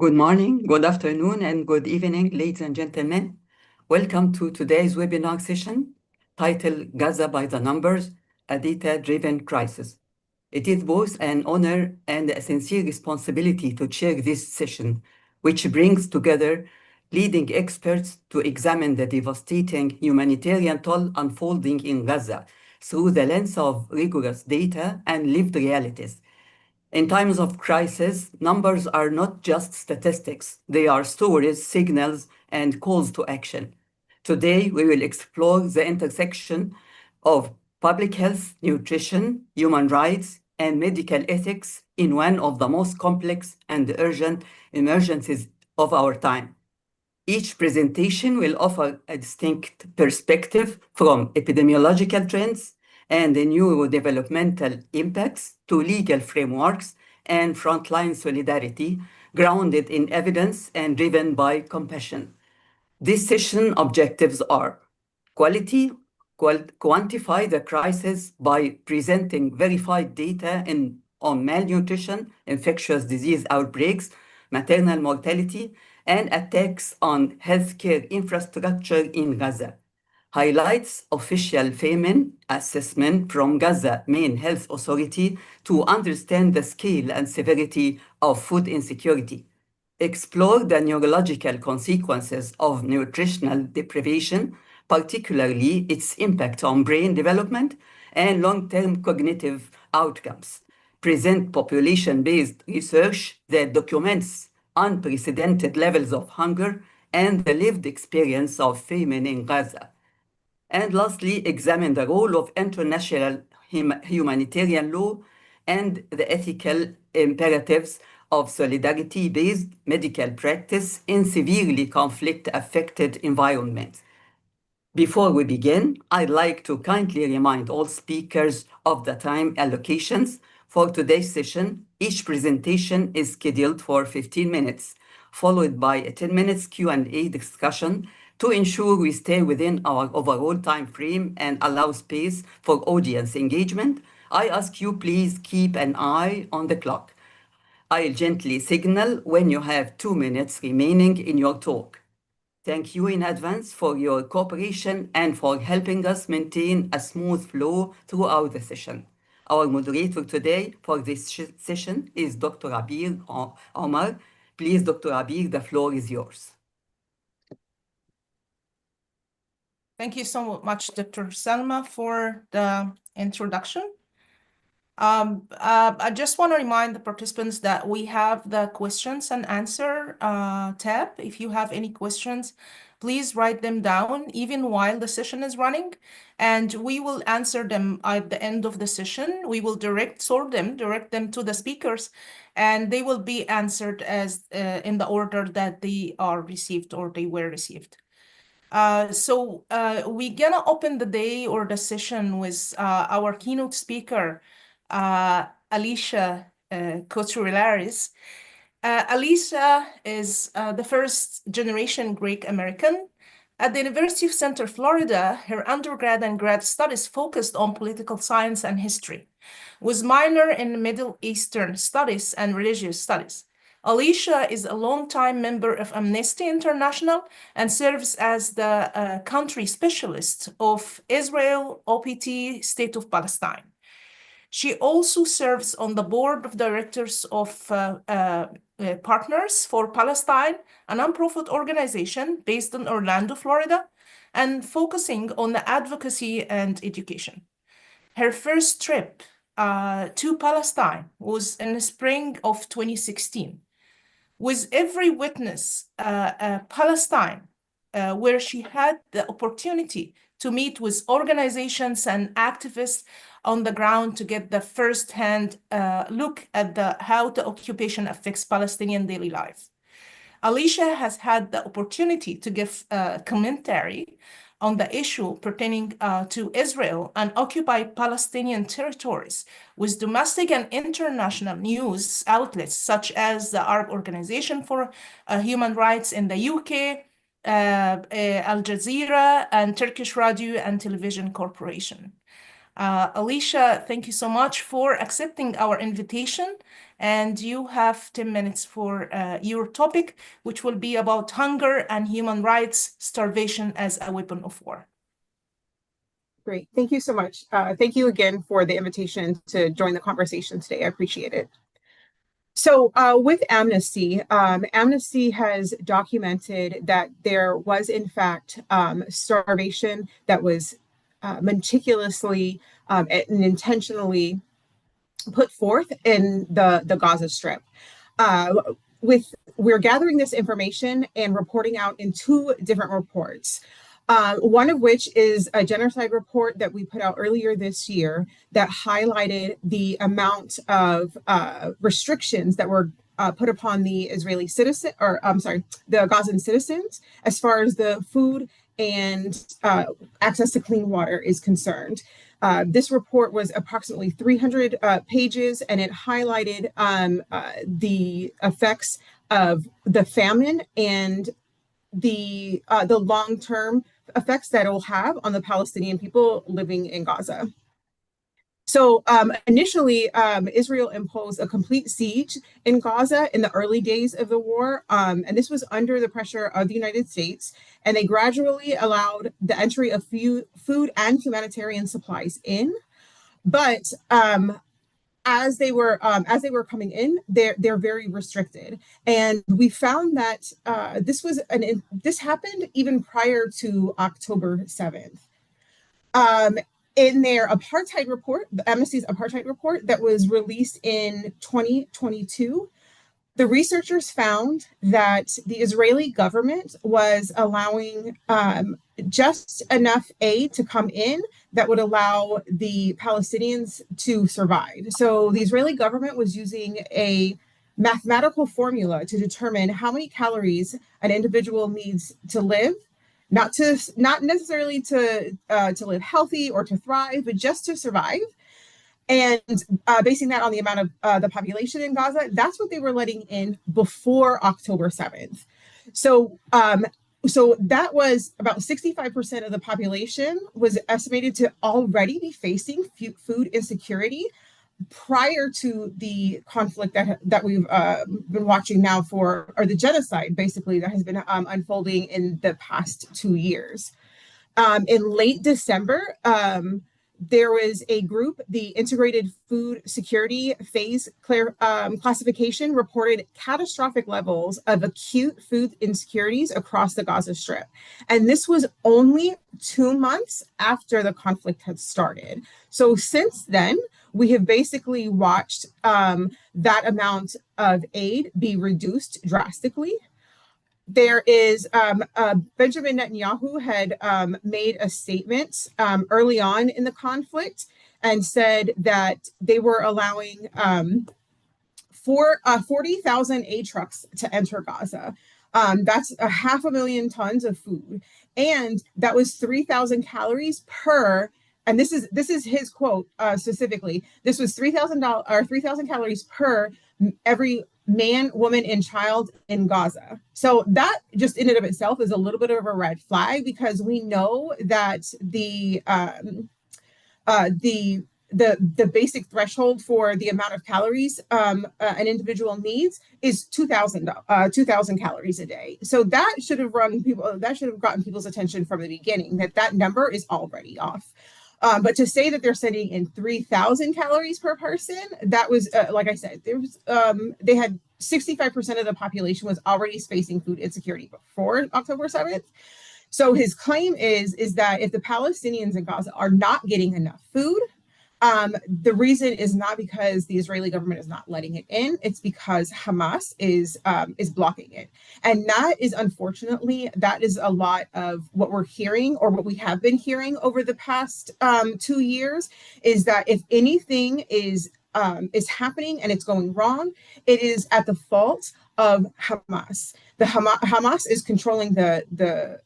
Good morning, good afternoon, and good evening, ladies and gentlemen. Welcome to today's webinar session titled Gaza by the Numbers, a Data-Driven Crisis. It is both an honor and a sincere responsibility to chair this session, which brings together leading experts to examine the devastating humanitarian toll unfolding in Gaza through the lens of rigorous data and lived realities. In times of crisis, numbers are not just statistics. They are stories, signals, and calls to action. Today, we will explore the intersection of public health, nutrition, human rights, and medical ethics in one of the most complex and urgent emergencies of our time. Each presentation will offer a distinct perspective from epidemiological trends and the neurodevelopmental impacts to legal frameworks and frontline solidarity grounded in evidence and driven by compassion. This session objectives are quantify the crisis by presenting verified data on malnutrition, infectious disease outbreaks, maternal mortality, and attacks on healthcare infrastructure in Gaza. Highlights official famine assessment from Gaza Main Health Authority to understand the scale and severity of food insecurity. Explore the neurological consequences of nutritional deprivation, particularly its impact on brain development and long-term cognitive outcomes. Present population-based research that documents unprecedented levels of hunger and the lived experience of famine in Gaza. And lastly, examine the role of international humanitarian law and the ethical imperatives of solidarity-based medical practice in severely conflict-affected environments. Before we begin, I'd like to kindly remind all speakers of the time allocations for today's session. Each presentation is scheduled for 15 minutes, followed by a 10 minutes Q&A discussion to ensure we stay within our overall time frame and allow space for audience engagement. I ask you please keep an eye on the clock. I'll gently signal when you have 2 minutes remaining in your talk. Thank you in advance for your cooperation and for helping us maintain a smooth flow throughout the session. Our moderator today for this session is Dr. Abir Omar. Please, Dr. Abir, the floor is yours. Thank you so much, Dr. Salma, for the introduction. I just want to remind the participants that we have the questions and answer tab. If you have any questions, please write them down even while the session is running, and we will answer them at the end of the session. We will direct them to the speakers, and they will be answered as in the order that they are received or they were received. We're gonna open the day or the session with our keynote speaker, Alicia Couturillaris. Alicia is the first generation Greek American. At the University of Central Florida, her undergrad and grad studies focused on political science and history, with minor in Middle Eastern studies and religious studies. Alicia is a longtime member of Amnesty International and serves as the country specialist of Israel OPT State of Palestine. She also serves on the board of directors of Partners for Palestine, a nonprofit organization based in Orlando, Florida, and focusing on the advocacy and education. Her first trip to Palestine was in the spring of 2016. With Every Witness Palestine, where she had the opportunity to meet with organizations and activists on the ground to get the first-hand look at how the occupation affects Palestinian daily life. Alicia has had the opportunity to give commentary on the issue pertaining to Israel and occupied Palestinian territories with domestic and international news outlets such as the Arab Organization for Human Rights in the UK, Al Jazeera, and Turkish Radio and Television Corporation. Alicia, thank you so much for accepting our invitation. And you have 10 minutes for your topic, which will be about hunger and human rights, starvation as a weapon of war. Great. Thank you so much. Thank you again for the invitation to join the conversation today. I appreciate it. So with Amnesty, Amnesty has documented that there was, in fact, starvation that was meticulously and intentionally put forth in the Gaza Strip. We're gathering this information and reporting out in two different reports. One of which is a genocide report that we put out earlier this year that highlighted the amount of restrictions that were put upon the Israeli citizen, or I'm sorry, the Gazan citizens, as far as the food and access to clean water is concerned. This report was approximately 300 pages, and it highlighted the effects of the famine and the long-term effects that it will have on the Palestinian people living in Gaza. So initially, Israel imposed a complete siege in Gaza in the early days of the war, and this was under the pressure of the United States, and they gradually allowed the entry of food and humanitarian supplies in. But as they were coming in, they're very restricted, and we found that this happened even prior to October 7th. In their apartheid report, Amnesty's apartheid report that was released in 2022, the researchers found that the Israeli government was allowing just enough aid to come in that would allow the Palestinians to survive. So the Israeli government was using a mathematical formula to determine how many calories an individual needs to live, not necessarily to live healthy or to thrive, but just to survive. And basing that on the amount of the population in Gaza, that's what they were letting in before October 7th. So that was about 65% of the population was estimated to already be facing food insecurity prior to the conflict that we've been watching now or the genocide, basically, that has been unfolding in the past 2 years. In late December, there was a group, the Integrated Food Security Phase Classification, reported catastrophic levels of acute food insecurities across the Gaza Strip. And this was only 2 months after the conflict had started. So since then, we have basically watched that amount of aid be reduced drastically. There is Benjamin Netanyahu had made a statement early on in the conflict and said that they were allowing 40,000 aid trucks to enter Gaza. That's 500,000 tons of food, and that was 3,000 calories per. And this is his quote specifically. This was 3,000 calories per every man, woman, and child in Gaza. So that just in and of itself is a little bit of a red flag, because we know that the basic threshold for the amount of calories an individual needs is 2,000 calories a day. So that should have gotten people's attention from the beginning, that number is already off. But to say that they're sending in 3,000 calories per person, that was, like I said, they had 65% of the population was already facing food insecurity before October 7th. So his claim is that if the Palestinians in Gaza are not getting enough food, the reason is not because the Israeli government is not letting it in. It's because Hamas is blocking it. And that is, unfortunately, that is a lot of what we're hearing, or what we have been hearing over the past 2 years, is that if anything is happening and it's going wrong, it is at the fault of Hamas. Hamas is controlling the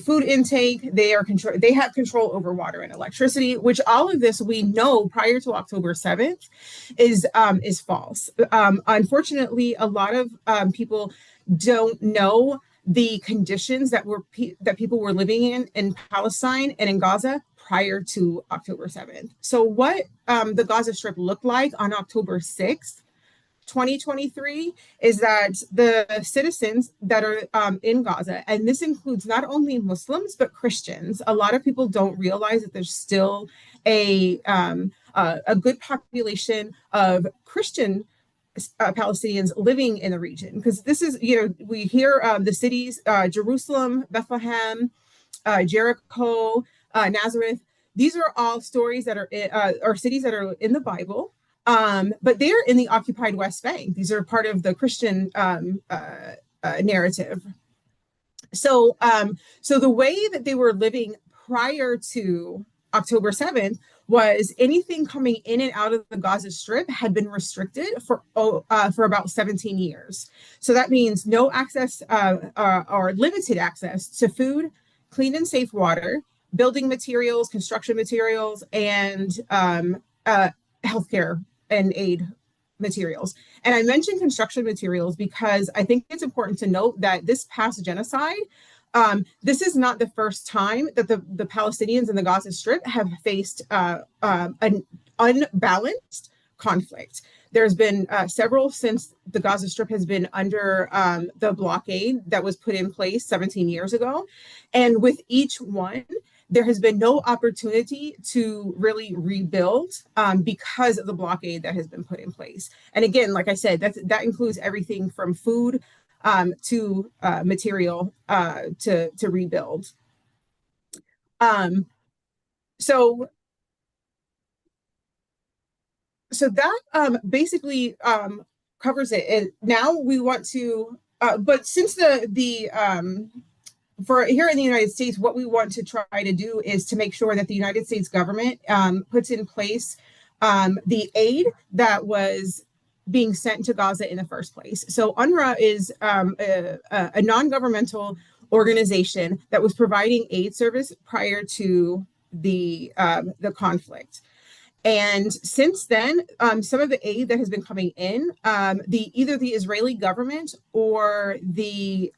food intake. They have control over water and electricity, which all of this we know prior to October 7th is false. Unfortunately, a lot of people don't know the conditions that people were living in Palestine and in Gaza prior to October 7th. So what the Gaza Strip looked like on October 6th, 2023, is that the citizens that are in Gaza, and this includes not only Muslims but Christians. A lot of people don't realize that there's still a good population of Christian Palestinians living in the region, because this is, we hear the cities, Jerusalem, Bethlehem, Jericho, Nazareth. These are all stories that are or cities that are in the Bible, but they're in the occupied West Bank. These are part of the Christian narrative. So the way that they were living prior to October 7th was anything coming in and out of the Gaza Strip had been restricted for about 17 years. So that means no access or limited access to food, clean and safe water, building materials, construction materials, and healthcare and aid materials. And I mentioned construction materials because I think it's important to note that this past genocide, this is not the first time that the Palestinians in the Gaza Strip have faced an unbalanced conflict. There's been several since the Gaza Strip has been under the blockade that was put in place 17 years ago. And with each one, there has been no opportunity to really rebuild because of the blockade that has been put in place. And again, like I said, that includes everything from food to material to rebuild. So that basically covers it. And now we want to, but since for here in the United States, what we want to try to do is to make sure that the United States government puts in place the aid that was being sent to Gaza in the first place. So UNRWA is a non-governmental organization that was providing aid service prior to the conflict. And since then, some of the aid that has been coming in, either the Israeli government or the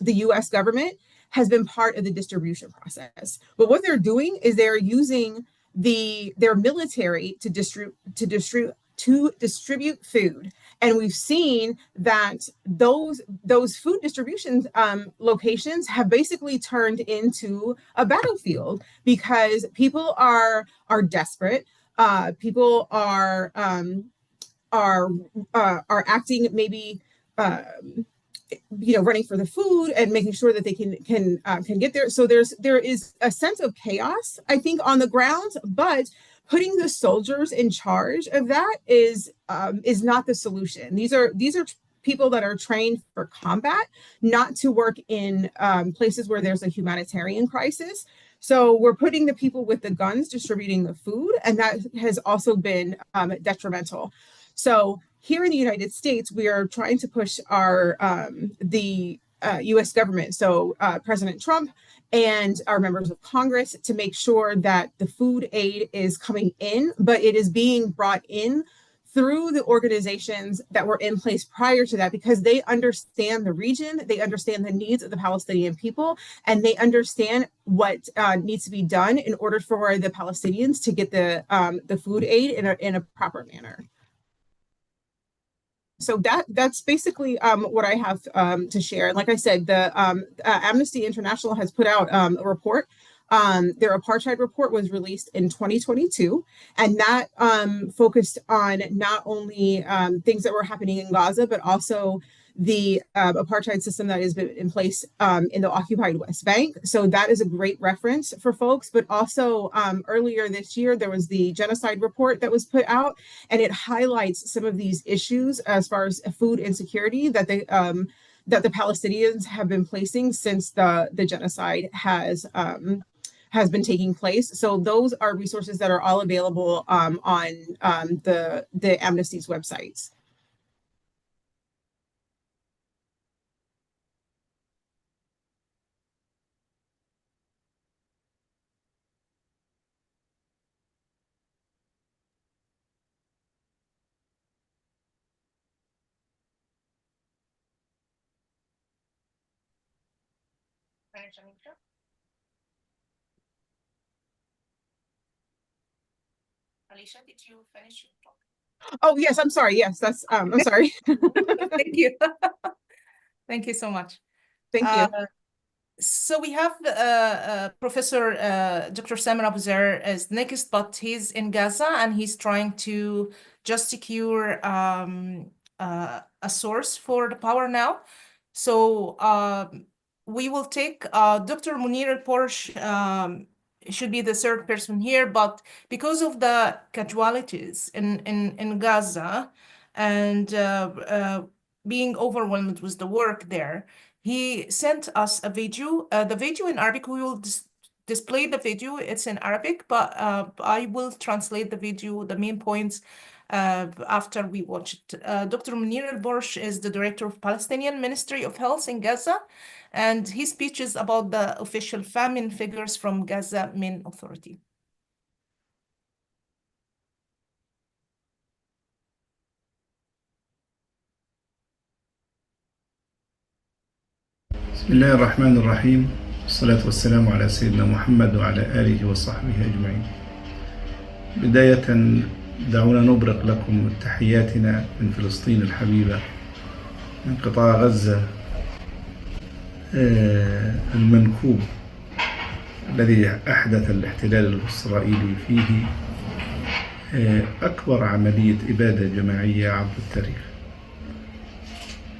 U.S. government has been part of the distribution process. But what they're doing is they're using their military to distribute food. And we've seen that those food distribution locations have basically turned into a battlefield because people are desperate. People are acting maybe running for the food and making sure that they can get there. So there is a sense of chaos, I think, on the ground, but putting the soldiers in charge of that is not the solution. These are people that are trained for combat, not to work in places where there's a humanitarian crisis. So we're putting the people with the guns distributing the food, and that has also been detrimental. So here in the United States, we are trying to push the U.S. government, so President Trump and our members of Congress, to make sure that the food aid is coming in, but it is being brought in through the organizations that were in place prior to that, because they understand the region, they understand the needs of the Palestinian people, and they understand what needs to be done in order for the Palestinians to get the food aid in a proper manner. So that's basically what I have to share. And like I said, the Amnesty International has put out a report. Their apartheid report was released in 2022, and that focused on not only things that were happening in Gaza, but also the apartheid system that has been in place in the occupied West Bank. So that is a great reference for folks. But also earlier this year, there was the genocide report that was put out, and it highlights some of these issues as far as food insecurity that the Palestinians have been facing since the genocide has been taking place. So those are resources that are all available on the Amnesty's websites. Alicia, did you finish your talk? Oh, yes, I'm sorry. Yes, that's, I'm sorry. Thank you. Thank you so much. Thank you. So we have Professor Dr. Samer Abu Zair as next, but he's in Gaza and he's trying to just secure a source for the power now. So we will take Dr. Munir al-Porsh, should be the third person here, but because of the casualties in Gaza and being overwhelmed with the work there, he sent us a video. The video in Arabic, we will display the video. It's in Arabic, but I will translate the video, the main points, after we watch it. Dr. Munir al-Porsh is the director of Palestinian Ministry of Health in Gaza, and his speech is about the official famine figures from Gaza Main Authority. بسم الله الرحمن الرحيم، والصلاة والسلام على سيدنا محمد وعلى آله وصحبه أجمعين. بداية دعونا نبرق لكم تحياتنا من فلسطين الحبيبة، من قطاع غزة المنكوب الذي أحدث الاحتلال الإسرائيلي فيه أكبر عملية إبادة جماعية عبر التاريخ.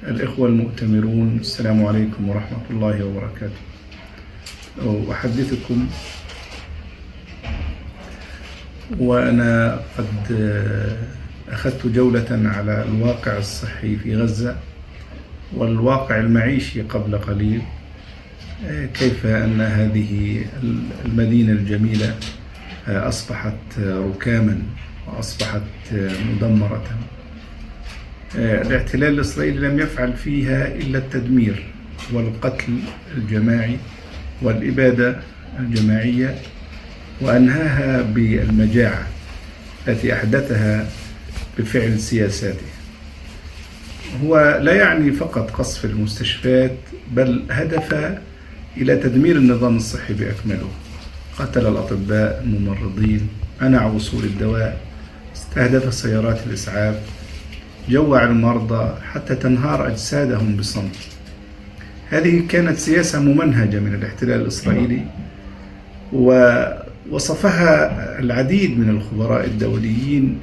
الإخوة المؤتمرون، السلام عليكم ورحمة الله وبركاته. أحدثكم وأنا قد أخذت جولة على الواقع الصحي في غزة والواقع المعيشي قبل قليل، كيف أن هذه المدينة الجميلة أصبحت ركاما وأصبحت مدمرة. الاحتلال الإسرائيلي لم يفعل فيها إلا التدمير والقتل الجماعي والإبادة الجماعية، وأنهاها بالمجاعة التي أحدثها بفعل سياساته. هو لا يعني فقط قصف المستشفيات، بل هدف إلى تدمير النظام الصحي بأكمله. قتل الأطباء، الممرضين، منع وصول الدواء، استهدف سيارات الإسعاف، جوع المرضى حتى تنهار أجسادهم بصمت. هذه كانت سياسة ممنهجة من الاحتلال الإسرائيلي، ووصفها العديد من الخبراء الدوليين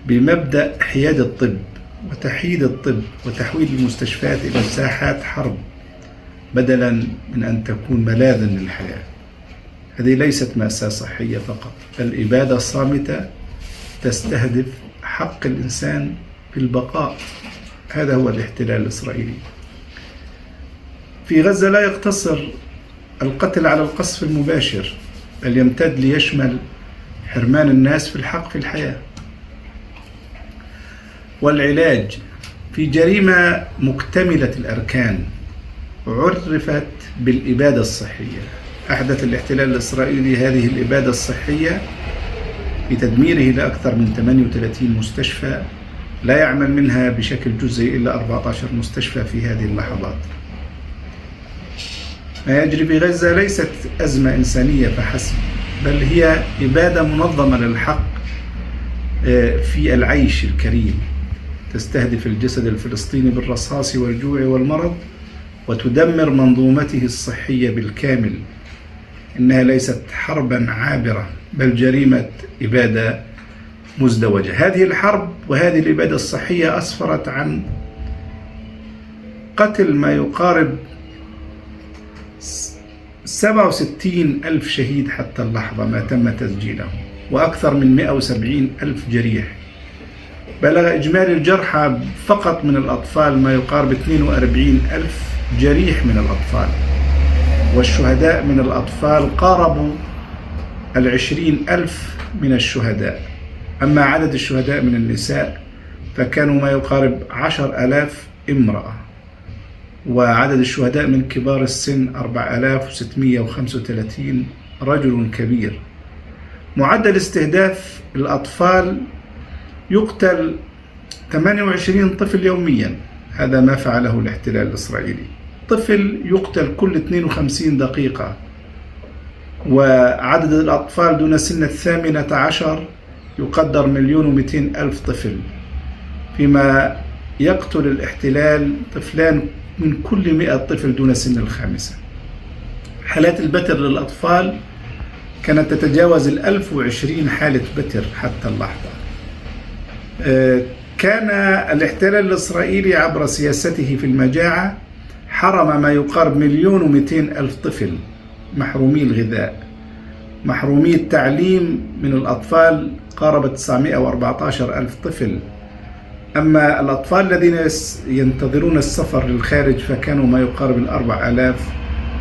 بمبدأ حياد الطب وتحييد الطب وتحويل المستشفيات إلى ساحات حرب بدلا من أن تكون ملاذا للحياة. هذه ليست مأساة صحية فقط، بل إبادة صامتة تستهدف حق الإنسان في البقاء. هذا هو الاحتلال الإسرائيلي. في غزة لا يقتصر القتل على القصف المباشر، بل يمتد ليشمل حرمان الناس في الحق في الحياة والعلاج في جريمة مكتملة الأركان عرفت بالإبادة الصحية. أحدث الاحتلال الإسرائيلي هذه الإبادة الصحية في تدميره لأكثر من 38 مستشفى، لا يعمل منها بشكل جزئي إلا 14 مستشفى في هذه اللحظات. ما يجري في غزة ليست أزمة إنسانية فحسب، بل هي إبادة منظمة للحق في العيش الكريم، تستهدف الجسد الفلسطيني بالرصاص والجوع والمرض، وتدمر منظومته الصحية بالكامل. إنها ليست حربا عابرة، بل جريمة إبادة مزدوجة. هذه الحرب وهذه الإبادة الصحية أسفرت عن قتل ما يقارب 67,000 شهيد حتى اللحظة ما تم تسجيله، وأكثر من 170,000 جريح. بلغ إجمالي الجرحى فقط من الأطفال ما يقارب 42,000 جريح من الأطفال، والشهداء من الأطفال قاربوا 20,000 من الشهداء. أما عدد الشهداء من النساء فكانوا ما يقارب 10,000 امرأة، وعدد الشهداء من كبار السن 4,635 رجل كبير. معدل استهداف الأطفال يقتل 28 طفل يوميا. هذا ما فعله الاحتلال الإسرائيلي. طفل يقتل كل 52 دقيقة، وعدد الأطفال دون سن 18 يقدر 1,200,000 طفل، فيما يقتل الاحتلال طفلان من كل 100 طفل دون سن الخامسة. حالات البتر للأطفال كانت تتجاوز 1020 حالة بتر حتى اللحظة. كان الاحتلال الإسرائيلي عبر سياسته في المجاعة حرم ما يقارب 1,200,000 طفل محرومي الغذاء، محرومي التعليم من الأطفال قارب 914,000 طفل. أما الأطفال الذين ينتظرون السفر للخارج فكانوا ما يقارب 4,000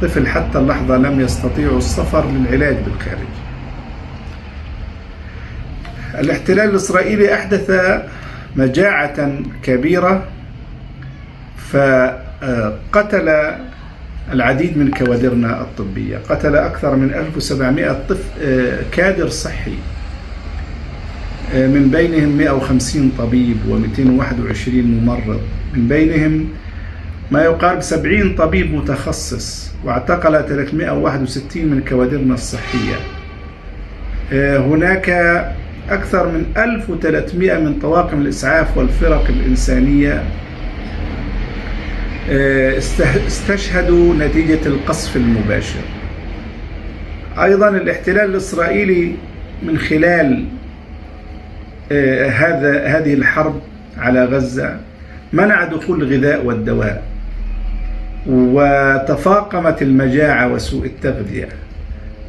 طفل حتى اللحظة لم يستطيعوا السفر للعلاج بالخارج. الاحتلال الإسرائيلي أحدث مجاعة كبيرة، فقتل العديد من كوادرنا الطبية، قتل أكثر من 1700 كادر صحي، من بينهم 150 طبيب و221 ممرض، من بينهم ما يقارب 70 طبيب متخصص، واعتقل 361 من كوادرنا الصحية. هناك أكثر من 1300 من طواقم الإسعاف والفرق الإنسانية استشهدوا نتيجة القصف المباشر. أيضا الاحتلال الإسرائيلي من خلال هذه الحرب على غزة منع دخول الغذاء والدواء، وتفاقمت المجاعة وسوء التغذية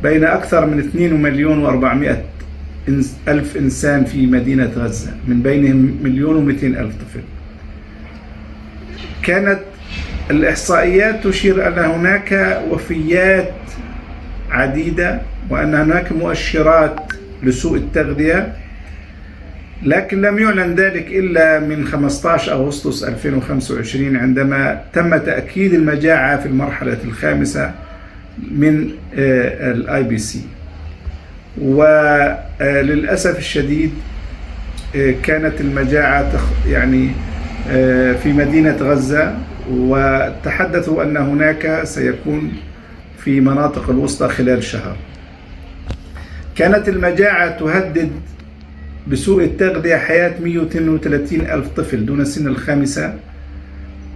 بين أكثر من 2,400,000 إنسان في مدينة غزة، من بينهم 1,200,000 طفل. كانت الإحصائيات تشير أن هناك وفيات عديدة وأن هناك مؤشرات لسوء التغذية، لكن لم يعلن ذلك إلا من 15 أغسطس 2025 عندما تم تأكيد المجاعة في المرحلة الخامسة من الIBC. وللأسف الشديد كانت المجاعة في مدينة غزة، وتحدثوا أن هناك سيكون في مناطق الوسطى خلال شهر. كانت المجاعة تهدد بسوء التغذية حياة 132,000 طفل دون سن الخامسة،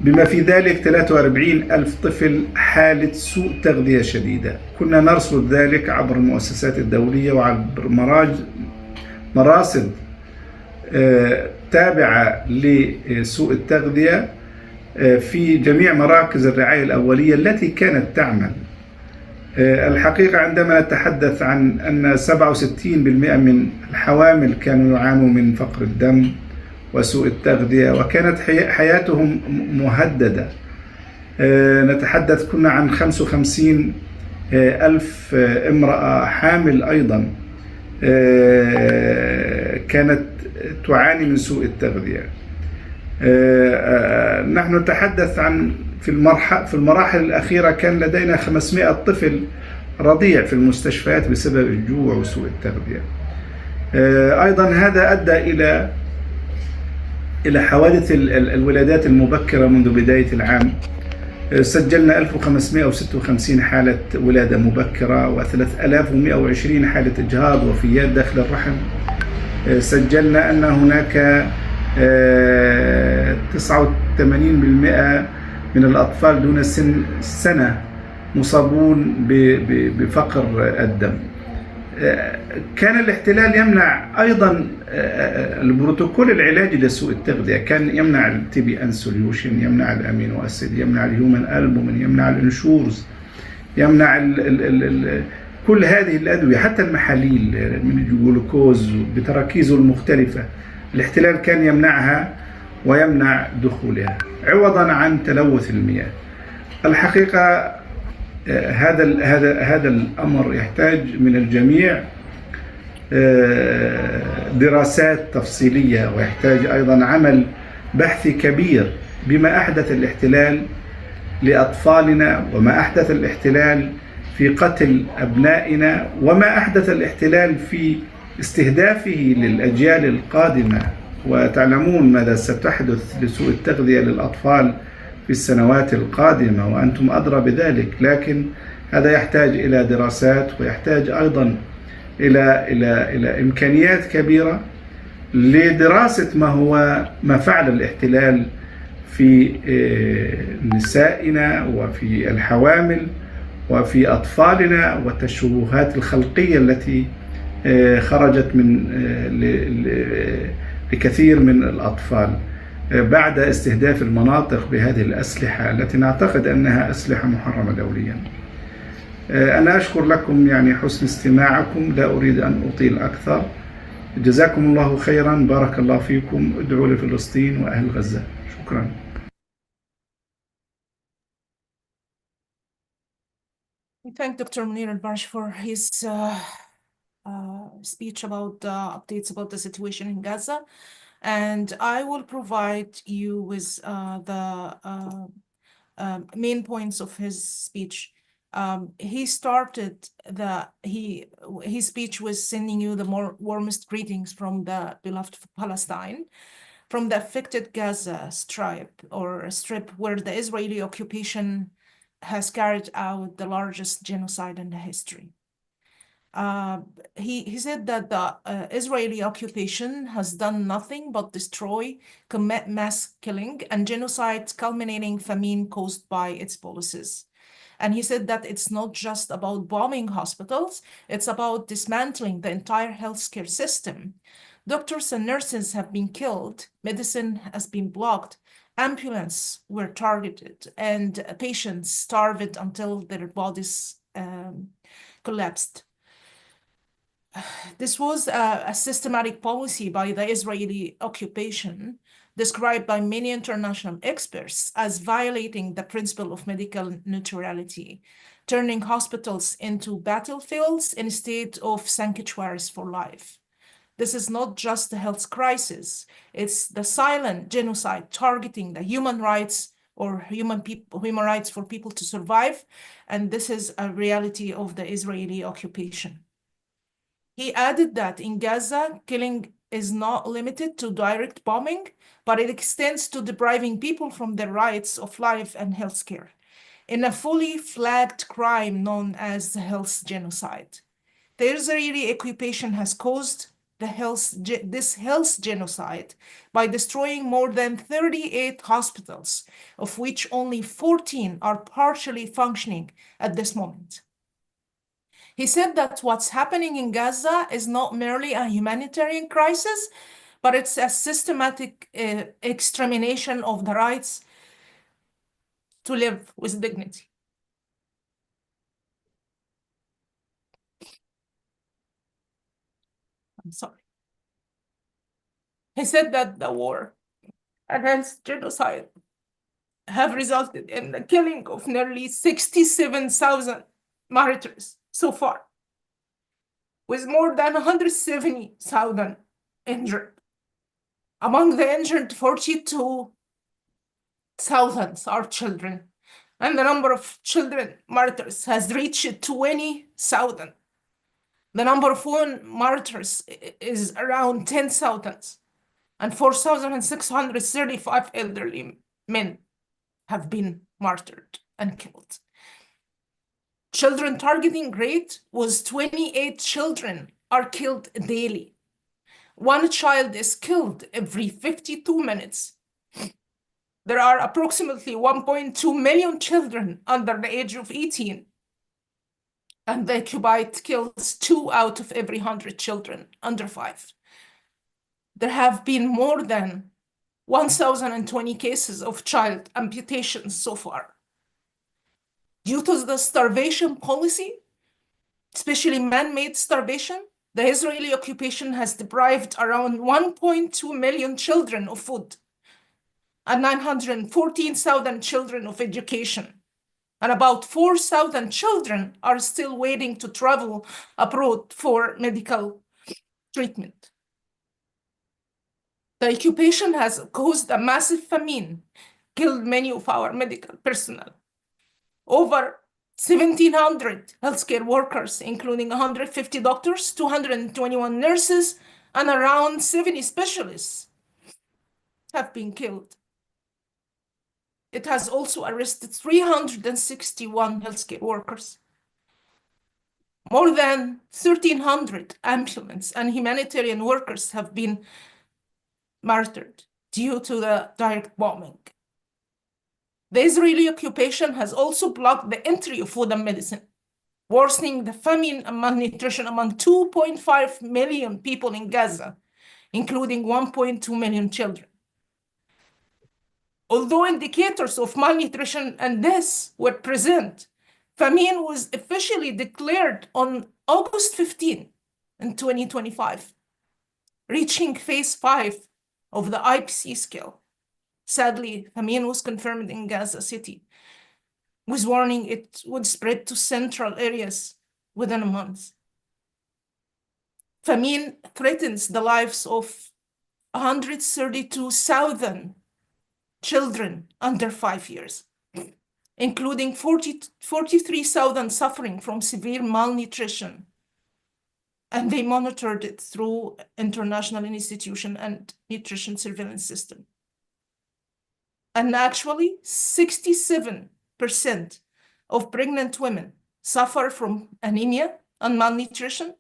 بما في ذلك 43,000 طفل حالة سوء تغذية شديدة. كنا نرصد ذلك عبر المؤسسات الدولية وعبر مراصد تابعة لسوء التغذية في جميع مراكز الرعاية الأولية التي كانت تعمل. الحقيقة عندما نتحدث عن أن 67% من الحوامل كانوا يعانوا من فقر الدم وسوء التغذية وكانت حياتهم مهددة. نتحدث كنا عن 55,000 امرأة حامل أيضا كانت تعاني من سوء التغذية. نحن نتحدث عن في المراحل الأخيرة كان لدينا 500 طفل رضيع في المستشفيات بسبب الجوع وسوء التغذية. أيضا هذا أدى إلى حوادث الولادات المبكرة منذ بداية العام. سجلنا 1556 حالة ولادة مبكرة و3120 حالة إجهاض وفيات داخل الرحم. سجلنا أن هناك 89% من الأطفال دون سنة مصابون بفقر الدم. كان الاحتلال يمنع أيضا البروتوكول العلاجي لسوء التغذية، كان يمنع التي ان سوليوشن، يمنع الامينو اسيد، يمنع الهيومن البومين، يمنع الانشورز، يمنع كل هذه الأدوية، حتى المحاليل من الجلوكوز بتراكيزه المختلفة. الاحتلال كان يمنعها ويمنع دخولها عوضا عن تلوث المياه. الحقيقة هذا الأمر يحتاج من الجميع دراسات تفصيلية، ويحتاج أيضا عمل بحثي كبير بما أحدث الاحتلال لأطفالنا، وما أحدث الاحتلال في قتل أبنائنا، وما أحدث الاحتلال في استهدافه للأجيال القادمة. وتعلمون ماذا ستحدث لسوء التغذية للأطفال في السنوات القادمة، وأنتم أدرى بذلك. لكن هذا يحتاج إلى دراسات، ويحتاج أيضا إلى إمكانيات كبيرة لدراسة ما فعل الاحتلال في نسائنا وفي الحوامل وفي أطفالنا والتشوهات الخلقية التي خرجت من لكثير من الأطفال بعد استهداف المناطق بهذه الأسلحة التي نعتقد أنها أسلحة محرمة دوليا. أنا أشكر لكم يعني حسن استماعكم، لا أريد أن أطيل أكثر. جزاكم الله خيرا، بارك الله فيكم، ادعوا لفلسطين وأهل غزة. شكرا. We thank Dr. Munir al-Barsh for his speech about updates about the situation in Gaza. And I will provide you with the main points of his speech. He started his speech with sending you the warmest greetings from the beloved Palestine, from the affected Gaza Strip where the Israeli occupation has carried out the largest genocide in the history. He said that the Israeli occupation has done nothing but destroy, commit mass killing and genocide, culminating famine caused by its policies. And he said that it's not just about bombing hospitals, it's about dismantling the entire healthcare system. Doctors and nurses have been killed, medicine has been blocked, ambulances were targeted, and patients starved until their bodies collapsed. This was a systematic policy by the Israeli occupation, described by many international experts as violating the principle of medical neutrality, turning hospitals into battlefields instead of sanctuaries for life. This is not just a health crisis, it's the silent genocide targeting the human rights or human rights for people to survive, and this is a reality of the Israeli occupation. He added that in Gaza, killing is not limited to direct bombing, but it extends to depriving people from their rights of life and healthcare, in a fully flagged crime known as health genocide. The Israeli occupation has caused this health genocide by destroying more than 38 hospitals, of which only 14 are partially functioning at this moment. He said that what's happening in Gaza is not merely a humanitarian crisis, but it's a systematic extermination of the rights to live with dignity. I'm sorry. He said that the war and genocide have resulted in the killing of nearly 67,000 martyrs so far, with more than 170,000 injured. Among the injured, 42,000 are children, and the number of children martyrs has reached 20,000. The number of women martyrs is around 10,000, and 4,635 elderly men have been martyred and killed. Children targeting rate was 28 children are killed daily. One child is killed every 52 minutes. There are approximately 1.2 million children under the age of 18, and the occupied kills 2 out of every 100 children under 5. There have been more than 1,020 cases of child amputations so far. Due to the starvation policy, especially man-made starvation, the Israeli occupation has deprived around 1.2 million children of food and 914,000 children of education. And about 4,000 children are still waiting to travel abroad for medical treatment. The occupation has caused a massive famine, killed many of our medical personnel. Over 1,700 healthcare workers, including 150 doctors, 221 nurses, and around 70 specialists, have been killed. It has also arrested 361 healthcare workers. More than 1,300 ambulance and humanitarian workers have been martyred due to the direct bombing. The Israeli occupation has also blocked the entry of food and medicine, worsening the famine and malnutrition among 2.5 million people in Gaza, including 1.2 million children. Although indicators of malnutrition and deaths were present, famine was officially declared on August 15 in 2025, reaching phase 5 of the IPC scale. Sadly, famine was confirmed in Gaza City, with warning it would spread to central areas within a month. Famine threatens the lives of 132,000 children under 5 years, including 43,000 suffering from severe malnutrition. And they monitored it through international institution and nutrition surveillance system. And actually, 67% of pregnant women suffer from anemia and malnutrition,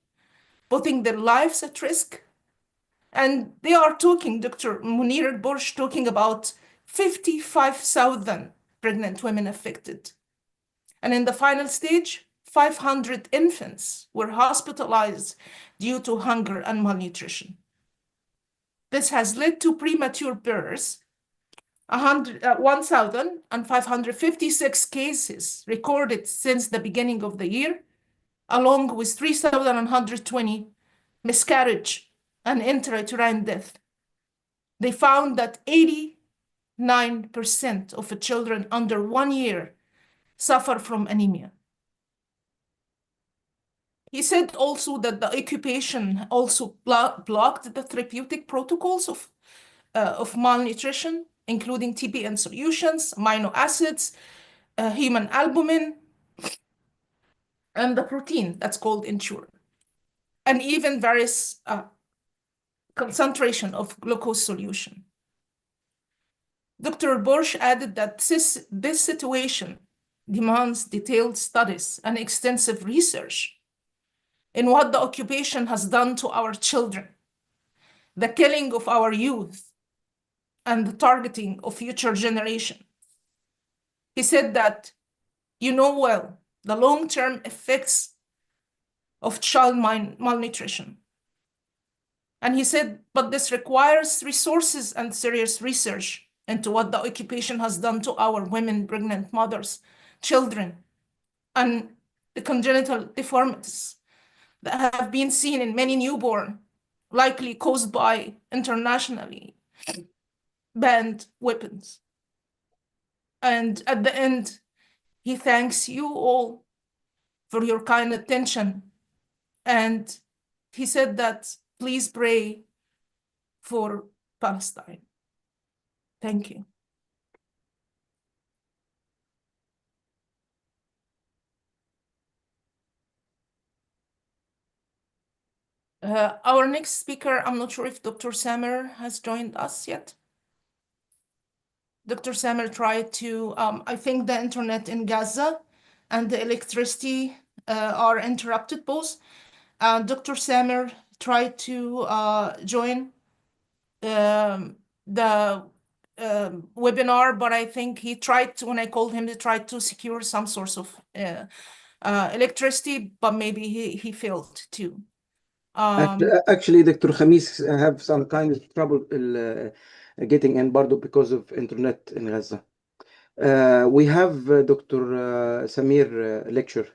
putting their lives at risk. And they are talking, Dr. Munir Borsh talking about 55,000 pregnant women affected. And in the final stage, 500 infants were hospitalized due to hunger and malnutrition. This has led to premature births, 1,556 cases recorded since the beginning of the year, along with 3,120 miscarriage and intrauterine death. They found that 89% of the children under 1 year suffer from anemia. He said also that the occupation also blocked the therapeutic protocols of malnutrition, including TPN solutions, amino acids, human albumin, and the protein that's called Ensure, and even various concentration of glucose solution. Dr. Borsch added that this situation demands detailed studies and extensive research in what the occupation has done to our children, the killing of our youth, and the targeting of future generations. He said that you know well the long-term effects of child malnutrition. And he said, but this requires resources and serious research into what the occupation has done to our women, pregnant mothers, children, and the congenital deformities that have been seen in many newborn, likely caused by internationally banned weapons. And at the end, he thanks you all for your kind attention. And he said that please pray for Palestine. Thank you. Our next speaker, I'm not sure if Dr. Samer has joined us yet. Dr. Samer tried to, I think the internet in Gaza and the electricity are interrupted both. Dr. Samer tried to join the webinar, but I think he tried to, when I called him, he tried to secure some source of electricity, but maybe he failed too. Actually, Dr. Khamis have some kind of trouble getting in برضه because of internet in Gaza. We have Dr. Samir lecture.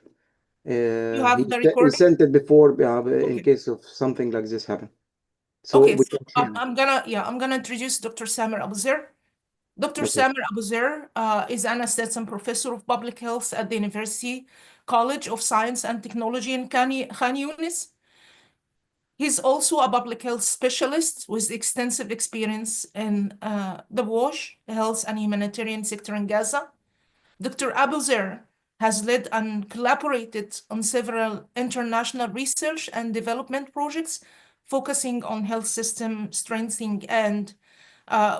You have the He recording? sent it before in Okay. case of something like this happen. So Okay, we so can I'm gonna introduce Dr. Samer Abuzer. Dr. Okay. Samer Abuzer is an assistant professor of public health at the University College of Science and Technology in Khan Yunis. He's also a public health specialist with extensive experience in the WASH, the health and humanitarian sector in Gaza. Dr. Abuzer has led and collaborated on several international research and development projects focusing on health system strengthening and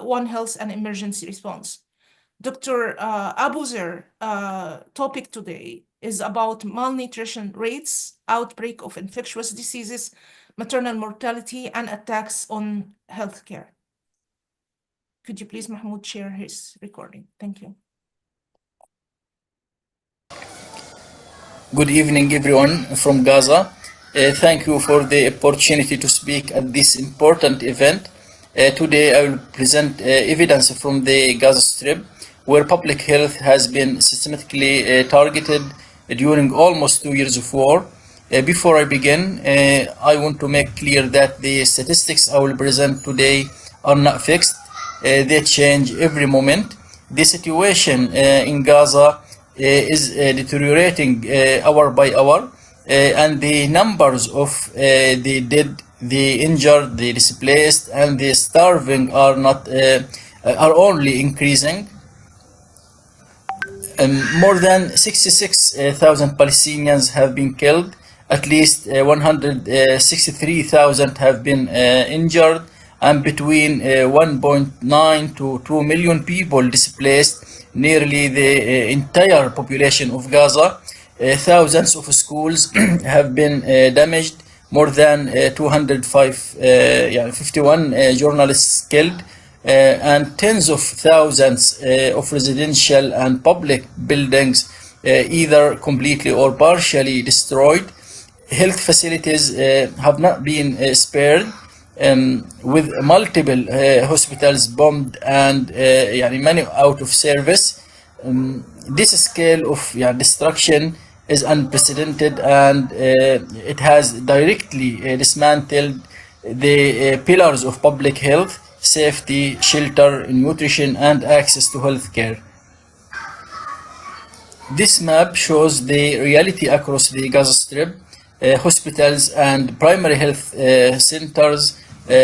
One Health and emergency response. Dr. Abuzer topic today is about malnutrition rates, outbreak of infectious diseases, maternal mortality, and attacks on healthcare. Could you please, Mahmoud, share his recording? Thank you. Good evening, everyone from Gaza. Thank you for the opportunity to speak at this important event. Today, I will present evidence from the Gaza Strip, where public health has been systematically targeted during almost 2 years of war. Before I begin, I want to make clear that the statistics I will present today are not fixed. They change every moment. The situation in Gaza is deteriorating hour by hour, and the numbers of the dead, the injured, the displaced, and the starving are only increasing. More than 66,000 Palestinians have been killed. At least 163,000 have been injured, and between 1.9 to 2 million people displaced, nearly the entire population of Gaza. Thousands of schools have been damaged, more than 251 journalists killed, and tens of thousands of residential and public buildings either completely or partially destroyed. Health facilities have not been spared, with multiple hospitals bombed and many out of service. This scale of destruction is unprecedented, and it has directly dismantled the pillars of public health: safety, shelter, nutrition, and access to healthcare. This map shows the reality across the Gaza Strip. Hospitals and primary health centers,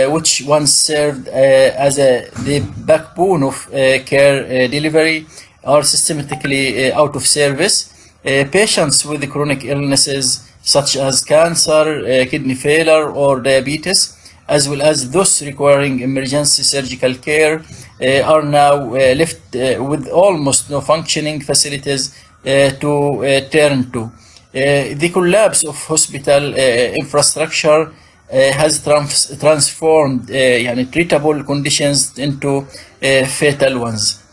which once served as the backbone of care delivery, are systematically out of service. Patients with chronic illnesses such as cancer, kidney failure, or diabetes, as well as those requiring emergency surgical care, are now left with almost no functioning facilities to turn to. The collapse of hospital infrastructure has transformed treatable conditions into fatal ones.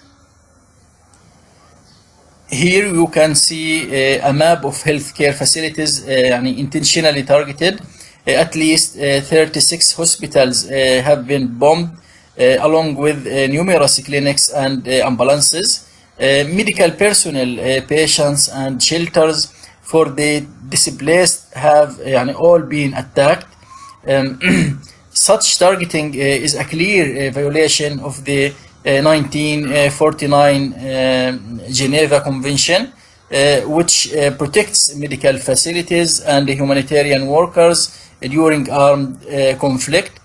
Here you can see a map of healthcare facilities intentionally targeted. At least 36 hospitals have been bombed, along with numerous clinics and ambulances. Medical personnel, patients, and shelters for the displaced have all been attacked. Such targeting is a clear violation of the 1949 Geneva Convention, which protects medical facilities and humanitarian workers during armed conflict.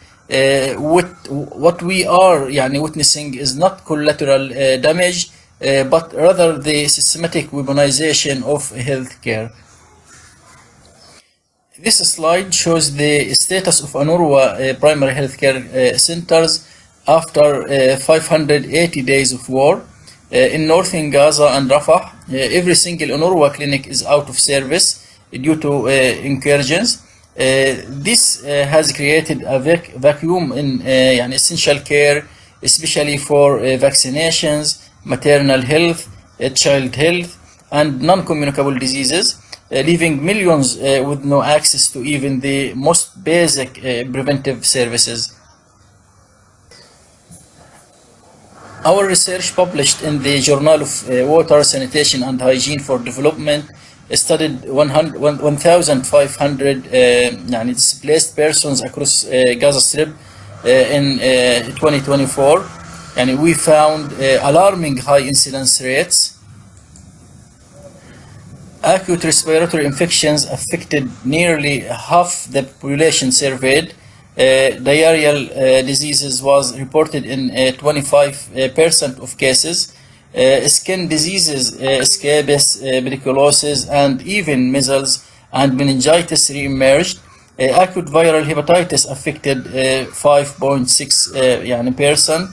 What we are witnessing is not collateral damage, but rather the systematic weaponization of healthcare. This slide shows the status of UNRWA primary healthcare centers after 580 days of war. In northern Gaza and Rafah, every single UNRWA clinic is out of service due to incursions. This has created a vacuum in essential care, especially for vaccinations, maternal health, child health, and non-communicable diseases, leaving millions with no access to even the most basic preventive services. Our research, published in the Journal of Water, Sanitation and Hygiene for Development, studied 1,500 displaced persons across Gaza Strip in 2024, and we found alarming high incidence rates. Acute respiratory infections affected nearly half the population surveyed. Diarrheal diseases was reported in 25% of cases. Skin diseases, scabies, pediculosis, and even measles and meningitis re-emerged. Acute viral hepatitis affected 5.6%.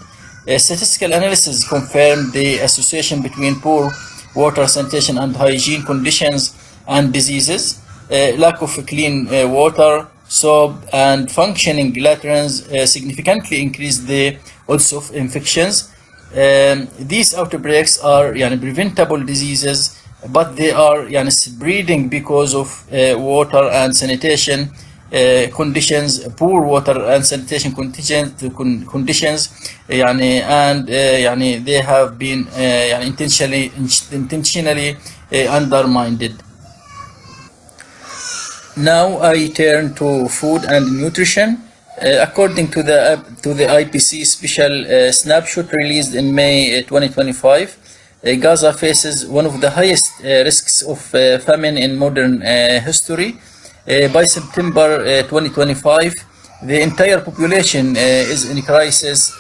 Statistical analysis confirmed the association between poor water, sanitation, and hygiene conditions and diseases. Lack of clean water, soap, and functioning latrines significantly increase the odds of infections. These outbreaks are preventable diseases, but they are spreading because of water and sanitation conditions, poor water and sanitation conditions, and they have been intentionally undermined. Now I turn to food and nutrition. According to the IPC special snapshot released in May 2025, Gaza faces one of the highest risks of famine in modern history. By September 2025, the entire population is in crisis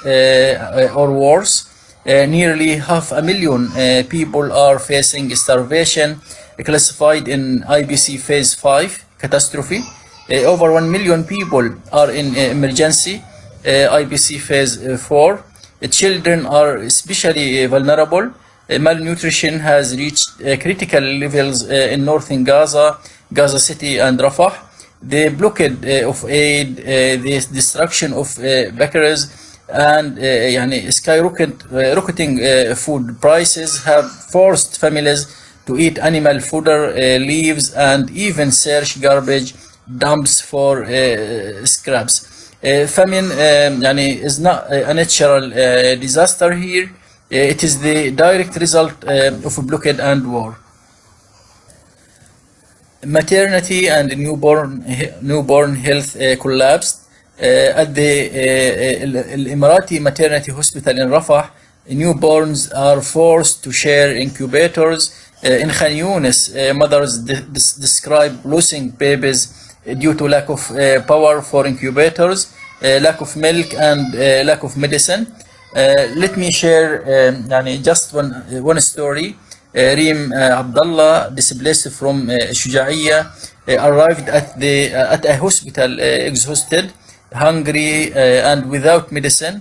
or worse. Nearly 500,000 people are facing starvation, classified in IPC Phase 5 catastrophe. Over 1 million people are in emergency, IPC Phase 4. Children are especially vulnerable. Malnutrition has reached critical levels in northern Gaza, Gaza City and Rafah. The blockade of aid, the destruction of bakeries, and skyrocketing food prices have forced families to eat animal fodder, leaves, and even search garbage dumps for scraps. Famine is not a natural disaster here. It is the direct result of a blockade and war. Maternity and newborn health collapsed. At the Emirati Maternity Hospital in Rafah, newborns are forced to share incubators. In Khan Yunis, mothers describe losing babies due to lack of power for incubators, lack of milk, and lack of medicine. Let me share just one story. Reem Abdullah, displaced from Shuja'iyya, arrived at a hospital exhausted, hungry, and without medicine,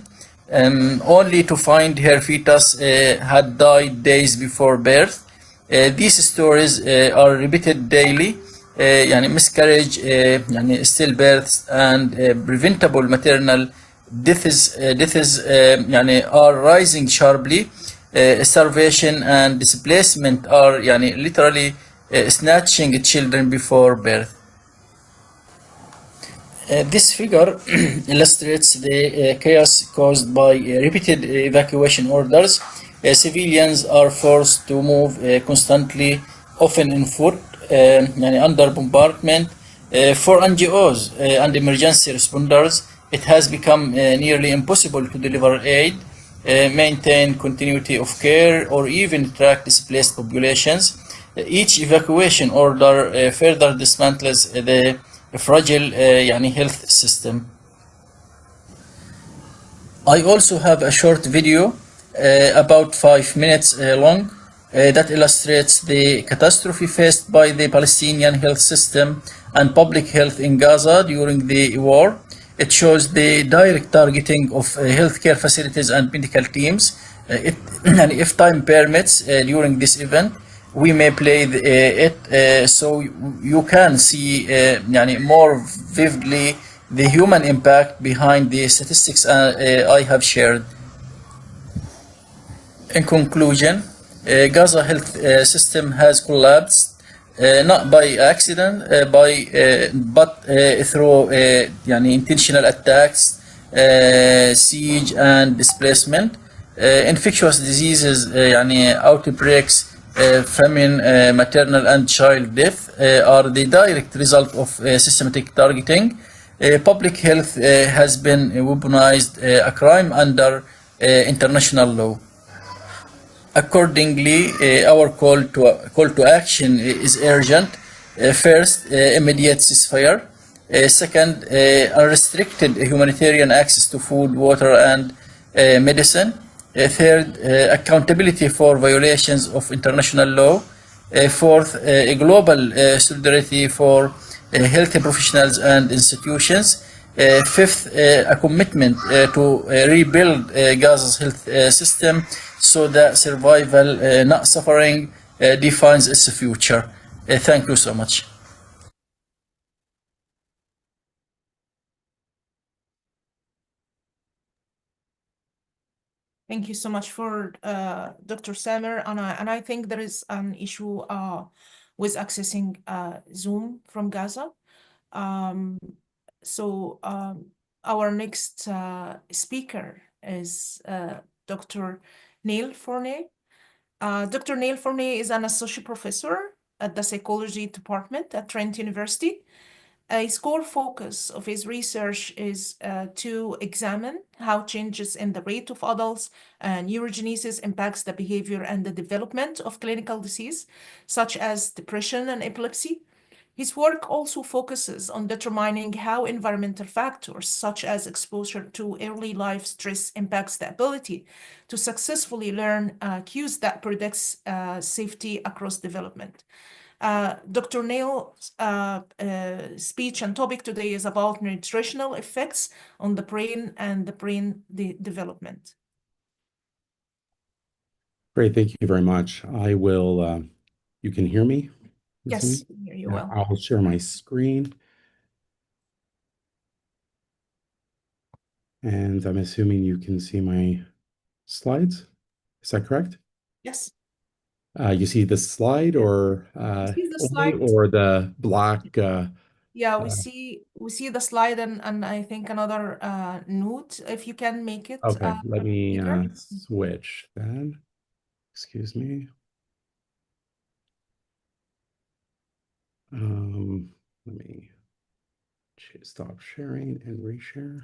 only to find her fetus had died days before birth. These stories are repeated daily. Miscarriage, stillbirths, and preventable maternal deaths are rising sharply. Starvation and displacement are literally snatching children before birth. This figure illustrates the chaos caused by repeated evacuation orders. Civilians are forced to move constantly, often on foot, under bombardment. For NGOs and emergency responders, it has become nearly impossible to deliver aid, maintain continuity of care, or even track displaced populations. Each evacuation order further dismantles the fragile health system. I also have a short video about 5 minutes long that illustrates the catastrophe faced by the Palestinian health system and public health in Gaza during the war. It shows the direct targeting of healthcare facilities and medical teams. And if time permits, during this event, we may play it so you can see more vividly the human impact behind the statistics I have shared. In conclusion, Gaza health system has collapsed not by accident, but through intentional attacks, siege, and displacement. Infectious diseases, outbreaks, famine, maternal and child death are the direct result of systematic targeting. Public health has been weaponized, a crime under international law. Accordingly, our call to action is urgent. First, immediate ceasefire. Second, unrestricted humanitarian access to food, water, and medicine. Third, accountability for violations of international law. Fourth, global solidarity for health professionals and institutions. Fifth, a commitment to rebuild Gaza's health system so that survival, not suffering, defines its future. Thank you so much. Thank you so much for Dr. Samer. And I think there is an issue with accessing Zoom from Gaza. So our next speaker is Dr. Neil Fournier. Dr. Neil Fournier is an associate professor at the psychology department at Trent University. His core focus of his research is to examine how changes in the rate of adults neurogenesis impacts the behavior and the development of clinical disease, such as depression and epilepsy. His work also focuses on determining how environmental factors, such as exposure to early life stress, impacts the ability to successfully learn cues that predicts safety across development. Dr. Neil's speech and topic today is about nutritional effects on the brain and the brain development. Great, thank you very much. I will, you can hear me? Yes, I hear you well. I'll share my screen. And I'm assuming you can see my slides. Is that correct? Yes. You see the slide or See the only, slide? or the black? Yeah, we see the slide and I think another note. If you can make it Okay, let me bigger. switch then. Excuse me. Let me stop sharing and reshare.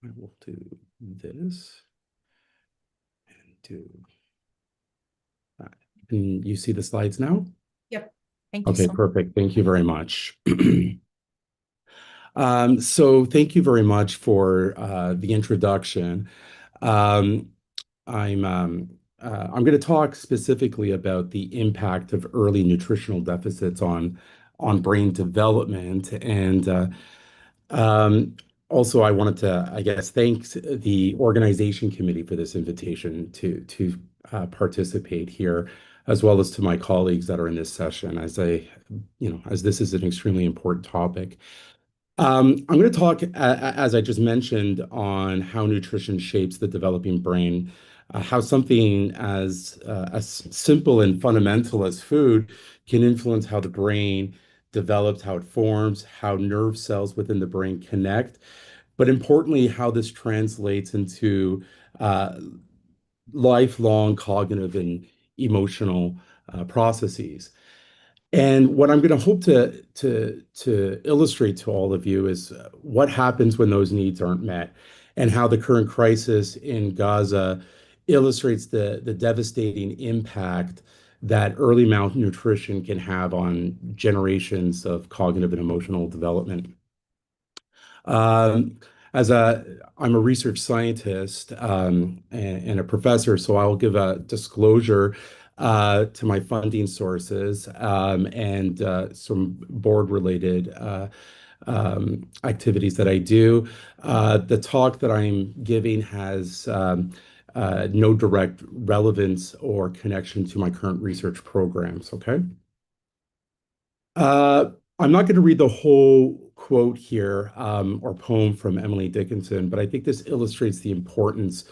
I will do this and do that. Can you see the slides now? Yep. Thank you Okay, so much. perfect. Thank you very much. So thank you very much for the introduction. I'm going to talk specifically about the impact of early nutritional deficits on brain development. And also, I wanted to, I guess, thank the organization committee for this invitation to participate here, as well as to my colleagues that are in this session, as this is an extremely important topic. I'm going to talk, as I just mentioned, on how nutrition shapes the developing brain, how something as simple and fundamental as food can influence how the brain develops, how it forms, how nerve cells within the brain connect, but importantly, how this translates into uh, lifelong cognitive and emotional processes. And what I'm going to hope to illustrate to all of you is what happens when those needs aren't met, and how the current crisis in Gaza illustrates the devastating impact that early malnutrition can have on generations of cognitive and emotional development. Um, I'm a research scientist and a professor, so I'll give a disclosure to my funding sources and some board-related activities that I do. The talk that I'm giving has no direct relevance or connection to my current research programs, okay? Uh, I'm not going to read the whole quote here or poem from Emily Dickinson, but I think this illustrates the importance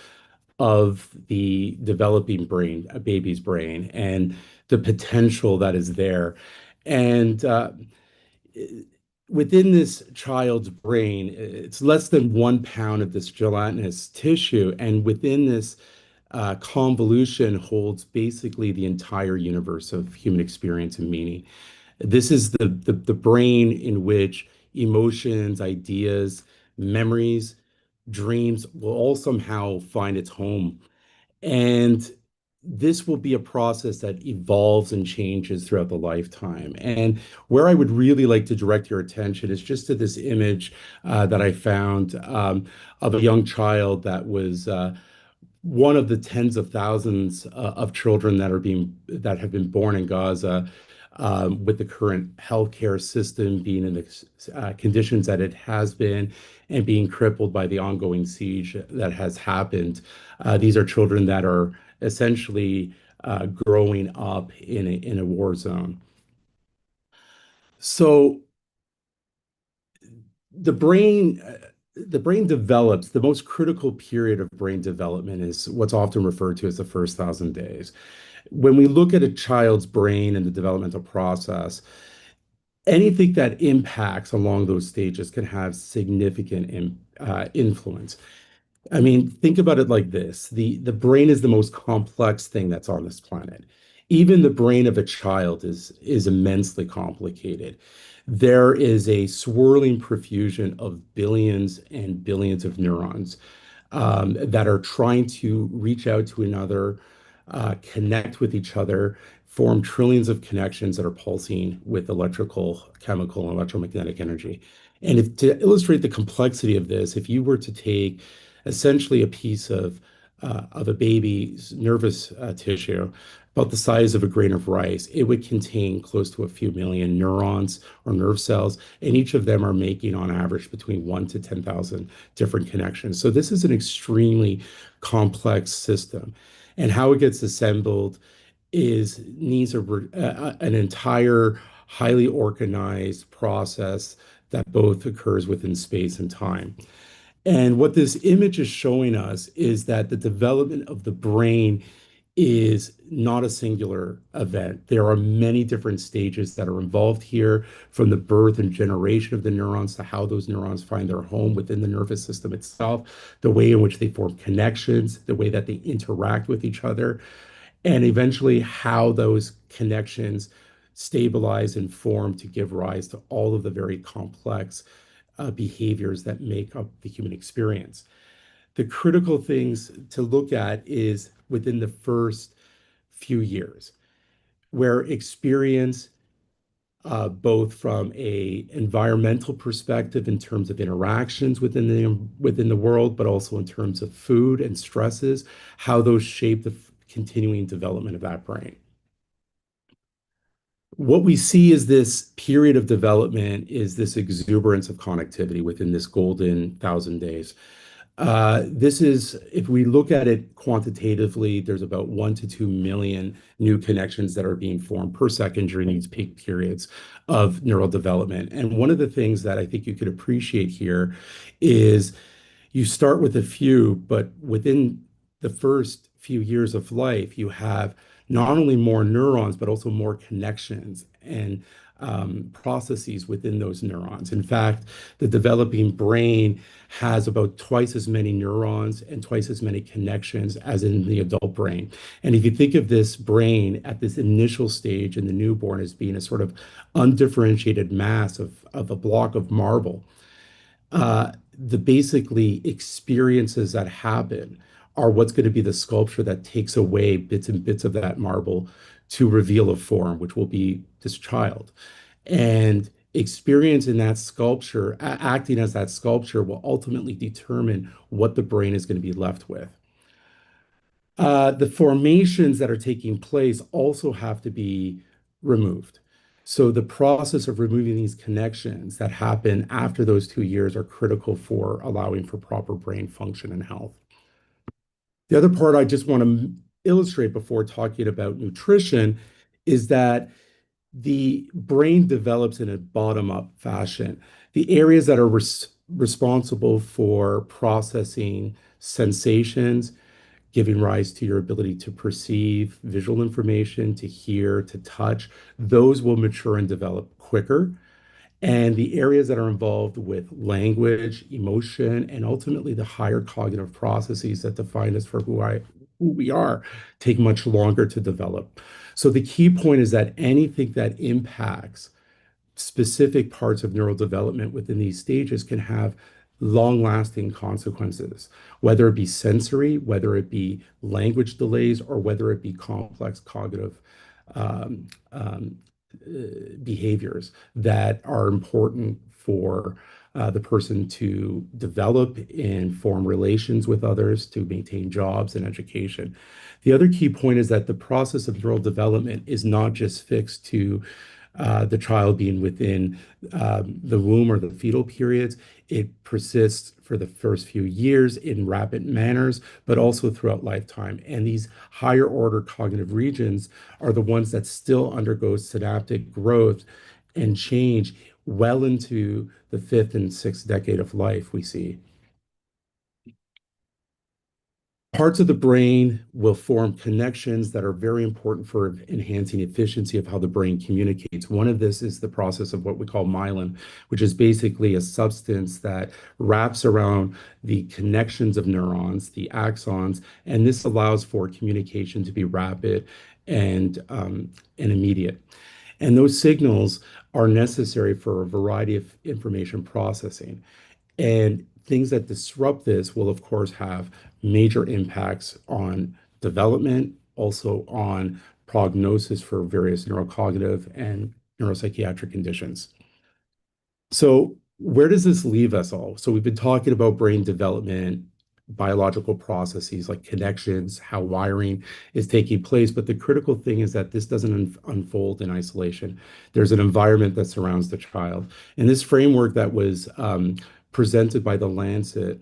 of the developing brain, a baby's brain, and the potential that is there. And within this child's brain, it's less than 1 pound of this gelatinous tissue. And within this convolution holds basically the entire universe of human experience and meaning. This is the brain in which emotions, ideas, memories, dreams will all somehow find its home. And this will be a process that evolves and changes throughout the lifetime. And where I would really like to direct your attention is just to this image that I found of a young child that was one of the tens of thousands of children that have been born in Gaza, with the current healthcare system being in the conditions that it has been and being crippled by the ongoing siege that has happened. These are children that are essentially growing up in a war zone. So the brain develops, the most critical period of brain development is what's often referred to as the first 1,000 days. When we look at a child's brain and the developmental process, anything that impacts along those stages can have significant influence. I mean, think about it like this. The brain is the most complex thing that's on this planet. Even the brain of a child is immensely complicated. There is a swirling profusion of billions and billions of neurons that are trying to reach out to another, connect with each other, form trillions of connections that are pulsing with electrical, chemical, and electromagnetic energy. And to illustrate the complexity of this, if you were to take essentially a piece of a baby's nervous tissue, about the size of a grain of rice, it would contain close to a few million neurons or nerve cells, and each of them are making, on average, between 1 to 10,000 different connections. So this is an extremely complex system, and how it gets assembled needs an entire, highly organized process that both occurs within space and time. And what this image is showing us is that the development of the brain is not a singular event. There are many different stages that are involved here, from the birth and generation of the neurons to how those neurons find their home within the nervous system itself, the way in which they form connections, the way that they interact with each other, and eventually how those connections stabilize and form to give rise to all of the very complex behaviors that make up the human experience. The critical things to look at is within the first few years, where experience, both from a environmental perspective in terms of interactions within the world, but also in terms of food and stresses, how those shape the continuing development of that brain. What we see is this period of development is this exuberance of connectivity within this golden 1,000 days. This is, if we look at it quantitatively, there's about 1 to 2 million new connections that are being formed per second during these peak periods of neural development. And one of the things that I think you could appreciate here is you start with a few, but within the first few years of life, you have not only more neurons, but also more connections and processes within those neurons. In fact, the developing brain has about twice as many neurons and twice as many connections as in the adult brain. And if you think of this brain at this initial stage in the newborn as being a sort of undifferentiated mass of a block of marble, the basically experiences that happen are what's going to be the sculpture that takes away bits and bits of that marble to reveal a form, which will be this child. And experience in that sculpture, acting as that sculpture, will ultimately determine what the brain is going to be left with. The formations that are taking place also have to be removed. So the process of removing these connections that happen after those 2 years are critical for allowing for proper brain function and health. The other part I just want to illustrate before talking about nutrition is that the brain develops in a bottom-up fashion. The areas that are responsible for processing sensations, giving rise to your ability to perceive visual information, to hear, to touch, those will mature and develop quicker. And the areas that are involved with language, emotion, and ultimately the higher cognitive processes that define us for who we are take much longer to develop. So the key point is that anything that impacts specific parts of neural development within these stages can have long-lasting consequences, whether it be sensory, whether it be language delays, or whether it be complex cognitive behaviors that are important for the person to develop and form relations with others, to maintain jobs and education. The other key point is that the process of neural development is not just fixed to the child being within the womb or the fetal periods. It persists for the first few years in rapid manners, but also throughout lifetime. And these higher order cognitive regions are the ones that still undergo synaptic growth and change well into the fifth and sixth decade of life, we see. Parts of the brain will form connections that are very important for enhancing efficiency of how the brain communicates. One of this is the process of what we call myelin, which is basically a substance that wraps around the connections of neurons, the axons, and this allows for communication to be rapid and immediate. And those signals are necessary for a variety of information processing. And things that disrupt this will, of course, have major impacts on development, also on prognosis for various neurocognitive and neuropsychiatric conditions. So, where does this leave us all? So, we've been talking about brain development, biological processes like connections, how wiring is taking place. But the critical thing is that this doesn't unfold in isolation. There's an environment that surrounds the child. And this framework that was presented by the Lancet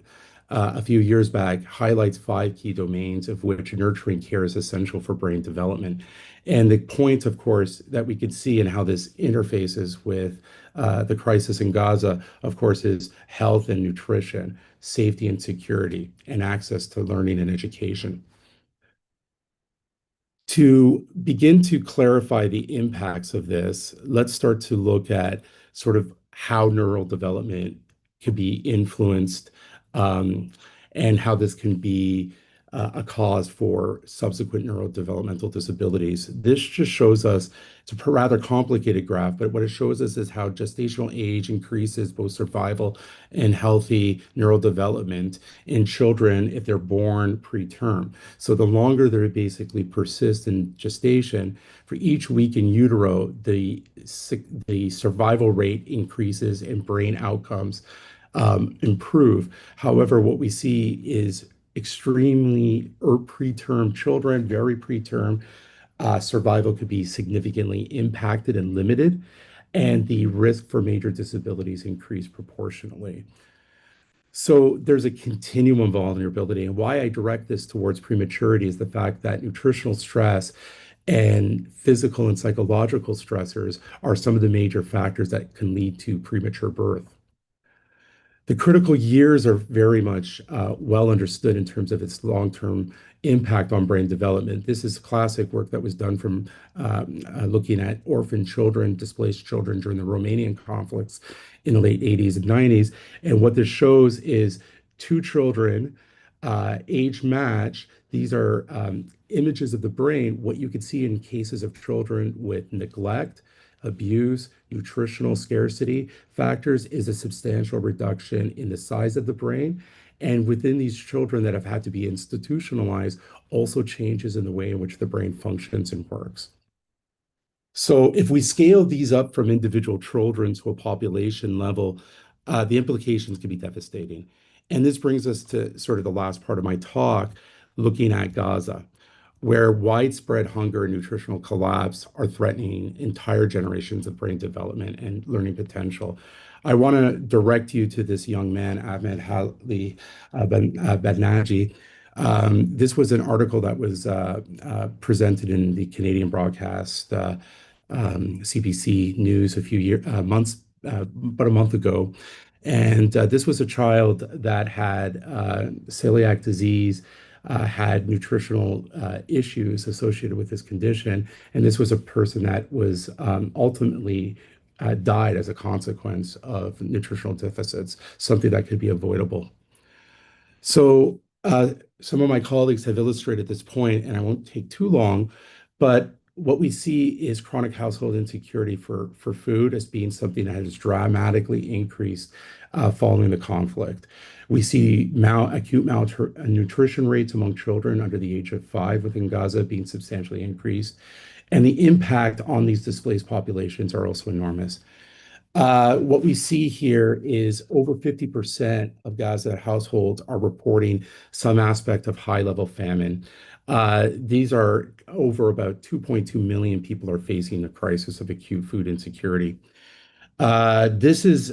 a few years back highlights 5 key domains of which nurturing care is essential for brain development. And the point, of course, that we could see and how this interfaces with the crisis in Gaza, of course, is health and nutrition, safety and security, and access to learning and education. To begin to clarify the impacts of this, let's start to look at sort of how neural development could be influenced and how this can be a cause for subsequent neurodevelopmental disabilities. This just shows us, it's a rather complicated graph, but what it shows us is how gestational age increases both survival and healthy neurodevelopment in children if they're born preterm. So the longer they basically persist in gestation, for each week in utero, the survival rate increases and brain outcomes improve. However, what we see is extremely preterm children, very preterm, survival could be significantly impacted and limited, and the risk for major disabilities increase proportionally. So there's a continuum of vulnerability, and why I direct this towards prematurity is the fact that nutritional stress and physical and psychological stressors are some of the major factors that can lead to premature birth. The critical years are very much well understood in terms of its long-term impact on brain development. This is classic work that was done from looking at orphan children, displaced children during the Romanian conflicts in the late 80s and 90s. And what this shows is 2 children, age match. These are images of the brain. What you could see in cases of children with neglect, abuse, nutritional scarcity factors is a substantial reduction in the size of the brain. And within these children that have had to be institutionalized, also changes in the way in which the brain functions and works. So if we scale these up from individual children to a population level, the implications can be devastating. And this brings us to sort of the last part of my talk, looking at Gaza, where widespread hunger and nutritional collapse are threatening entire generations of brain development and learning potential. I want to direct you to this young man, Ahmed Hali Badnaji. This was an article that was presented in the Canadian broadcast CBC News about a month ago. And this was a child that had celiac disease, had nutritional issues associated with this condition. And this was a person that was ultimately died as a consequence of nutritional deficits, something that could be avoidable. So some of my colleagues have illustrated this point, and I won't take too long, but what we see is chronic household insecurity for food as being something that has dramatically increased following the conflict. We see acute malnutrition rates among children under the age of 5 within Gaza being substantially increased. And the impact on these displaced populations are also enormous. What we see here is over 50% of Gaza households are reporting some aspect of high-level famine. These are over about 2.2 million people are facing a crisis of acute food insecurity. This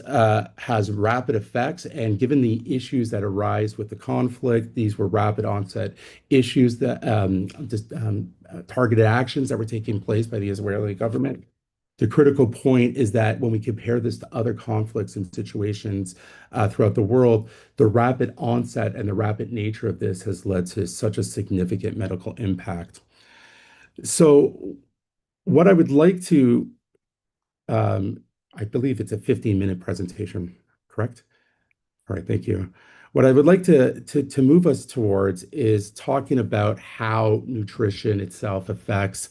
has rapid effects, and given the issues that arise with the conflict, these were rapid onset issues that targeted actions that were taking place by the Israeli government. The critical point is that when we compare this to other conflicts and situations throughout the world, the rapid onset and the rapid nature of this has led to such a significant medical impact. So, what I would like to I believe it's a 15-minute presentation, correct? All right, thank you. What I would like to move us towards is talking about how nutrition itself affects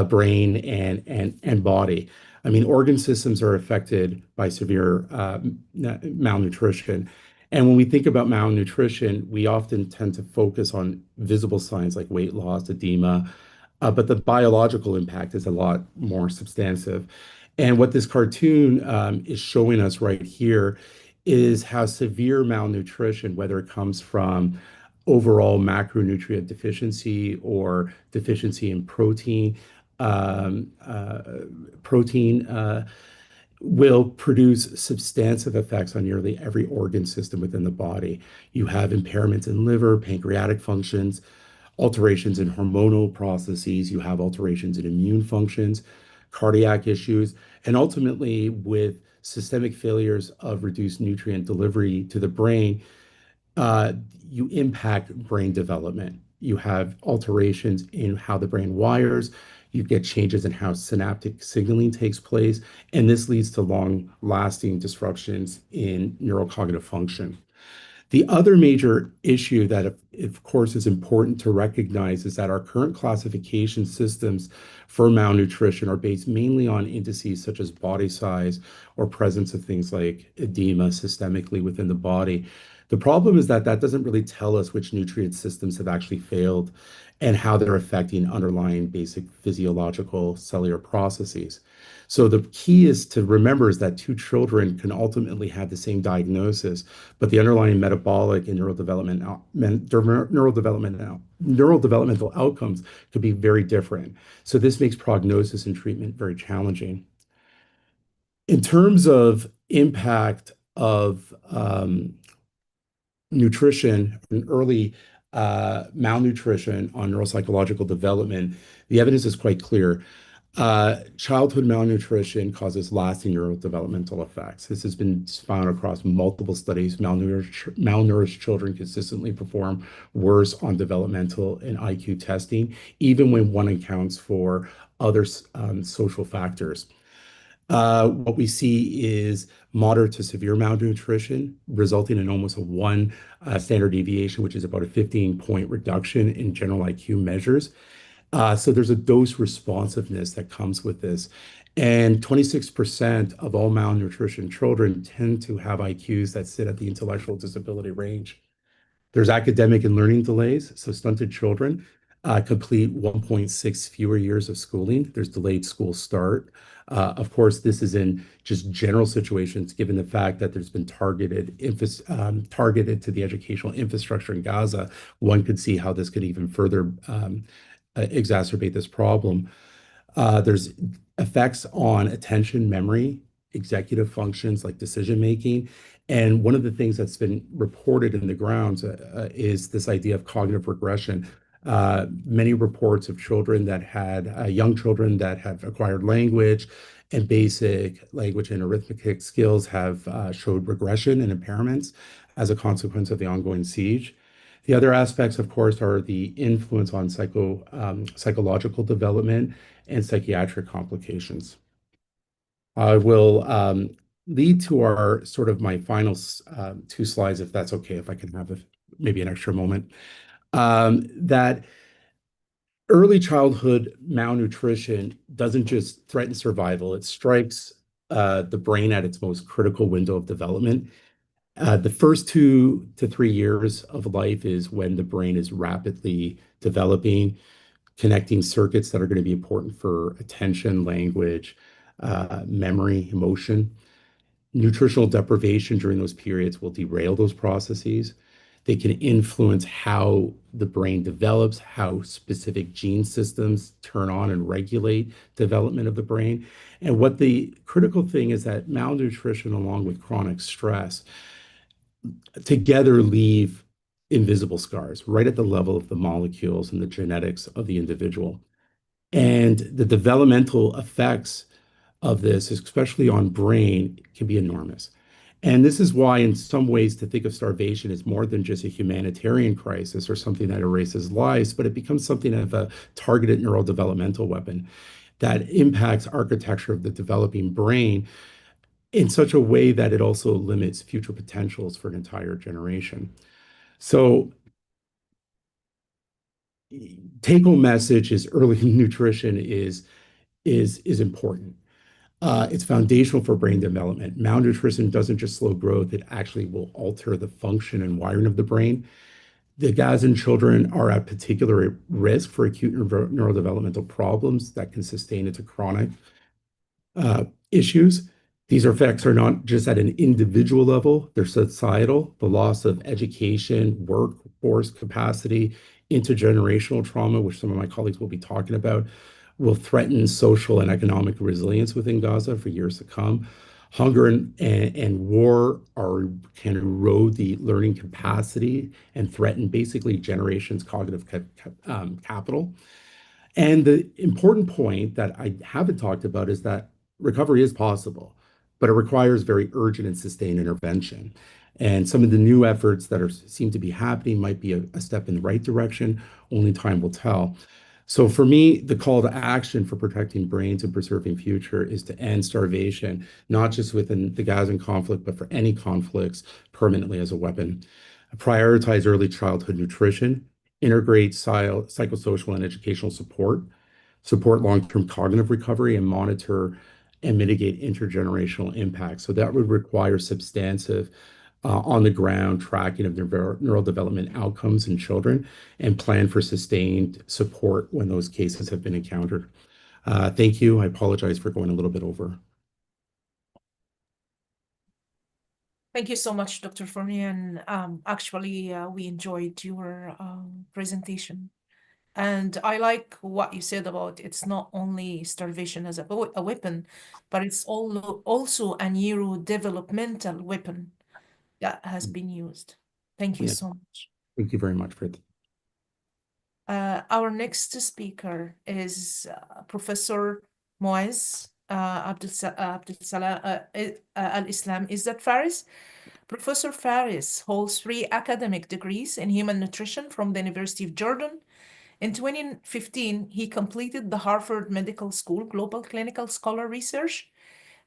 brain and body. I mean, organ systems are affected by severe malnutrition. And when we think about malnutrition, we often tend to focus on visible signs like weight loss, edema, but the biological impact is a lot more substantive. And what this cartoon is showing us right here is how severe malnutrition, whether it comes from overall macronutrient deficiency or deficiency in protein, um, uh, protein will produce substantive effects on nearly every organ system within the body. You have impairments in liver, pancreatic functions, alterations in hormonal processes, you have alterations in immune functions, cardiac issues, and ultimately with systemic failures of reduced nutrient delivery to the brain, uh, you impact brain development. You have alterations in how the brain wires. You get changes in how synaptic signaling takes place, and this leads to long-lasting disruptions in neurocognitive function. The other major issue that, of course, is important to recognize is that our current classification systems for malnutrition are based mainly on indices such as body size or presence of things like edema systemically within the body. The problem is that that doesn't really tell us which nutrient systems have actually failed and how they're affecting underlying basic physiological cellular processes. So the key is to remember is that two children can ultimately have the same diagnosis, but the underlying metabolic and neurodevelopmental outcomes could be very different. So this makes prognosis and treatment very challenging. In terms of impact of nutrition and early malnutrition on neuropsychological development, the evidence is quite clear. Childhood malnutrition causes lasting neurodevelopmental effects. This has been found across multiple studies. Malnourished children consistently perform worse on developmental and IQ testing, even when one accounts for other social factors. What we see is moderate to severe malnutrition, resulting in almost a one standard deviation, which is about a 15-point reduction in general IQ measures. So there's a dose responsiveness that comes with this. And 26% of all malnutrition children tend to have IQs that sit at the intellectual disability range. There's academic and learning delays. So stunted children complete 1.6 fewer years of schooling. There's delayed school start. Of course, this is in just general situations, given the fact that there's been targeted to the educational infrastructure in Gaza. One could see how this could even further exacerbate this problem. There's effects on attention, memory, executive functions like decision making. And one of the things that's been reported in the grounds is this idea of cognitive regression. Many reports of children that had young children that have acquired language and basic language and arithmetic skills have showed regression and impairments as a consequence of the ongoing siege. The other aspects, of course, are the influence on psychological development and psychiatric complications. I will lead to our sort of my final two slides, if that's okay, if I can have maybe an extra moment. That early childhood malnutrition doesn't just threaten survival, it strikes the brain at its most critical window of development. The first 2 to 3 years of life is when the brain is rapidly developing, connecting circuits that are going to be important for attention, language, memory, emotion. Nutritional deprivation during those periods will derail those processes. They can influence how the brain develops, how specific gene systems turn on and regulate development of the brain. And what the critical thing is that malnutrition, along with chronic stress, together leave invisible scars right at the level of the molecules and the genetics of the individual. And the developmental effects of this, especially on brain, can be enormous. And this is why, in some ways, to think of starvation as more than just a humanitarian crisis or something that erases lives, but it becomes something of a targeted neurodevelopmental weapon that impacts architecture of the developing brain in such a way that it also limits future potentials for an entire generation. So, take-home message is early nutrition is important. It's foundational for brain development. Malnutrition doesn't just slow growth, it actually will alter the function and wiring of the brain. The Gazan children are at particular risk for acute neurodevelopmental problems that can sustain into chronic issues. These effects are not just at an individual level, they're societal. The loss of education, workforce capacity, intergenerational trauma, which some of my colleagues will be talking about, will threaten social and economic resilience within Gaza for years to come. Hunger and war can erode the learning capacity and threaten basically generations' cognitive capital. And the important point that I haven't talked about is that recovery is possible, but it requires very urgent and sustained intervention. And some of the new efforts that seem to be happening might be a step in the right direction. Only time will tell. So for me, the call to action for protecting brains and preserving future is to end starvation, not just within the Gazan conflict, but for any conflicts permanently as a weapon. Prioritize early childhood nutrition, integrate psychosocial and educational support long-term cognitive recovery, and monitor and mitigate intergenerational impacts. So that would require substantive on-the-ground tracking of neural development outcomes in children and plan for sustained support when those cases have been encountered. Thank you. I apologize for going a little bit over. Thank you so much, Dr. Fournier. Actually, we enjoyed your presentation. And I like what you said about it's not only starvation as a weapon, but it's also a neurodevelopmental weapon that has been used. Thank you so much. Thank you very much for it. Our next speaker is Professor Moaz Al-Islam Izzat Faris. Professor Faris holds 3 academic degrees in human nutrition from the University of Jordan. In 2015, he completed the Harvard Medical School Global Clinical Scholar Research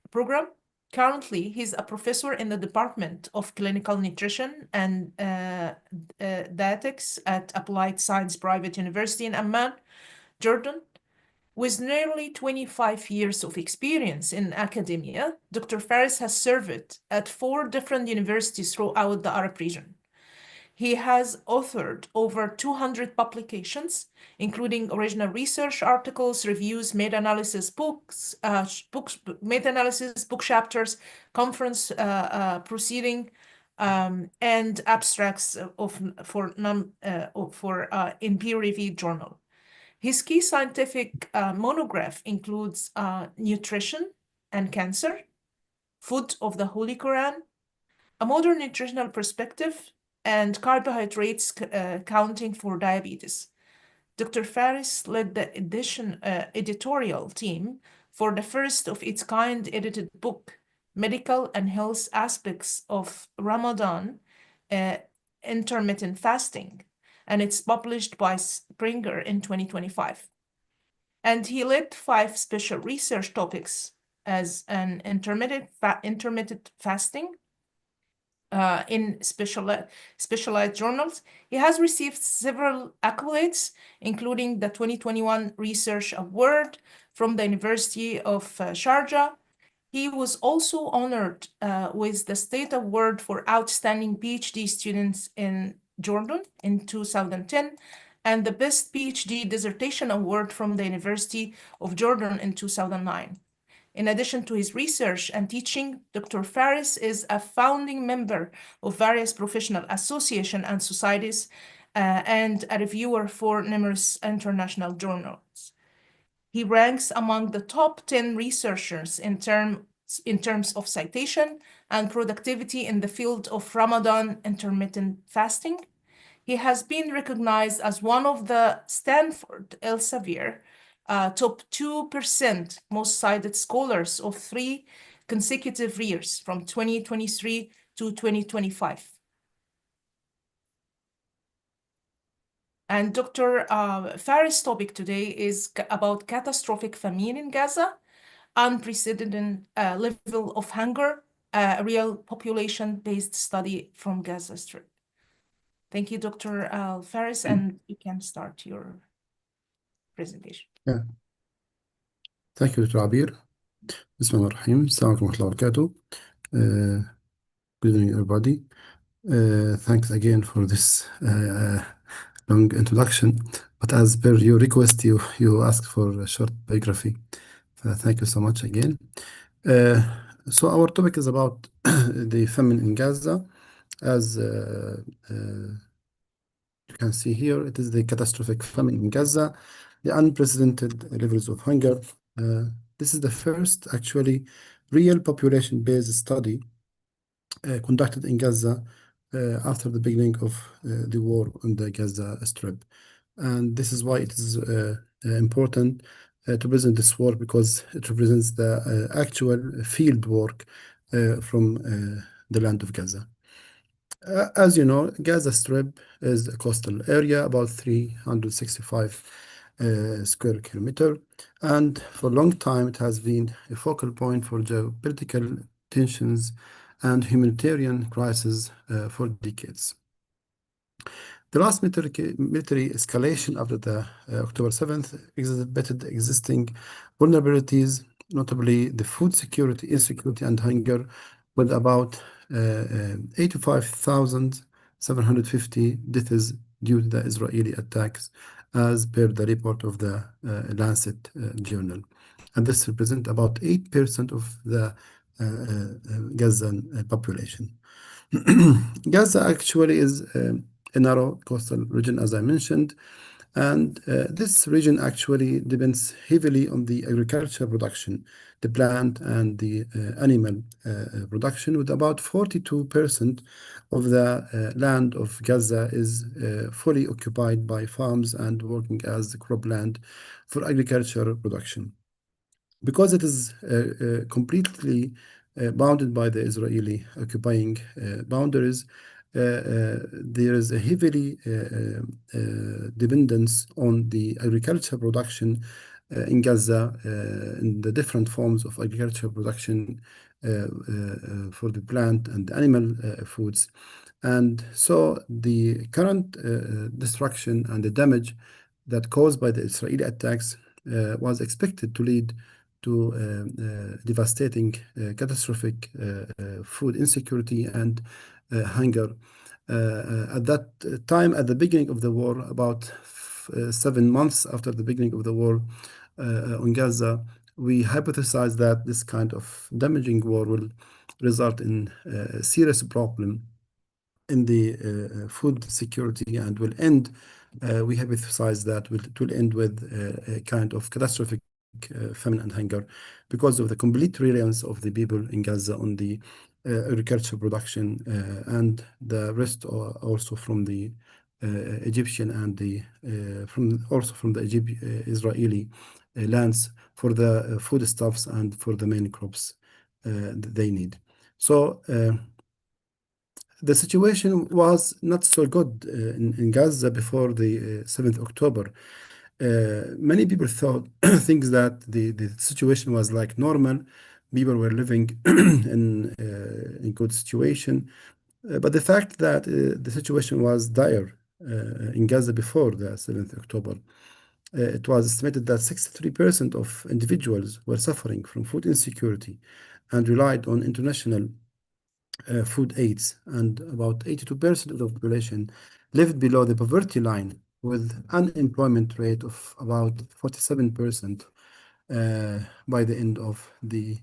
Program. Currently, he's a professor in the Department of Clinical Nutrition and Dietetics at Applied Science Private University in Amman, Jordan. With nearly 25 years of experience in academia, Dr. Faris has served at 4 different universities throughout the Arab region. He has authored over 200 publications, including original research articles, reviews, meta-analysis books, meta-analysis book chapters, conference proceeding, and abstracts in peer-reviewed journal. His key scientific monograph includes Nutrition and Cancer, Food of the Holy Quran, A Modern Nutritional Perspective, and Carbohydrates Counting for Diabetes. Dr. Faris led the editorial team for the first of its kind edited book, Medical and Health Aspects of Ramadan Intermittent Fasting, and it's published by Springer in 2025. And he led 5 special research topics as an intermittent fasting in specialized journals. He has received several accolades, including the 2021 Research Award from the University of Sharjah. He was also honored with the State Award for Outstanding PhD Students in Jordan in 2010, and the Best PhD Dissertation Award from the University of Jordan in 2009. In addition to his research and teaching, Dr. Faris is a founding member of various professional associations and societies and a reviewer for numerous international journals. He ranks among the top 10 researchers in terms of citation and productivity in the field of Ramadan intermittent fasting. He has been recognized as one of the Stanford Elsevier top 2% most cited scholars of 3 consecutive years from 2023 to 2025. And Dr. Faris' topic today is about catastrophic famine in Gaza, unprecedented level of hunger, a real population-based study from Gaza Strip. Thank you, Dr. Faris, and you can start your presentation. Yeah. Thank you, Dr. Abir. Bismillahirrahmanirrahim. Assalamu alaikum wa rahmatullahi wa barakatuh. Good evening, everybody. Thanks again for this long introduction. But as per your request, you asked for a short biography. Thank you so much again. So our topic is about the famine in Gaza. As you can see here, it is the catastrophic famine in Gaza, the unprecedented levels of hunger. This is the first actually real population-based study conducted in Gaza after the beginning of the war on the Gaza Strip. And this is why it is important to present this work, because it represents the actual field work from the land of Gaza. As you know, Gaza Strip is a coastal area, about 365 square kilometer, and for a long time it has been a focal point for geopolitical tensions and humanitarian crisis for decades. The last military escalation after the October 7th exhibited existing vulnerabilities, notably the food security, insecurity, and hunger, with about 85,750 deaths due to the Israeli attacks, as per the report of the Lancet journal. And this represents about 8% of the Gazan population. Gaza actually is a narrow coastal region, as I mentioned, and this region actually depends heavily on the agriculture production, the plant and the animal production, with about 42% of the land of Gaza is fully occupied by farms and working as cropland for agriculture production. Because it is completely bounded by the Israeli occupying boundaries, there is a heavily dependence on the agriculture production in Gaza, in the different forms of agriculture production for the plant and animal foods. And so the current destruction and the damage that caused by the Israeli attacks was expected to lead to devastating, catastrophic food insecurity and hunger. At that time, at the beginning of the war, about 7 months after the beginning of the war on Gaza, we hypothesized that this kind of damaging war will result in a serious problem in the food security and will end. We hypothesized that it will end with a kind of catastrophic famine and hunger because of the complete reliance of the people in Gaza on the agriculture production and the rest also from the Egyptian and the from the Israeli lands for the foodstuffs and for the main crops that they need. So the situation was not so good in Gaza before the 7th October. Many people thought things that the situation was like normal. People were living in good situation. But the fact that the situation was dire in Gaza before the 7th October, it was estimated that 63% of individuals were suffering from food insecurity and relied on international food aids, and about 82% of the population lived below the poverty line with unemployment rate of about 47%. by the end of the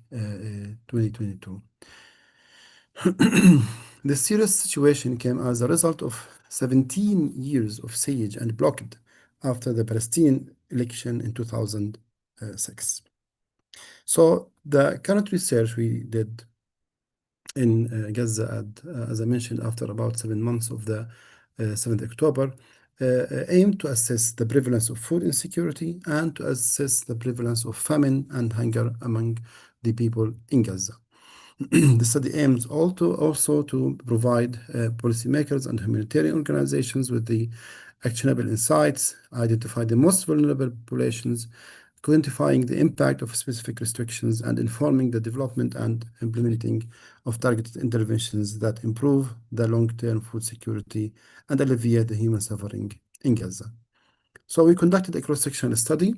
2022. The serious situation came as a result of 17 years of siege and blockade after the Palestinian election in 2006. So the current research we did in Gaza, as I mentioned, after about 7 months of the 7th October, aimed to assess the prevalence of food insecurity and to assess the prevalence of famine and hunger among the people in Gaza. The study aims also to provide policymakers and humanitarian organizations with the actionable insights, identify the most vulnerable populations, quantifying the impact of specific restrictions, and informing the development and implementing of targeted interventions that improve the long-term food security and alleviate the human suffering in Gaza. So we conducted a cross-sectional study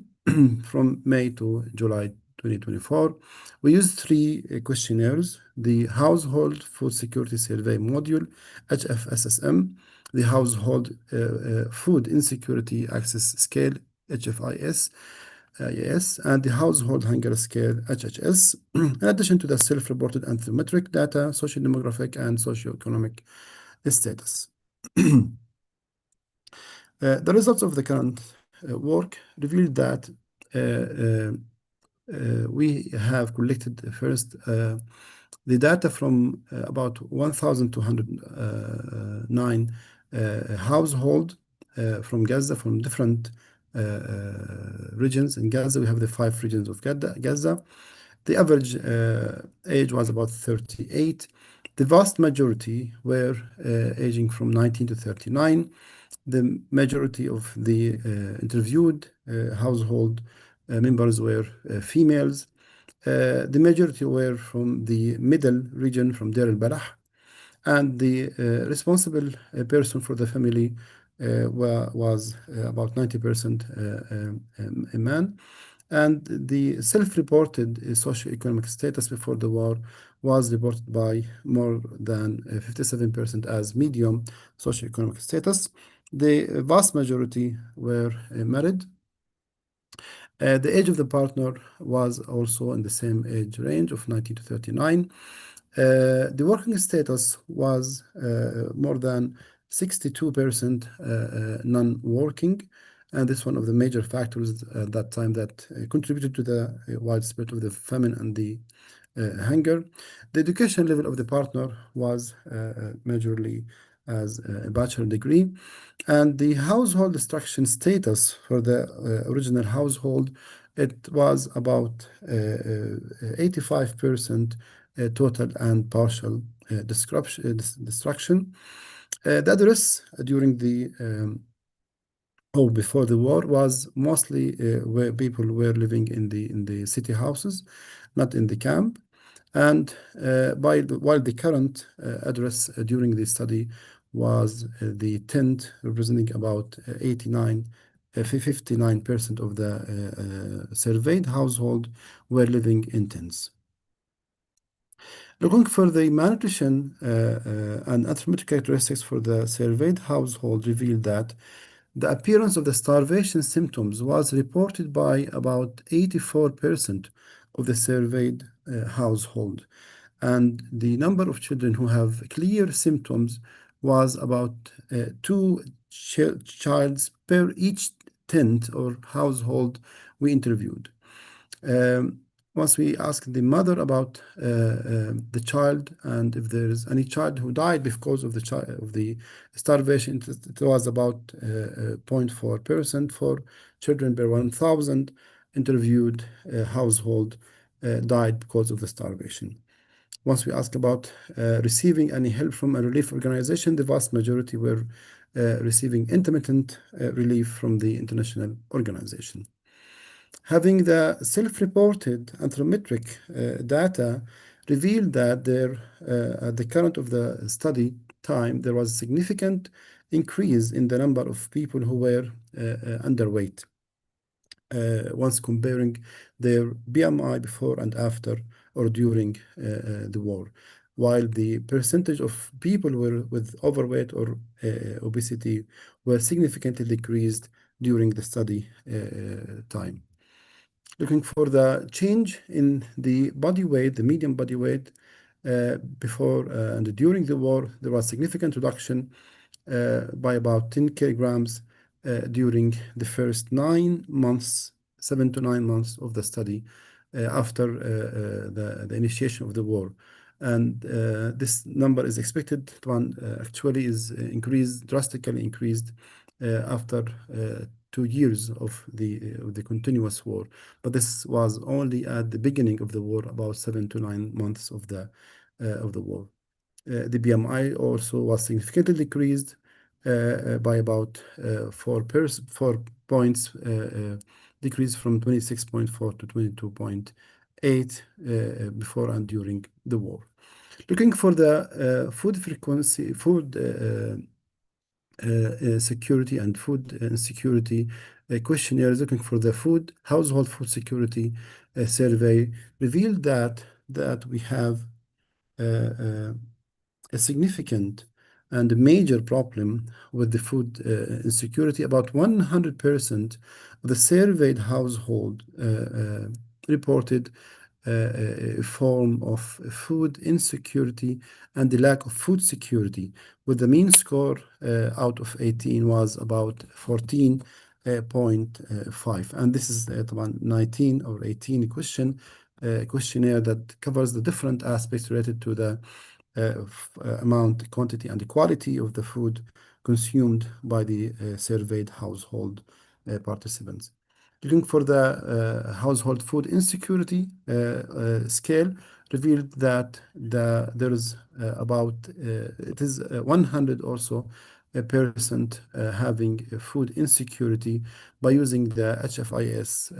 from May to July 2024. We used three questionnaires: the Household Food Security Survey Module, HFSSM, the Household Food Insecurity Access Scale, HFIS, yes, and the Household Hunger Scale, HHS, in addition to the self-reported anthropometric data, social demographic, and socioeconomic status. The results of the current work revealed that we have collected first the data from about 1,209 household from Gaza, from different regions. In Gaza, we have the 5 regions of Gaza. The average age was about 38. The vast majority were aging from 19 to 39. The majority of the interviewed household members were females. The majority were from the middle region, from Deir al-Balah, and the responsible person for the family was about 90% a man. And the self-reported socioeconomic status before the war was reported by more than 57% as medium socioeconomic status. The vast majority were married. The age of the partner was also in the same age range of 19 to 39. The working status was more than 62% non-working, and this is one of the major factors at that time that contributed to the widespread of the famine and the hunger. The education level of the partner was majorly as a bachelor degree, and the household destruction status for the original household, it was about 85% total and partial destruction. The address during the before the war was mostly where people were living in the city houses, not in the camp. And while the current address during the study was the tent, representing about 59% of the surveyed household were living in tents. Looking for the malnutrition and anthropometric characteristics for the surveyed household revealed that the appearance of the starvation symptoms was reported by about 84% of the surveyed household, and the number of children who have clear symptoms was about 2 childs per each tent or household we interviewed. Once we asked the mother about the child, and if there is any child who died because of the starvation, it was about 0.4% for children per 1,000 interviewed household died because of the starvation. Once we asked about receiving any help from a relief organization, the vast majority were receiving intermittent relief from the international organization. Having the self-reported anthropometric data revealed that there, at the current of the study time, there was a significant increase in the number of people who were underweight once comparing their BMI before and after or during the war, while the percentage of people with overweight or obesity were significantly decreased during the study time. Looking for the change in the body weight, the median body weight, before and during the war, there was significant reduction by about 10 kilograms during the first 9 months, 7 to 9 months of the study after the initiation of the war. And this number is expected to actually is increased, drastically increased after 2 years of the continuous war. But this was only at the beginning of the war, about 7 to 9 months of the war. The BMI also was significantly decreased by about 4 points, decrease from 26.4 to 22.8 before and during the war. Looking for the food frequency, food security and food insecurity questionnaires, looking for the household food security survey, revealed that we have a significant and a major problem with the food insecurity. About 100% of the surveyed household reported a form of food insecurity and the lack of food security, with the mean score out of 18 was about 14.5. And this is about 19 or 18 questionnaire that covers the different aspects related to the amount, quantity, and the quality of the food consumed by the surveyed household participants. Looking for the household food insecurity scale, revealed that there is about it is 100 also percent having food insecurity by using the HFIS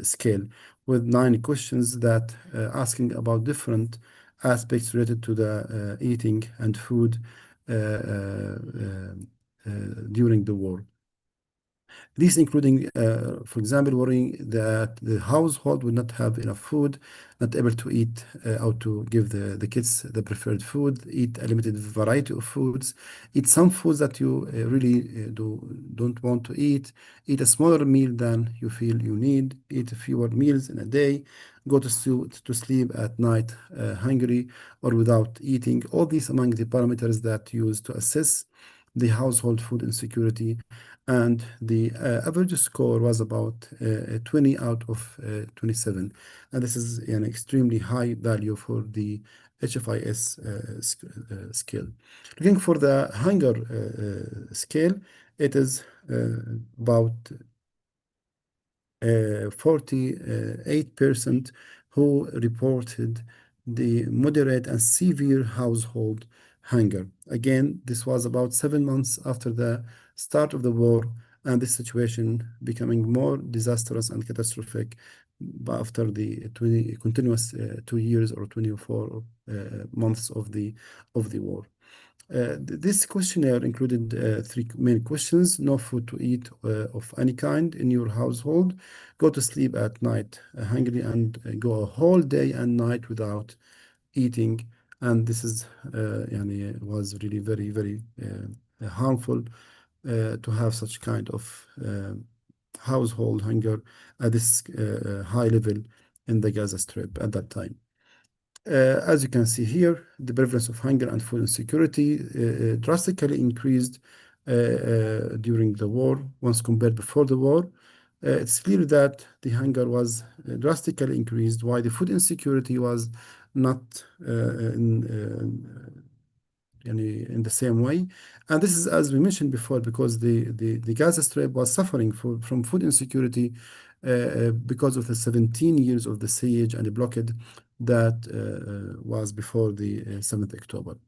scale, with 9 questions that asking about different aspects related to the eating and food during the war. These including, for example, worrying that the household would not have enough food, not able to eat or to give the kids the preferred food, eat a limited variety of foods, eat some foods that you really don't want to eat a smaller meal than you feel you need, eat fewer meals in a day, go to sleep at night hungry or without eating. All these among the parameters that used to assess the household food insecurity, and the average score was about 20 out of 27. And this is an extremely high value for the HFIS scale. Looking for the hunger scale, it is about 48% who reported the moderate and severe household hunger. Again, this was about 7 months after the start of the war, and this situation becoming more disastrous and catastrophic after the continuous 2 years or 24 months of the war. This questionnaire included 3 main questions: no food to eat of any kind in your household, go to sleep at night hungry, and go a whole day and night without eating. And this is was really very, very harmful to have such kind of household hunger at this high level in the Gaza Strip at that time. As you can see here, the prevalence of hunger and food insecurity drastically increased during the war once compared before the war. It's clear that the hunger was drastically increased, while the food insecurity was not in the same way. And this is, as we mentioned before, because the Gaza Strip was suffering from food insecurity because of the 17 years of the siege and the blockade that was before the 7th October.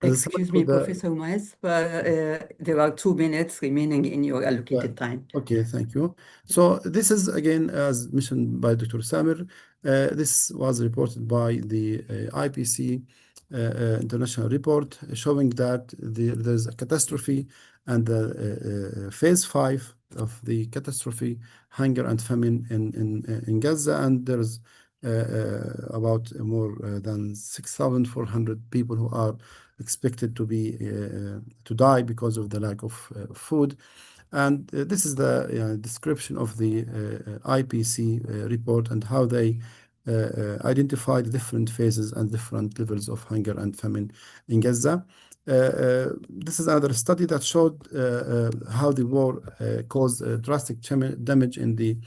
Excuse me, Professor Moaz, there are 2 minutes remaining in your allocated time. Okay, thank you. So this is, again, as mentioned by Dr. Samir, this was reported by the IPC international report showing that there's a catastrophe, and phase 5 of the catastrophe, hunger and famine in Gaza, and there's about more than 6,400 people who are expected to die because of the lack of food. And this is the description of the IPC report and how they identified different phases and different levels of hunger and famine in Gaza. This is another study that showed how the war caused drastic damage in the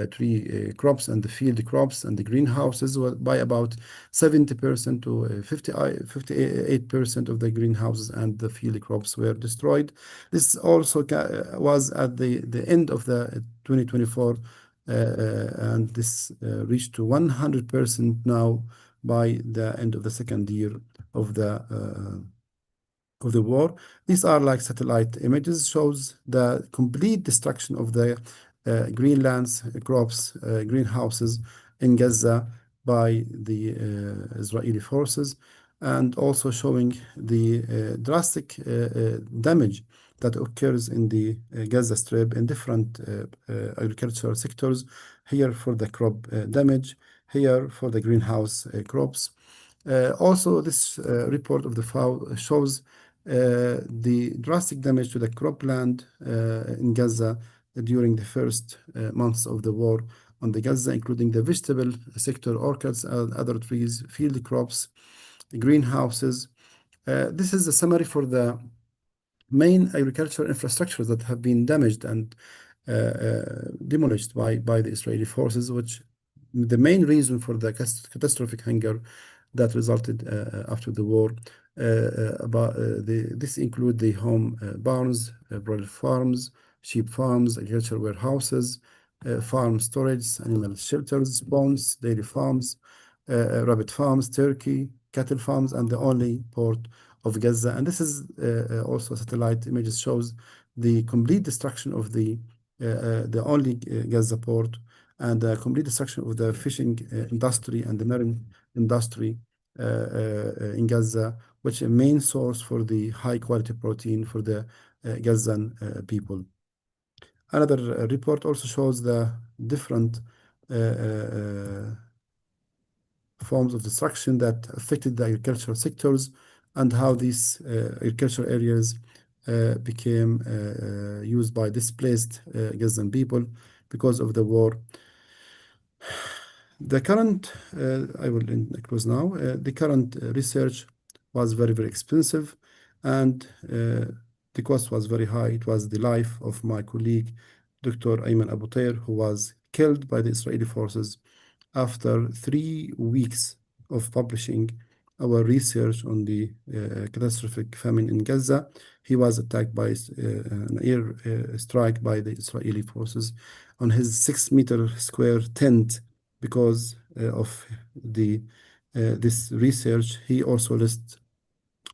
tree crops and the field crops and the greenhouses by about 70% to 58% of the greenhouses and the field crops were destroyed. This also was at the end of the 2024, and this reached to 100% now by the end of the second year of the war. These are like satellite images, shows the complete destruction of the greenlands, crops, greenhouses in Gaza by the Israeli forces, and also showing the drastic damage that occurs in the Gaza Strip in different agricultural sectors. Here for the crop damage, here for the greenhouse crops. Also, this report of the FAO shows the drastic damage to the cropland in Gaza during the first months of the war on the Gaza, including the vegetable sector, orchards, and other trees, field crops, greenhouses. This is a summary for the main agricultural infrastructures that have been damaged and demolished by the Israeli forces, which the main reason for the catastrophic hunger that resulted after the war. This include the home barns, broiler farms, sheep farms, agricultural warehouses, farm storage, animal shelters, ponds, dairy farms, rabbit farms, turkey, cattle farms, and the only port of Gaza. And this is also satellite images shows the complete destruction of the only Gaza port and the complete destruction of the fishing industry and the marine industry in Gaza, which is a main source for the high quality protein for the Gazan people. Another report also shows the different forms of destruction that affected the agricultural sectors and how these agricultural areas became used by displaced Gazan people because of the war. The current, I will close now. The current research was very, very expensive, and the cost was very high. It was the life of my colleague, Dr. Ayman Abu Tair, who was killed by the Israeli forces after 3 weeks of publishing our research on the catastrophic famine in Gaza. He was attacked by an air strike by the Israeli forces on his 6-meter square tent because of this research. He also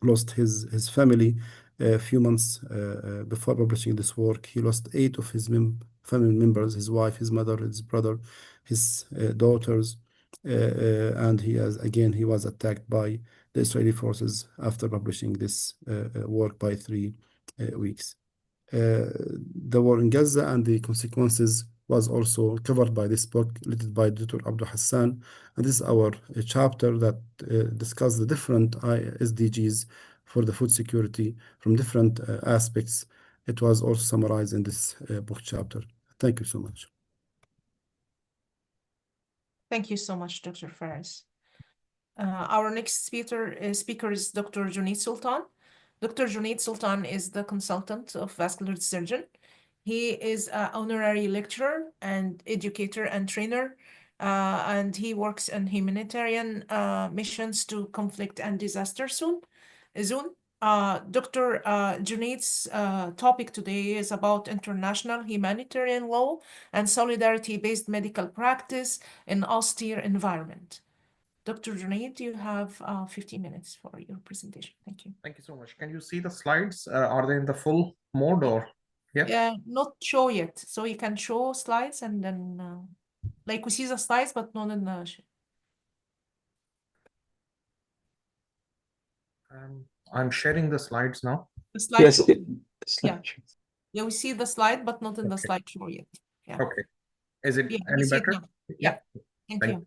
lost his family a few months before publishing this work. He lost 8 of his family members, his wife, his mother, his brother, his daughters, and he was attacked by the Israeli forces after publishing this work by 3 weeks. The war in Gaza and the consequences was also covered by this book, led by Dr. Abdul Hassan. And this is our chapter that discusses the different SDGs for the food security from different aspects. It was also summarized in this book chapter. Thank you so much. Thank you so much, Dr. Faris. Our next speaker is Dr. Junaid Sultan. Dr. Junaid Sultan is the consultant of vascular surgeon. He is an honorary lecturer and educator and trainer, and he works in humanitarian missions to conflict and disaster zone. Dr. Junaid's topic today is about international humanitarian law and solidarity-based medical practice in austere environment. Dr. Junaid, you have 15 minutes for your presentation. Thank you. Thank you so much. Can you see the slides? Are they in the full mode or? Yeah. Not show yet. So you can show slides and then like we see the slides, but not in the. I'm sharing the slides now. The slide. Yes, show. the slide. Yeah, we see the slide, but not in the slideshow yet. Yeah. Okay. Is it Yeah, we any see it better? now. Yeah. Thank you.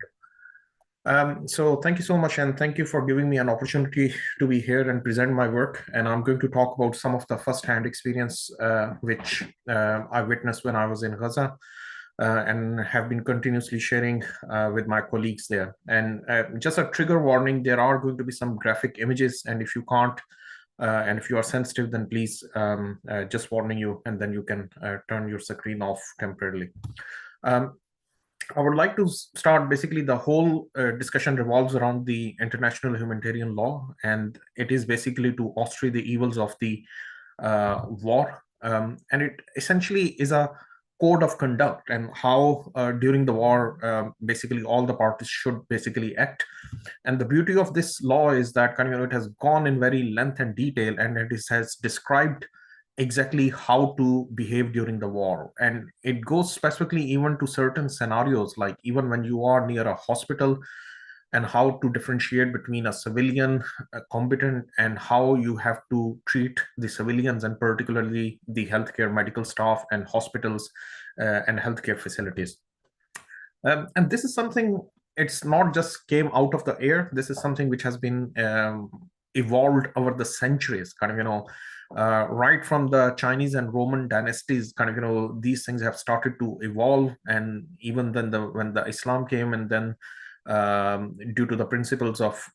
So thank you so much, and thank you for giving me an opportunity to be here and present my work. And I'm going to talk about some of the first-hand experience which I witnessed when I was in Gaza, and have been continuously sharing with my colleagues there. And just a trigger warning, there are going to be some graphic images, and if you can't, and if you are sensitive, then please just warning you, and then you can turn your screen off temporarily. I would like to start. Basically, the whole discussion revolves around the international humanitarian law, and it is basically to ostrich the evils of the war. And it essentially is a code of conduct and how during the war, basically all the parties should basically act. And the beauty of this law is that it has gone in very length and detail, and has described exactly how to behave during the war. And it goes specifically even to certain scenarios, like even when you are near a hospital, and how to differentiate between a civilian, a combatant, and how you have to treat the civilians, and particularly the healthcare medical staff and hospitals and healthcare facilities. And this is something, it's not just came out of the air. This is something which has been evolved over the centuries, right from the Chinese and Roman dynasties. These things have started to evolve, and even then when the Islam came, and then due to the principles of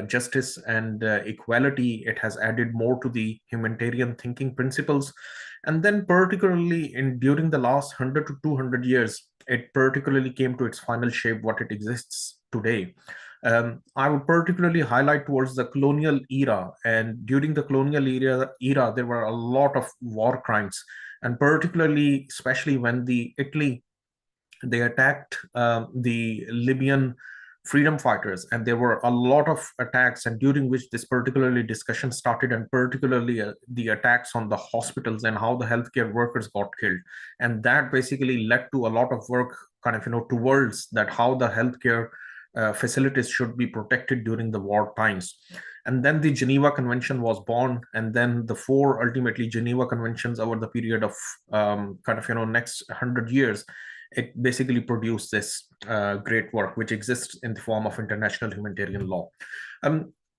justice and equality, it has added more to the humanitarian thinking principles. And then particularly during the last 100 to 200 years, it particularly came to its final shape, what it exists today. I would particularly highlight towards the colonial era. And during the colonial era, there were a lot of war crimes, and particularly, especially when they attacked the Libyan freedom fighters, and there were a lot of attacks, and during which this particularly discussion started, and particularly the attacks on the hospitals and how the healthcare workers got killed. And that basically led to a lot of work towards that, how the healthcare facilities should be protected during the war times. And then the Geneva Convention was born, and then the four ultimately Geneva Conventions over the period of next 100 years, it basically produced this great work, which exists in the form of international humanitarian law.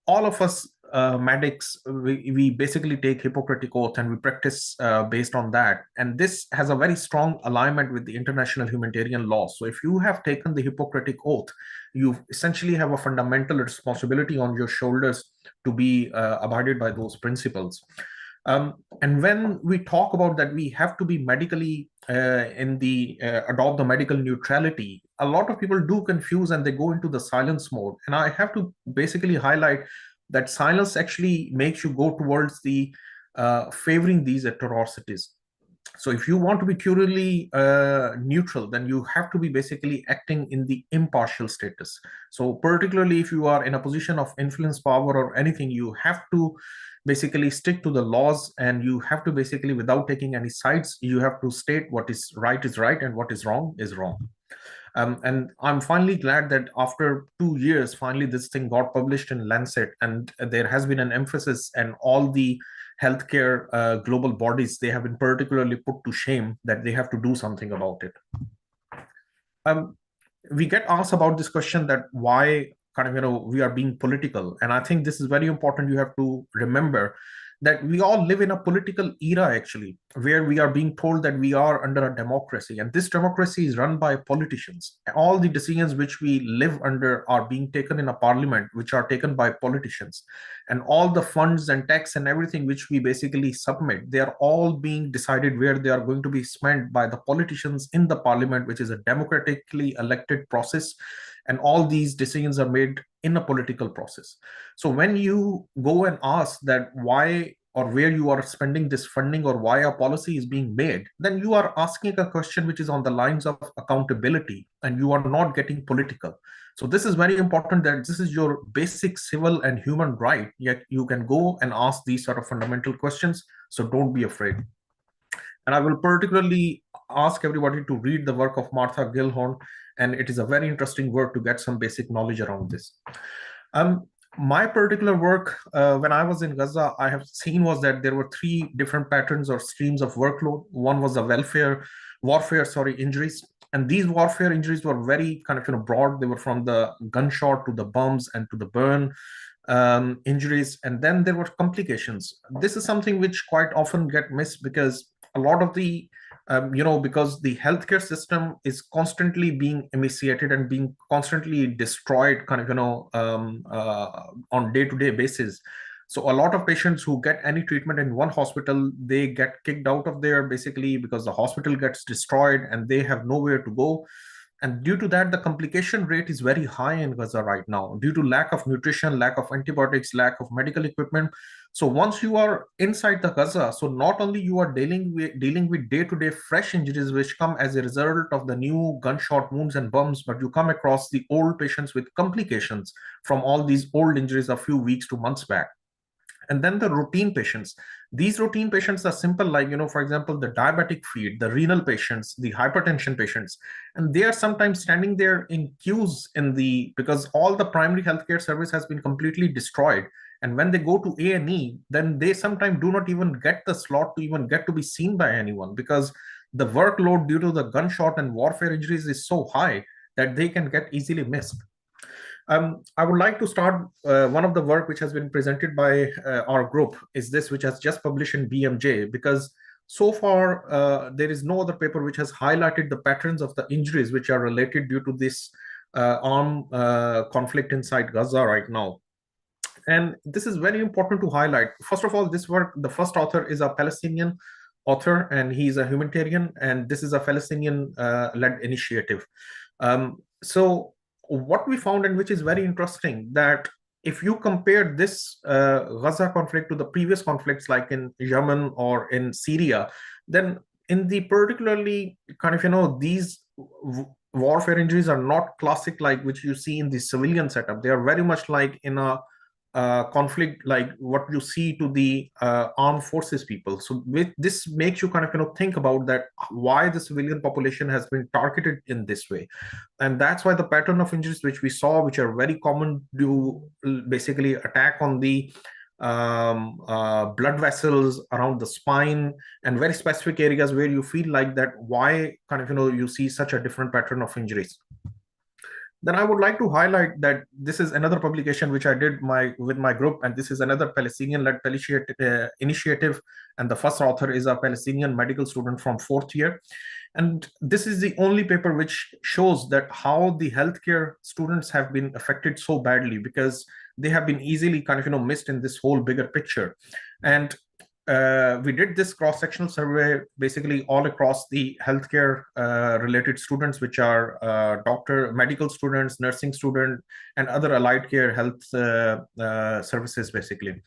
All of us medics, we basically take Hippocratic Oath, and we practice based on that. And this has a very strong alignment with the international humanitarian law. So if you have taken the Hippocratic Oath, you essentially have a fundamental responsibility on your shoulders to be abided by those principles. And when we talk about that, we have to be medically adopt the medical neutrality. A lot of people do confuse, and they go into the silence mode. And I have to basically highlight that silence actually makes you go towards the favoring these atrocities. So if you want to be purely neutral, then you have to be basically acting in the impartial status. So particularly if you are in a position of influence, power, or anything, you have to basically stick to the laws, and you have to basically, without taking any sides, you have to state what is right and what is wrong is wrong. And I'm finally glad that after 2 years, finally this thing got published in Lancet, and there has been an emphasis, and all the healthcare global bodies, they have been particularly put to shame that they have to do something about it. We get asked about this question, that why we are being political. And I think this is very important. You have to remember that we all live in a political era, actually, where we are being told that we are under a democracy, and this democracy is run by politicians. All the decisions which we live under are being taken in a parliament, which are taken by politicians. And all the funds and tax and everything which we basically submit, they are all being decided where they are going to be spent by the politicians in the parliament, which is a democratically elected process. And all these decisions are made in a political process. So when you go and ask that why or where you are spending this funding, or why a policy is being made, then you are asking a question which is on the lines of accountability, and you are not getting political. So this is very important, that this is your basic civil and human right, yet you can go and ask these sort of fundamental questions. So don't be afraid. And I will particularly ask everybody to read the work of Martha Gellhorn, and it is a very interesting work to get some basic knowledge around this. My particular work, when I was in Gaza, I have seen was that there were 3 different patterns or streams of workload. One was the warfare injuries. And these warfare injuries were very kind of broad. They were from the gunshot to the bombs and to the burn injuries, and then there were complications. This is something which quite often get missed, because a lot of the because the healthcare system is constantly being emaciated and being constantly destroyed on day-to-day basis. So a lot of patients who get any treatment in one hospital, they get kicked out of there basically because the hospital gets destroyed and they have nowhere to go. And due to that, the complication rate is very high in Gaza right now due to lack of nutrition, lack of antibiotics, lack of medical equipment. So once you are inside the Gaza, so not only you are dealing with day-to-day fresh injuries which come as a result of the new gunshot wounds and bombs, but you come across the old patients with complications from all these old injuries a few weeks to months back. And then the routine patients. These routine patients are simple, like, for example, the diabetic feet, the renal patients, the hypertension patients, and they are sometimes standing there in queues because all the primary healthcare service has been completely destroyed. And when they go to A&E, then they sometimes do not even get the slot to even get to be seen by anyone, because the workload due to the gunshot and warfare injuries is so high that they can get easily missed. I would like to start one of the work which has been presented by our group is this, which has just published in BMJ, because so far there is no other paper which has highlighted the patterns of the injuries which are related due to this armed conflict inside Gaza right now. And this is very important to highlight. First of all, this work, the first author is a Palestinian author, and he's a humanitarian, and this is a Palestinian-led initiative. So what we found, and which is very interesting, that if you compare this Gaza conflict to the previous conflicts like in Yemen or in Syria, then in the particularly these warfare injuries are not classic like which you see in the civilian setup. They are very much like in a conflict like what you see to the armed forces people. So this makes you think about that, why the civilian population has been targeted in this way. And that's why the pattern of injuries which we saw, which are very common, do basically attack on the blood vessels around the spine and very specific areas where you feel like that, why you see such a different pattern of injuries. Then I would like to highlight that this is another publication which I did with my group, and this is another Palestinian-led initiative, and the first author is a Palestinian medical student from 4th year. And this is the only paper which shows that how the healthcare students have been affected so badly, because they have been easily missed in this whole bigger picture. And we did this cross-sectional survey basically all across the healthcare related students, which are medical students, nursing students, and other allied care health services basically.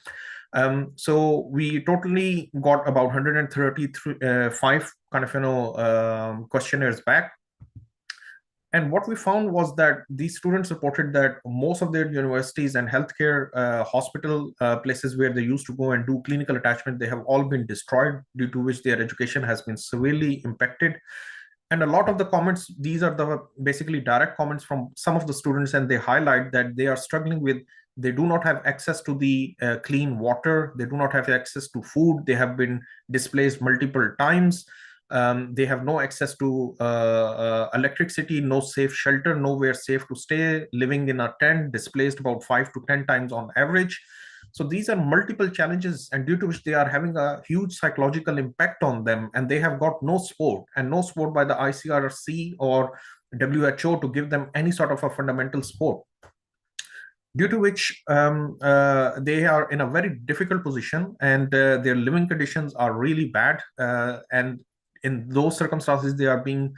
So we totally got about 135 questionnaires back. And what we found was that these students reported that most of their universities and healthcare hospital places where they used to go and do clinical attachment, they have all been destroyed, due to which their education has been severely impacted. And a lot of the comments, these are the basically direct comments from some of the students, and they highlight that they are struggling with, they do not have access to the clean water, they do not have access to food, they have been displaced multiple times. They have no access to electricity, no safe shelter, nowhere safe to stay, living in a tent, displaced about 5 to 10 times on average. So these are multiple challenges, and due to which they are having a huge psychological impact on them, and they have got no support, and no support by the ICRC or WHO to give them any sort of a fundamental support. Due to which they are in a very difficult position, and their living conditions are really bad, and in those circumstances, they are being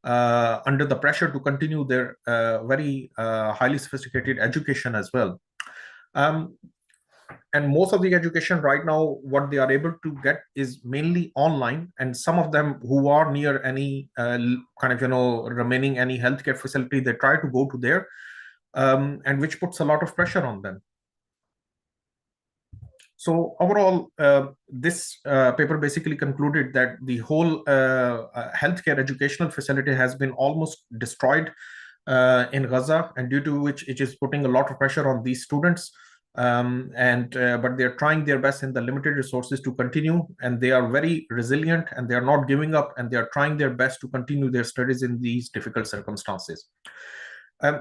under the pressure to continue their very highly sophisticated education as well. And most of the education right now, what they are able to get is mainly online. And some of them who are near any remaining any healthcare facility, they try to go to there, and which puts a lot of pressure on them. So overall, this paper basically concluded that the whole healthcare educational facility has been almost destroyed in Gaza, and due to which it is putting a lot of pressure on these students. but they're trying their best in the limited resources to continue, and they are very resilient, and they are not giving up, and they are trying their best to continue their studies in these difficult circumstances.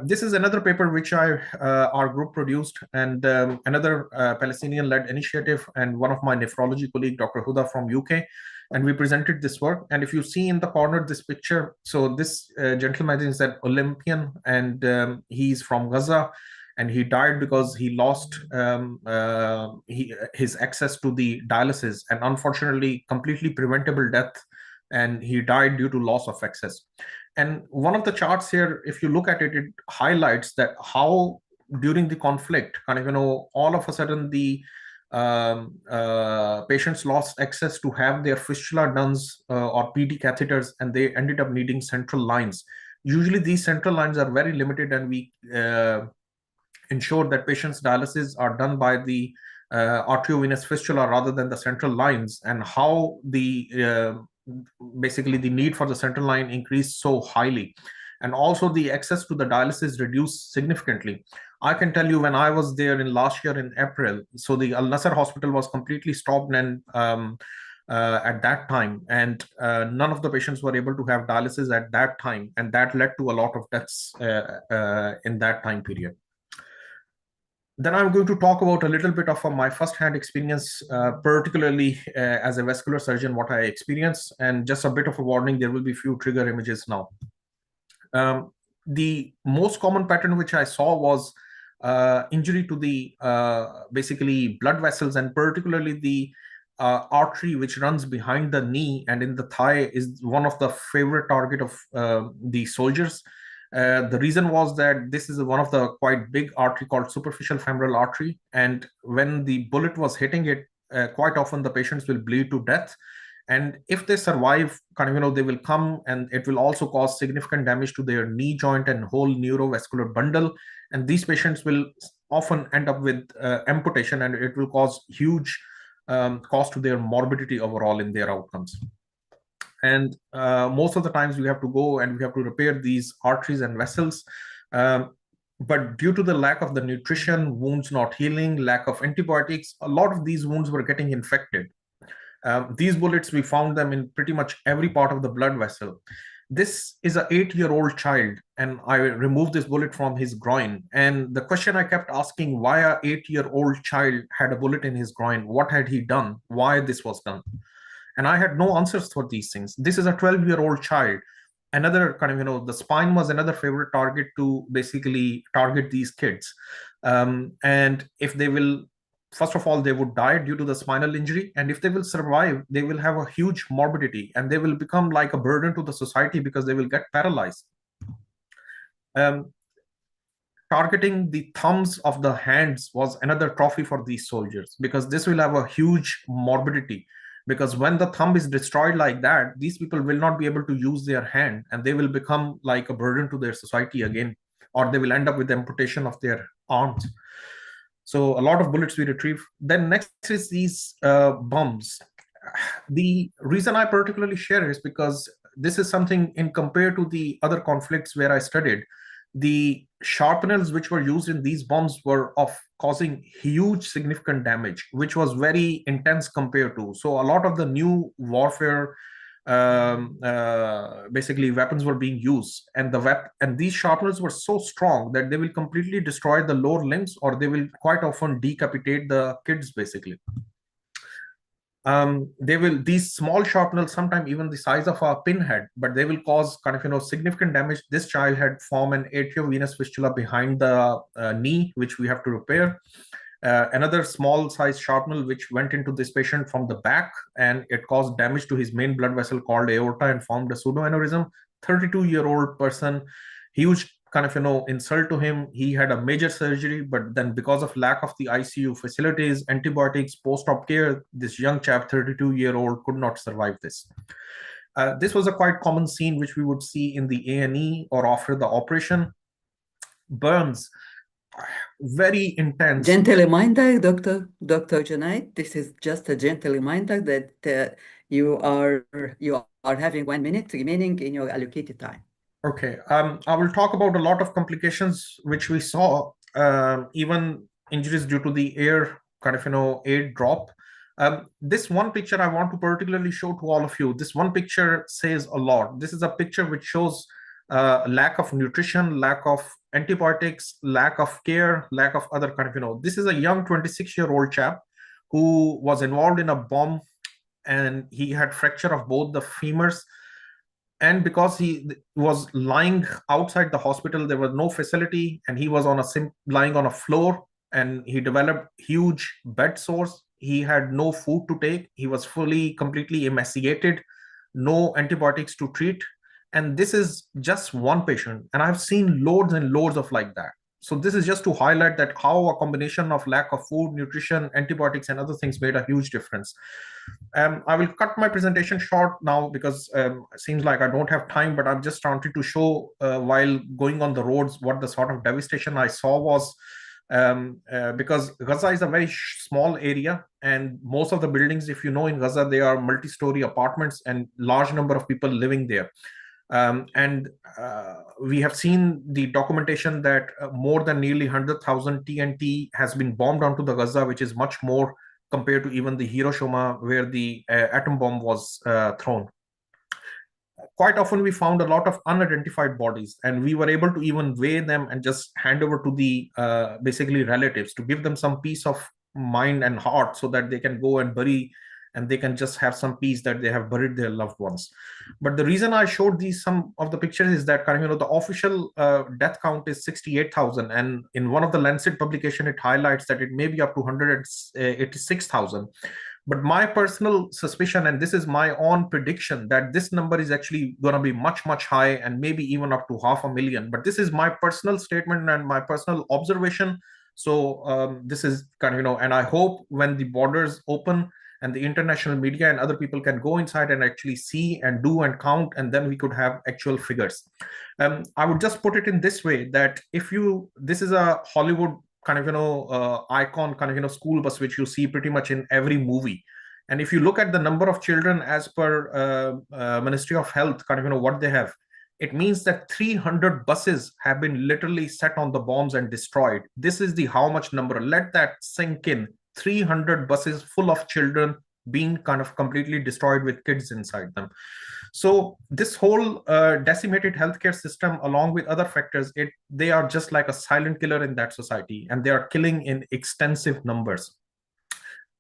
This is another paper which our group produced, and another Palestinian-led initiative, and one of my nephrology colleague, Dr. Huda from UK, and we presented this work. And if you see in the corner this picture, so this gentleman is an Olympian, and he's from Gaza, and he died because he lost his access to the dialysis, and unfortunately completely preventable death, and he died due to loss of access. And one of the charts here, if you look at it, it highlights that how during the conflict, kind of, all of a sudden the patients lost access to have their fistula duns or PD catheters, and they ended up needing central lines. Usually these central lines are very limited, and we ensure that patients' dialysis are done by the arteriovenous fistula rather than the central lines, and how the basically the need for the central line increased so highly, and also the access to the dialysis reduced significantly. I can tell you, when I was there in last year in April, so the Al Nasser hospital was completely stopped and at that time, and none of the patients were able to have dialysis at that time, and that led to a lot of deaths in that time period. Then I'm going to talk about a little bit of my first-hand experience, particularly as a vascular surgeon, what I experienced, and just a bit of a warning, there will be few trigger images now. The most common pattern which I saw was injury to the basically blood vessels, and particularly the artery which runs behind the knee and in the thigh is one of the favorite target of the soldiers. The reason was that this is one of the quite big artery called superficial femoral artery, and when the bullet was hitting it, quite often the patients will bleed to death. And if they survive, kind of, they will come, and it will also cause significant damage to their knee joint and whole neurovascular bundle. And these patients will often end up with amputation, and it will cause huge cost to their morbidity overall in their outcomes. And most of the times we have to go and we have to repair these arteries and vessels. But due to the lack of the nutrition, wounds not healing, lack of antibiotics, a lot of these wounds were getting infected. These bullets, we found them in pretty much every part of the blood vessel. This is an 8-year-old child, and I removed this bullet from his groin. And the question I kept asking, why an 8-year-old child had a bullet in his groin? What had he done? Why this was done? And I had no answers for these things. This is a 12-year-old child. Another kind of, the spine was another favorite target to basically target these kids. And if they will, first of all, they would die due to the spinal injury. And if they will survive, they will have a huge morbidity, and they will become like a burden to the society because they will get paralyzed. Targeting the thumbs of the hands was another trophy for these soldiers, because this will have a huge morbidity. Because when the thumb is destroyed like that, these people will not be able to use their hand, and they will become like a burden to their society again, or they will end up with amputation of their arms. So a lot of bullets we retrieve. Then next is these bombs. The reason I particularly share is because this is something, in compared to the other conflicts where I studied, the sharpeners which were used in these bombs were of causing huge significant damage, which was very intense compared to. So a lot of the new warfare basically weapons were being used, and these sharpeners were so strong that they will completely destroy the lower limbs, or they will quite often decapitate the kids basically. These small sharpeners, sometimes even the size of a pinhead, but they will cause kind of significant damage. This child had formed an arteriovenous fistula behind the knee, which we have to repair. Another small size sharpener which went into this patient from the back, and it caused damage to his main blood vessel called aorta and formed a pseudoaneurysm. 32-year-old person, huge kind of insult to him. He had a major surgery, but then because of lack of the ICU facilities, antibiotics, post-op care, this young chap, 32-year-old, could not survive this. This was a quite common scene which we would see in the A&E or after the operation. Burns, very intense. Gentle reminder, Dr. Junaid, this is just a gentle reminder that you are having 1 minute remaining in your allocated time. Okay, I will talk about a lot of complications which we saw even injuries due to the air air drop. This one picture I want to particularly show to all of you. This one picture says a lot. This is a picture which shows lack of nutrition, lack of antibiotics, lack of care, lack of other this is a young 26-year-old chap who was involved in a bomb, and he had fracture of both the femurs. And because he was lying outside the hospital, there was no facility, and he was on lying on a floor, and he developed huge bed sores. He had no food to take. He was completely emaciated, no antibiotics to treat. And this is just one patient, and I've seen loads and loads of like that. So this is just to highlight that how a combination of lack of food, nutrition, antibiotics, and other things made a huge difference. I will cut my presentation short now because it seems like I don't have time, but I'm just wanted to show while going on the roads what the sort of devastation I saw was. Because Gaza is a very small area, and most of the buildings, if you know, in Gaza, they are multi-story apartments and large number of people living there. We have seen the documentation that more than nearly 100,000 TNT has been bombed onto the Gaza, which is much more compared to even the Hiroshima, where the atom bomb was thrown. Quite often we found a lot of unidentified bodies, and we were able to even weigh them and just hand over to the basically relatives to give them some peace of mind and heart so that they can go and bury, and they can just have some peace that they have buried their loved ones. But the reason I showed some of the pictures is that the official death count is 68,000, and in one of the Lancet publication it highlights that it may be up to 186,000. But my personal suspicion, and this is my own prediction, that this number is actually going to be much, much high, and maybe even up to 500,000. But this is my personal statement and my personal observation. So this is and I hope when the borders open and the international media and other people can go inside and actually see and do and count, and then we could have actual figures. I would just put it in this way, that this is a Hollywood icon school bus, which you see pretty much in every movie. And if you look at the number of children as per Ministry of Health, what they have, it means that 300 buses have been literally set on the bombs and destroyed. This is the how much number. Let that sink in. 300 buses full of children being completely destroyed with kids inside them. So this whole decimated healthcare system, along with other factors, they are just like a silent killer in that society, and they are killing in extensive numbers.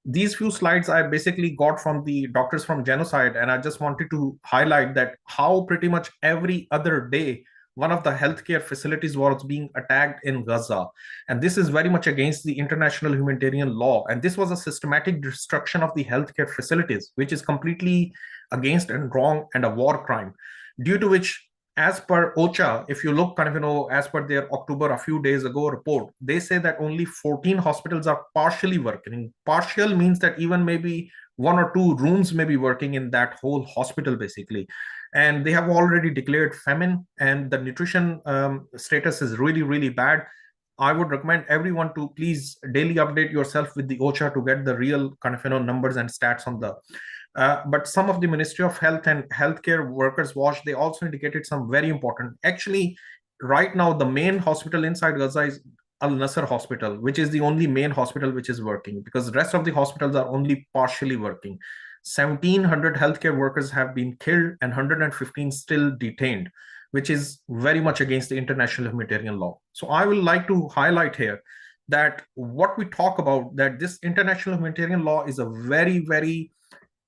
These few slides I basically got from the Doctors from Genocide, and I just wanted to highlight that how pretty much every other day one of the healthcare facilities was being attacked in Gaza. And this is very much against the international humanitarian law. And this was a systematic destruction of the healthcare facilities, which is completely against and wrong and a war crime, due to which, as per OCHA, if you look as per their October a few days ago report, they say that only 14 hospitals are partially working. Partial means that even maybe 1 or 2 rooms may be working in that whole hospital basically. And they have already declared famine, and the nutrition status is really, really bad. I would recommend everyone to please daily update yourself with the OCHA to get the real numbers and stats on the. But some of the Ministry of Health and Healthcare Workers Watch, they also indicated some very important. Actually, right now, the main hospital inside Gaza is Al-Nasser Hospital, which is the only main hospital which is working, because the rest of the hospitals are only partially working. 1,700 healthcare workers have been killed and 115 still detained, which is very much against the international humanitarian law. So I will like to highlight here that what we talk about, that this international humanitarian law is a very, very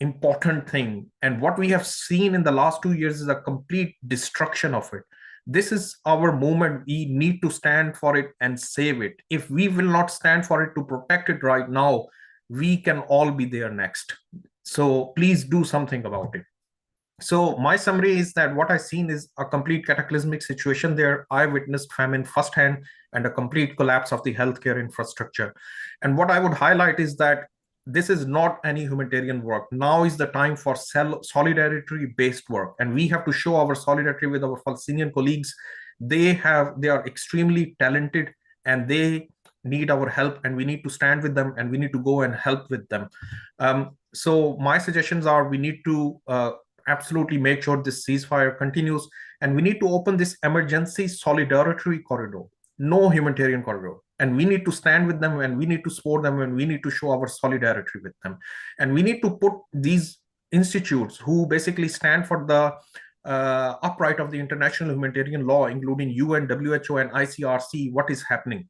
important thing. And what we have seen in the last 2 years is a complete destruction of it. This is our movement. We need to stand for it and save it. If we will not stand for it to protect it right now, we can all be there next. So please do something about it. So my summary is that what I've seen is a complete cataclysmic situation there. I witnessed famine firsthand and a complete collapse of the healthcare infrastructure. And what I would highlight is that this is not any humanitarian work. Now is the time for solidarity-based work. And we have to show our solidarity with our Palestinian colleagues. They are extremely talented, and they need our help, and we need to stand with them, and we need to go and help with them. So my suggestions are, we need to absolutely make sure this ceasefire continues, and we need to open this emergency solidarity corridor, no humanitarian corridor. And we need to stand with them, and we need to support them, and we need to show our solidarity with them. And we need to put these institutes who basically stand for the upright of the international humanitarian law, including UN, WHO, and ICRC, what is happening.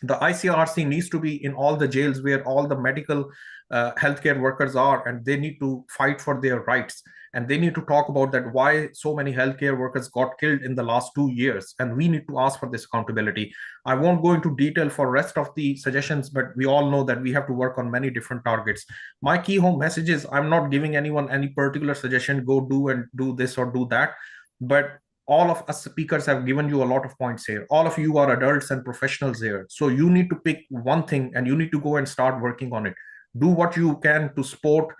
The ICRC needs to be in all the jails where all the medical healthcare workers are, and they need to fight for their rights. And they need to talk about that why so many healthcare workers got killed in the last 2 years. And we need to ask for this accountability. I won't go into detail for rest of the suggestions, but we all know that we have to work on many different targets. My key home message is I'm not giving anyone any particular suggestion, go do and do this or do that. But all of us speakers have given you a lot of points here. All of you are adults and professionals here. So you need to pick one thing and you need to go and start working on it. Do what you can to support,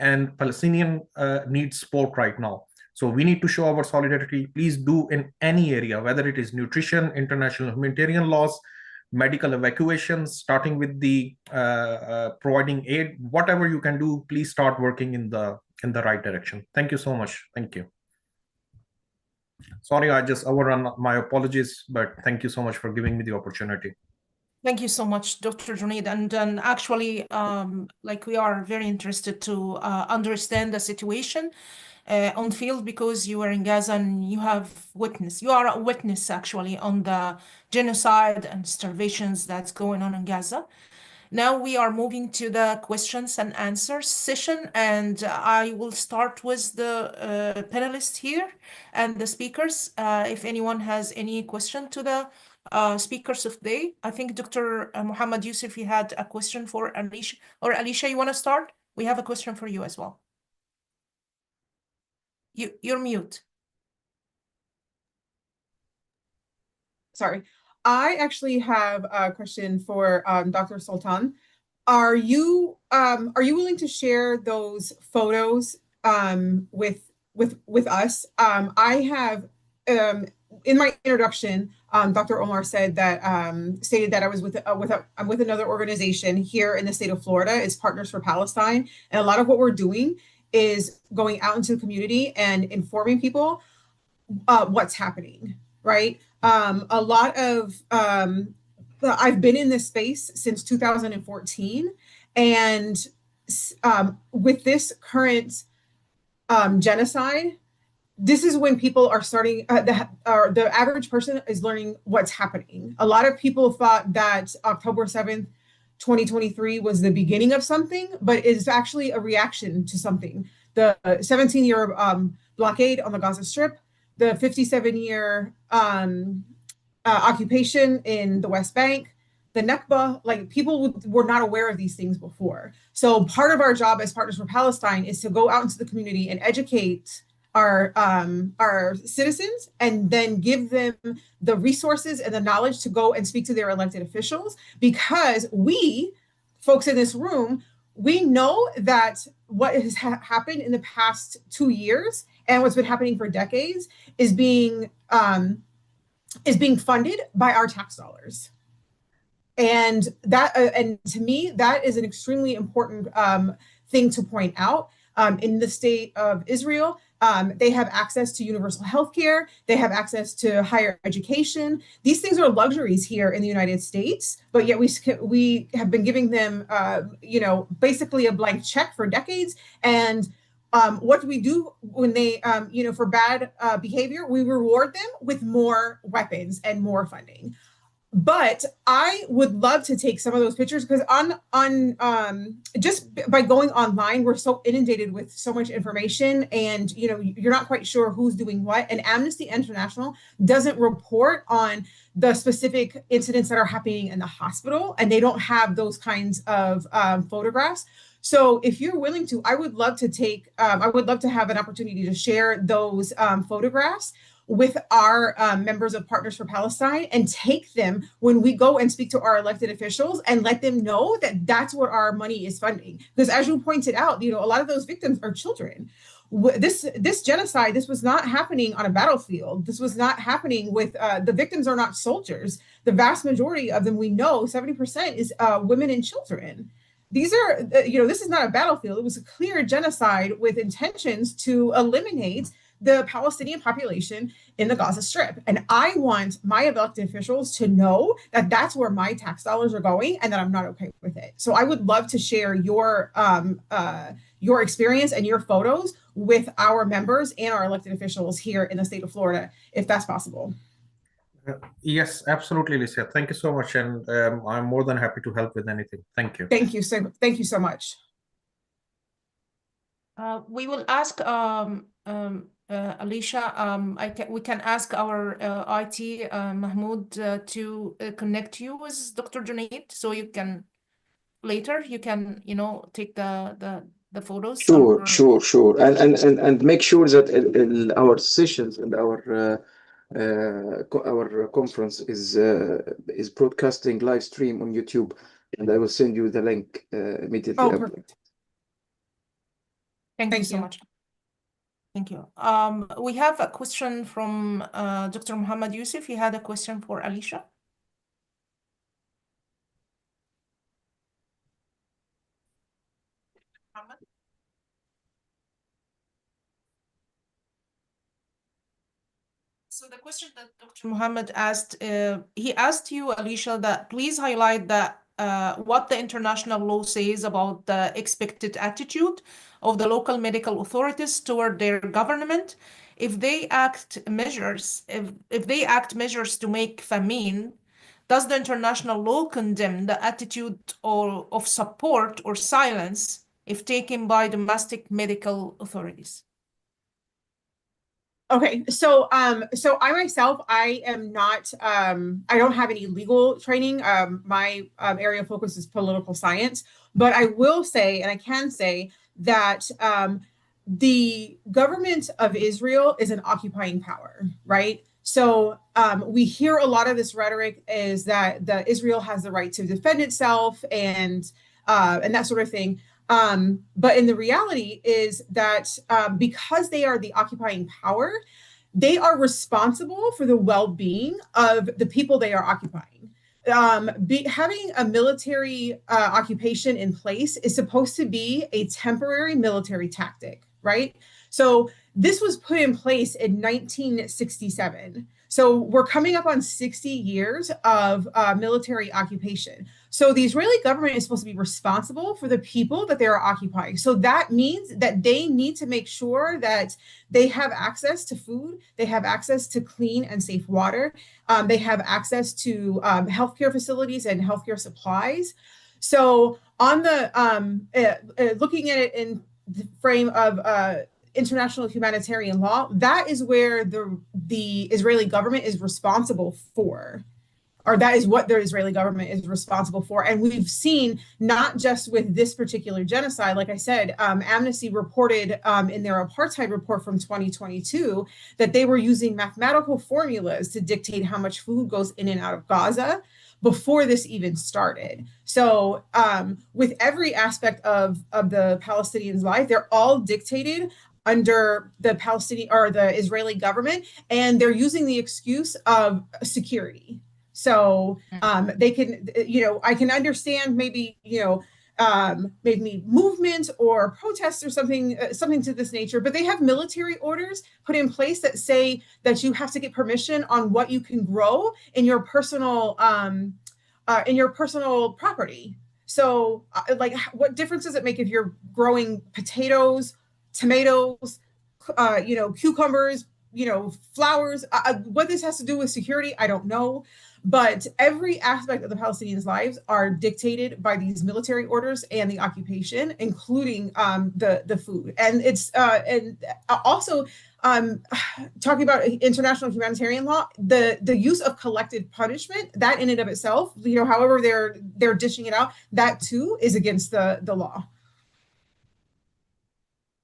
and Palestinian needs support right now. So we need to show our solidarity. Please do in any area, whether it is nutrition, international humanitarian laws, medical evacuations, starting with the providing aid, whatever you can do, please start working in the right direction. Thank you so much. Thank you. Sorry, I just overrun. My apologies, but thank you so much for giving me the opportunity. Thank you so much, Dr. Junaid. And actually, like, we are very interested to understand the situation on field, because you are in Gaza and you are a witness actually on the genocide and starvations that's going on in Gaza. Now we are moving to the questions and answers session, and I will start with the panelists here and the speakers. If anyone has any question to the speakers of the day. I think Dr. Muhammad Yusuf, you had a question for Alicia. Or Alicia, you want to start? We have a question for you as well. You're mute. Sorry. I actually have a question for Dr. Sultan. Are you willing to share those photos with us? I have in my introduction, Dr. Omar said that stated that I was I'm with another organization here in the state of Florida. It's Partners for Palestine, and a lot of what we're doing is going out into the community and informing people what's happening. Right. A lot of I've been in this space since 2014, and with this current genocide, this is when people are starting, the average person is learning what's happening. A lot of people thought that October 7th, 2023 was the beginning of something, but it's actually a reaction to something. The 17-year blockade on the Gaza Strip, the 57-year occupation in the West Bank, the Nakba, like, people were not aware of these things before. So part of our job as Partners for Palestine is to go out into the community and educate our citizens, and then give them the resources and the knowledge to go and speak to their elected officials, because we, folks in this room, we know that what has happened in the past 2 years and what's been happening for decades is being funded by our tax dollars. And that, and to me, that is an extremely important thing to point out. In the state of Israel, they have access to universal health care. They have access to higher education. These things are luxuries here in the United States, but yet we have been giving them, basically a blank check for decades. And what do we do when they, for bad behavior? We reward them with more weapons and more funding. But I would love to take some of those pictures, because on just by going online, we're so inundated with so much information, and you're not quite sure who's doing what. And Amnesty International doesn't report on the specific incidents that are happening in the hospital, and they don't have those kinds of photographs. So if you're willing to, I would love to have an opportunity to share those photographs with our members of Partners for Palestine, and take them when we go and speak to our elected officials, and let them know that that's what our money is funding. Because as you pointed out, a lot of those victims are children. This genocide, this was not happening on a battlefield. This was not happening with, the victims are not soldiers. The vast majority of them, we know 70% is women and children. These are, this is not a battlefield. It was a clear genocide with intentions to eliminate the Palestinian population in the Gaza Strip. And I want my elected officials to know that that's where my tax dollars are going and that I'm not okay with it. So I would love to share your experience and your photos with our members and our elected officials here in the state of Florida, if that's possible. Yes, absolutely, Alicia. Thank you so much, and I'm more than happy to help with anything. Thank you. Thank you so much. We will ask Alicia. We can ask our IT Mahmoud to connect you with Dr. Junaid, so you can later take the photos. Sure. And make sure that our sessions and our conference is broadcasting live stream on YouTube, and I will send you the link immediately. Oh, perfect. Thank you so much. Thank you. We have a question from Dr. Muhammad Yusuf. He had a question for Alicia. So the question that Dr. Muhammad asked, he asked you, Alicia, that please highlight that what the international law says about the expected attitude of the local medical authorities toward their government if they act measures to make famine. Does the international law condemn the attitude of support or silence if taken by domestic medical authorities? Okay, so I myself, I am not, I don't have any legal training. My area of focus is political science, but I will say, and I can say that the government of Israel is an occupying power, right? So we hear a lot of this rhetoric is that Israel has the right to defend itself and that sort of thing. But in the reality is that because they are the occupying power, they are responsible for the well-being of the people they are occupying. Having a military occupation in place is supposed to be a temporary military tactic, right? So this was put in place in 1967. So we're coming up on 60 years of military occupation. So the Israeli government is supposed to be responsible for the people that they are occupying. So that means that they need to make sure that they have access to food, they have access to clean and safe water, they have access to healthcare facilities and healthcare supplies. So on the looking at it in the frame of international humanitarian law, that is where the Israeli government is responsible for, or that is what the Israeli government is responsible for. And we've seen not just with this particular genocide, like I said, Amnesty reported in their apartheid report from 2022 that they were using mathematical formulas to dictate how much food goes in and out of Gaza before this even started. So with every aspect of the Palestinians' life, they're all dictated under the Palestinian or the Israeli government, and they're using the excuse of security. So they can, I can understand maybe, maybe movement or protest or something to this nature, but they have military orders put in place that say that you have to get permission on what you can grow in your personal property. So like, what difference does it make if you're growing potatoes, tomatoes, cucumbers, flowers? What this has to do with security, I don't know. But every aspect of the Palestinians' lives are dictated by these military orders and the occupation, including the food. And it's and also talking about international humanitarian law, the use of collective punishment, that in and of itself, however they're dishing it out, that too is against the law.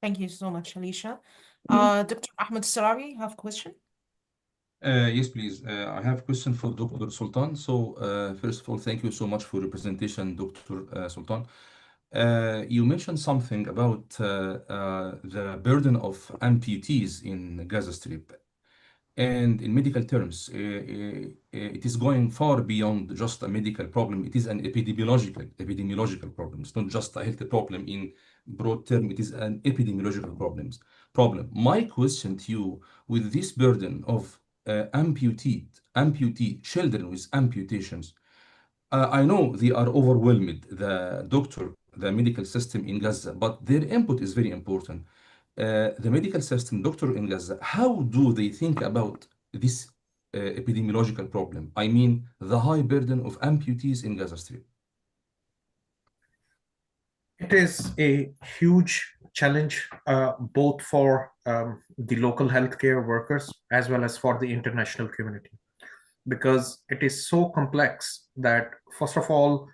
Thank you so much, Alicia. Dr. Ahmed Sarawi, you have a question? Yes, please. I have a question for Dr. Sultan. So, first of all, thank you so much for your presentation, Dr. Sultan. You mentioned something about the burden of amputees in Gaza Strip. And in medical terms, it is going far beyond just a medical problem. It is an epidemiological problem. It's not just a health problem in broad term. It is an epidemiological problem. My question to you, with this burden of amputee children with amputations, I know they are overwhelmed, the medical system in Gaza, but their input is very important. The medical system, doctor in Gaza, how do they think about this epidemiological problem? I mean, the high burden of amputees in Gaza Strip. It is a huge challenge, both for the local healthcare workers as well as for the international community, because it is so complex that, first of all,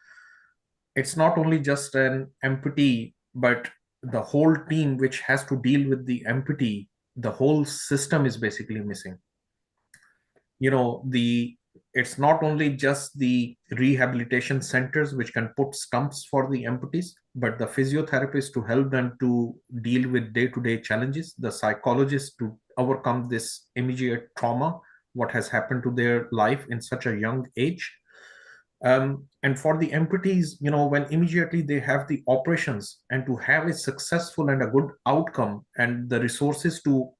it's not only just an amputee, but the whole team which has to deal with the amputee, the whole system is basically missing. It's not only just the rehabilitation centers which can put stumps for the amputees, but the physiotherapists to help them to deal with day-to-day challenges, the psychologists to overcome this immediate trauma, what has happened to their life in such a young age. And for the amputees, when immediately they have the operations, and to have a successful and a good outcome, and the resources to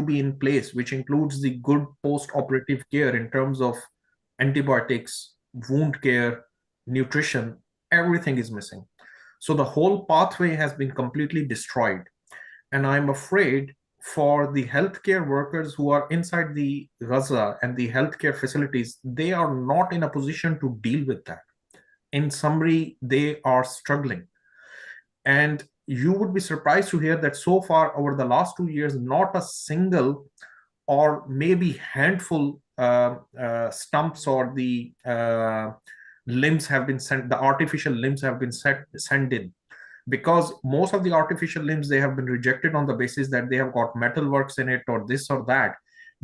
be in place, which includes the good post-operative care in terms of antibiotics, wound care, nutrition, everything is missing. So the whole pathway has been completely destroyed. And I'm afraid for the healthcare workers who are inside the Gaza and the healthcare facilities, they are not in a position to deal with that. In summary, they are struggling. And you would be surprised to hear that so far over the last 2 years, not a single or maybe handful stumps or the limbs have been sent, the artificial limbs have been sent in, because most of the artificial limbs, they have been rejected on the basis that they have got metal works in it or this or that,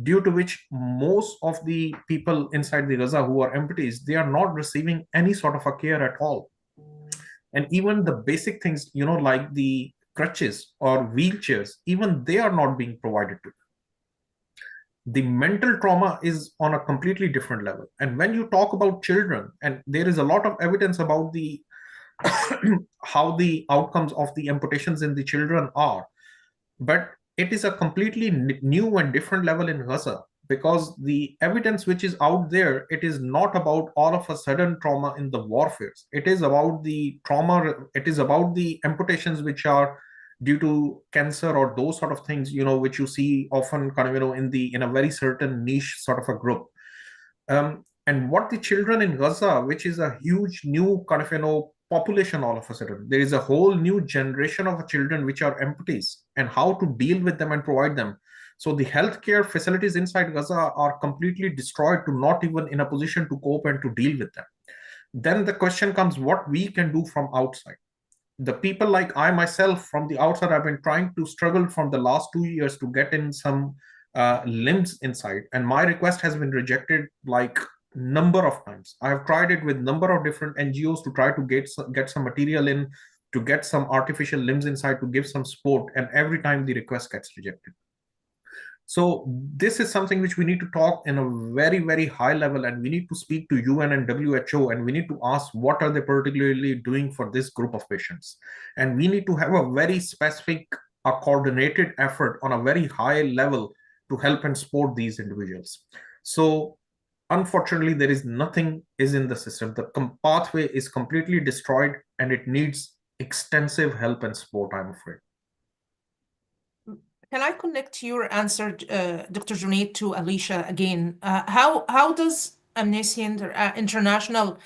due to which most of the people inside the Gaza who are amputees, they are not receiving any sort of a care at all. And even the basic things, like the crutches or wheelchairs, even they are not being provided to them. The mental trauma is on a completely different level. And when you talk about children, and there is a lot of evidence about the how the outcomes of the amputations in the children are, but it is a completely new and different level in Gaza, because the evidence which is out there, it is not about all of a sudden trauma in the warfares. It is about the trauma, it is about the amputations which are due to cancer or those sort of things, which you see often kind of, in a very certain niche sort of a group. And what the children in Gaza, which is a huge new kind of, population all of a sudden, there is a whole new generation of children which are amputees, and how to deal with them and provide them. So the healthcare facilities inside Gaza are completely destroyed, to not even in a position to cope and to deal with them. Then the question comes, what we can do from outside. The people like I myself from the outside, I've been trying to struggle from the last 2 years to get in some limbs inside, and my request has been rejected like number of times. I have tried it with number of different NGOs to try to get some material in, to get some artificial limbs inside, to give some support, and every time the request gets rejected. So this is something which we need to talk in a very, very high level, and we need to speak to UN and WHO, and we need to ask what are they particularly doing for this group of patients. And we need to have a very specific, a coordinated effort on a very high level to help and support these individuals. So unfortunately, there is nothing is in the system. The pathway is completely destroyed, and it needs extensive help and support, I'm afraid. Can I connect your answer, Dr. Junaid, to Alicia again? How does Amnesty International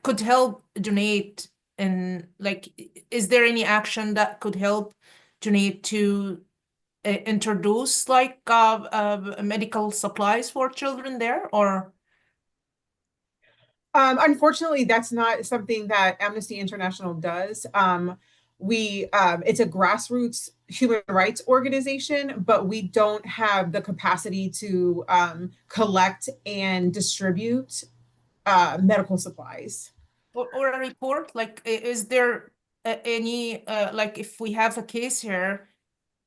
could help Junaid, and like, is there any action that could help Junaid to introduce like medical supplies for children there, or? Unfortunately, that's not something that Amnesty International does. It's a grassroots human rights organization, but we don't have the capacity to collect and distribute medical supplies. Or a report, like, is there any like, if we have a case here,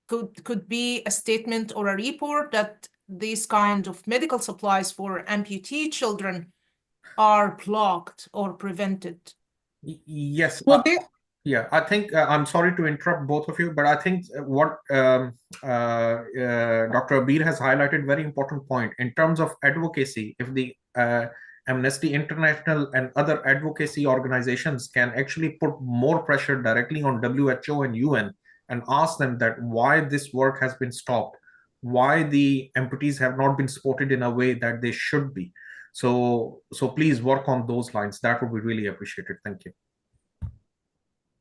could be a statement or a report that these kind of medical supplies for amputee children are blocked or prevented. Yes. Well, Yeah, I think I'm sorry to interrupt both of you, but I think what Dr. Abir has highlighted very important point in terms of advocacy. If the Amnesty International and other advocacy organizations can actually put more pressure directly on WHO and UN and ask them that why this work has been stopped, why the amputees have not been supported in a way that they should be. So please work on those lines. That would be really appreciated. Thank you.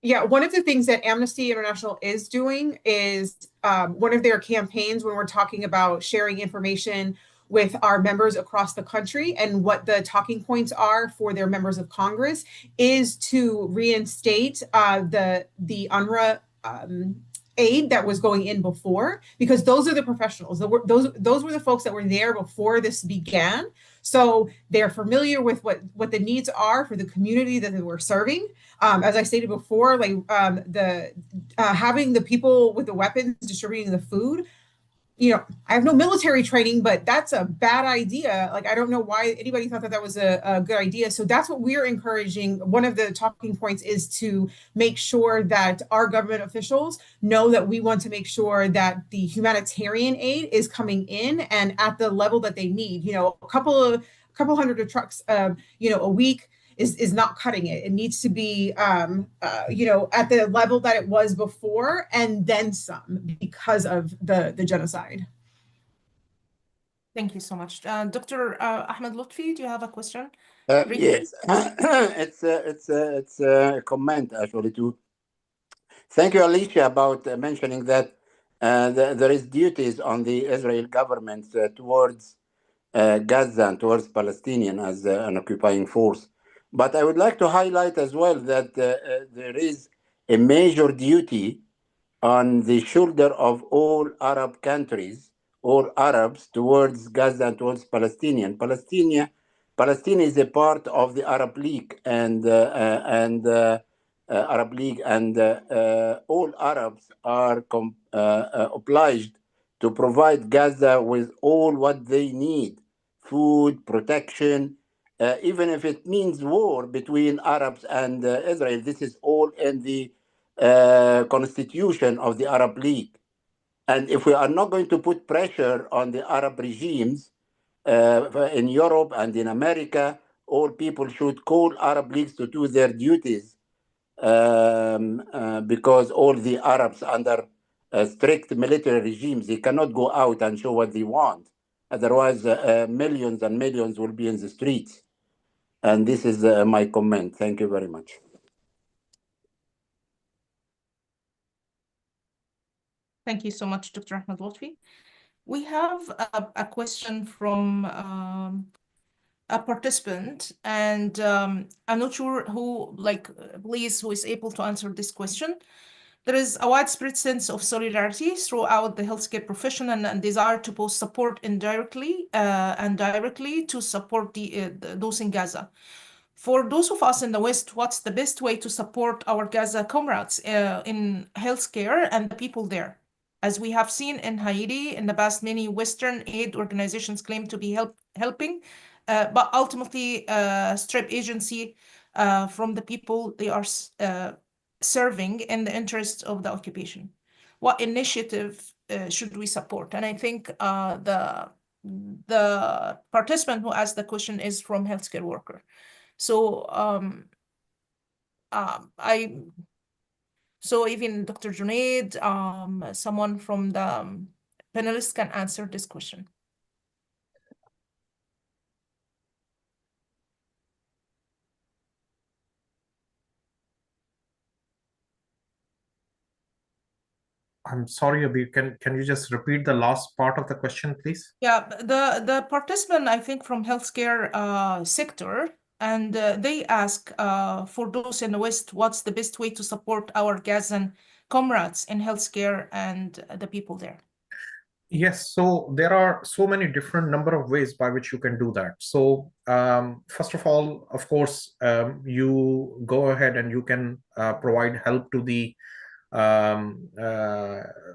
Yeah, one of the things that Amnesty International is doing is one of their campaigns when we're talking about sharing information with our members across the country and what the talking points are for their members of Congress is to reinstate the UNRWA aid that was going in before, because those are the professionals. Those were the folks that were there before this began. So they're familiar with what the needs are for the community that they were serving. As I stated before, like having the people with the weapons distributing the food, you know, I have no military training, but that's a bad idea. Like, I don't know why anybody thought that that was a good idea. So that's what we're encouraging. One of the talking points is to make sure that our government officials know that we want to make sure that the humanitarian aid is coming in and at the level that they need. You know, a couple hundred of trucks, you know, a week is not cutting it. It needs to be, you know, at the level that it was before and then some because of the genocide. Thank you so much. Dr. Ahmed Lutfi, do you have a question? Yes, it's a comment actually too. Thank you, Alicia, about mentioning that there is duties on the Israel government towards Gaza and towards Palestinian as an occupying force. But I would like to highlight as well that there is a major duty on the shoulder of all Arab countries, all Arabs, towards Gaza and towards Palestinian. Palestine is a part of the Arab League and Arab League, and all Arabs are obliged to provide Gaza with all what they need: food, protection, even if it means war between Arabs and Israel. This is all in the constitution of the Arab League. And if we are not going to put pressure on the Arab regimes in Europe and in America, all people should call Arab leagues to do their duties, because all the Arabs under strict military regimes, they cannot go out and show what they want. Otherwise, millions and millions will be in the streets. And this is my comment. Thank you very much. Thank you so much, Dr. Ahmed Lutfi. We have a question from a participant, and I'm not sure who, please, who is able to answer this question. There is a widespread sense of solidarity throughout the healthcare profession and desire to both support indirectly and directly to support those in Gaza. For those of us in the West, what's the best way to support our Gaza comrades in healthcare and the people there? As we have seen in Haiti in the past, many Western aid organizations claim to be helping, but ultimately strip agency from the people they are serving in the interest of the occupation. What initiative should we support? And I think the participant who asked the question is from healthcare worker. So so even Dr. Junaid, someone from the panelists can answer this question. I'm sorry, Abir, can you just repeat the last part of the question, please? Yeah, the participant, I think, from healthcare sector, and they ask for those in the West, what's the best way to support our Gazan comrades in healthcare and the people there? Yes, so there are so many different number of ways by which you can do that. So first of all, of course, you go ahead and you can provide help to the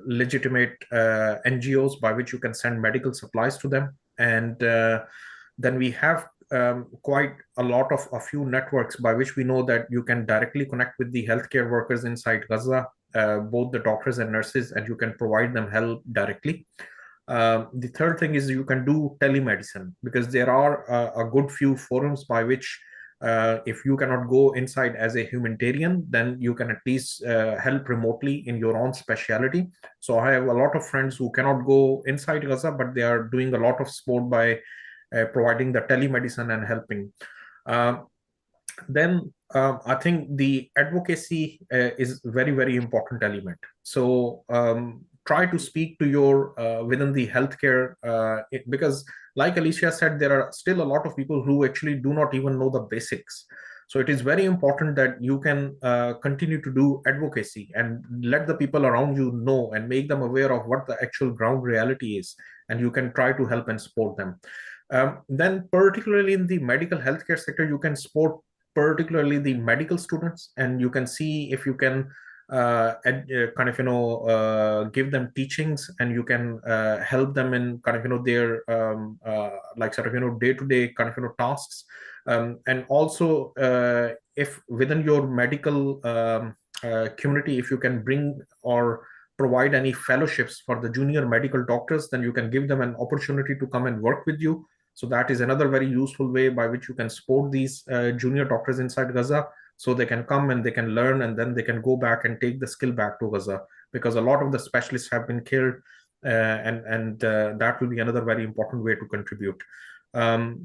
legitimate NGOs by which you can send medical supplies to them. And then we have quite a few networks by which we know that you can directly connect with the healthcare workers inside Gaza, both the doctors and nurses, and you can provide them help directly. The third thing is you can do telemedicine, because there are a good few forums by which if you cannot go inside as a humanitarian, then you can at least help remotely in your own specialty. So I have a lot of friends who cannot go inside Gaza, but they are doing a lot of support by providing the telemedicine and helping. Then I think the advocacy is very, very important element. So try to speak to your within the healthcare, because like Alicia said, there are still a lot of people who actually do not even know the basics. So it is very important that you can continue to do advocacy and let the people around you know and make them aware of what the actual ground reality is, and you can try to help and support them. Then particularly in the medical healthcare sector, you can support particularly the medical students, and you can see if you can give them teachings, and you can help them in their day-to-day tasks, and also if within your medical community, if you can bring or provide any fellowships for the junior medical doctors, then you can give them an opportunity to come and work with you. So that is another very useful way by which you can support these junior doctors inside Gaza, so they can come and they can learn, and then they can go back and take the skill back to Gaza, because a lot of the specialists have been killed, and that will be another very important way to contribute.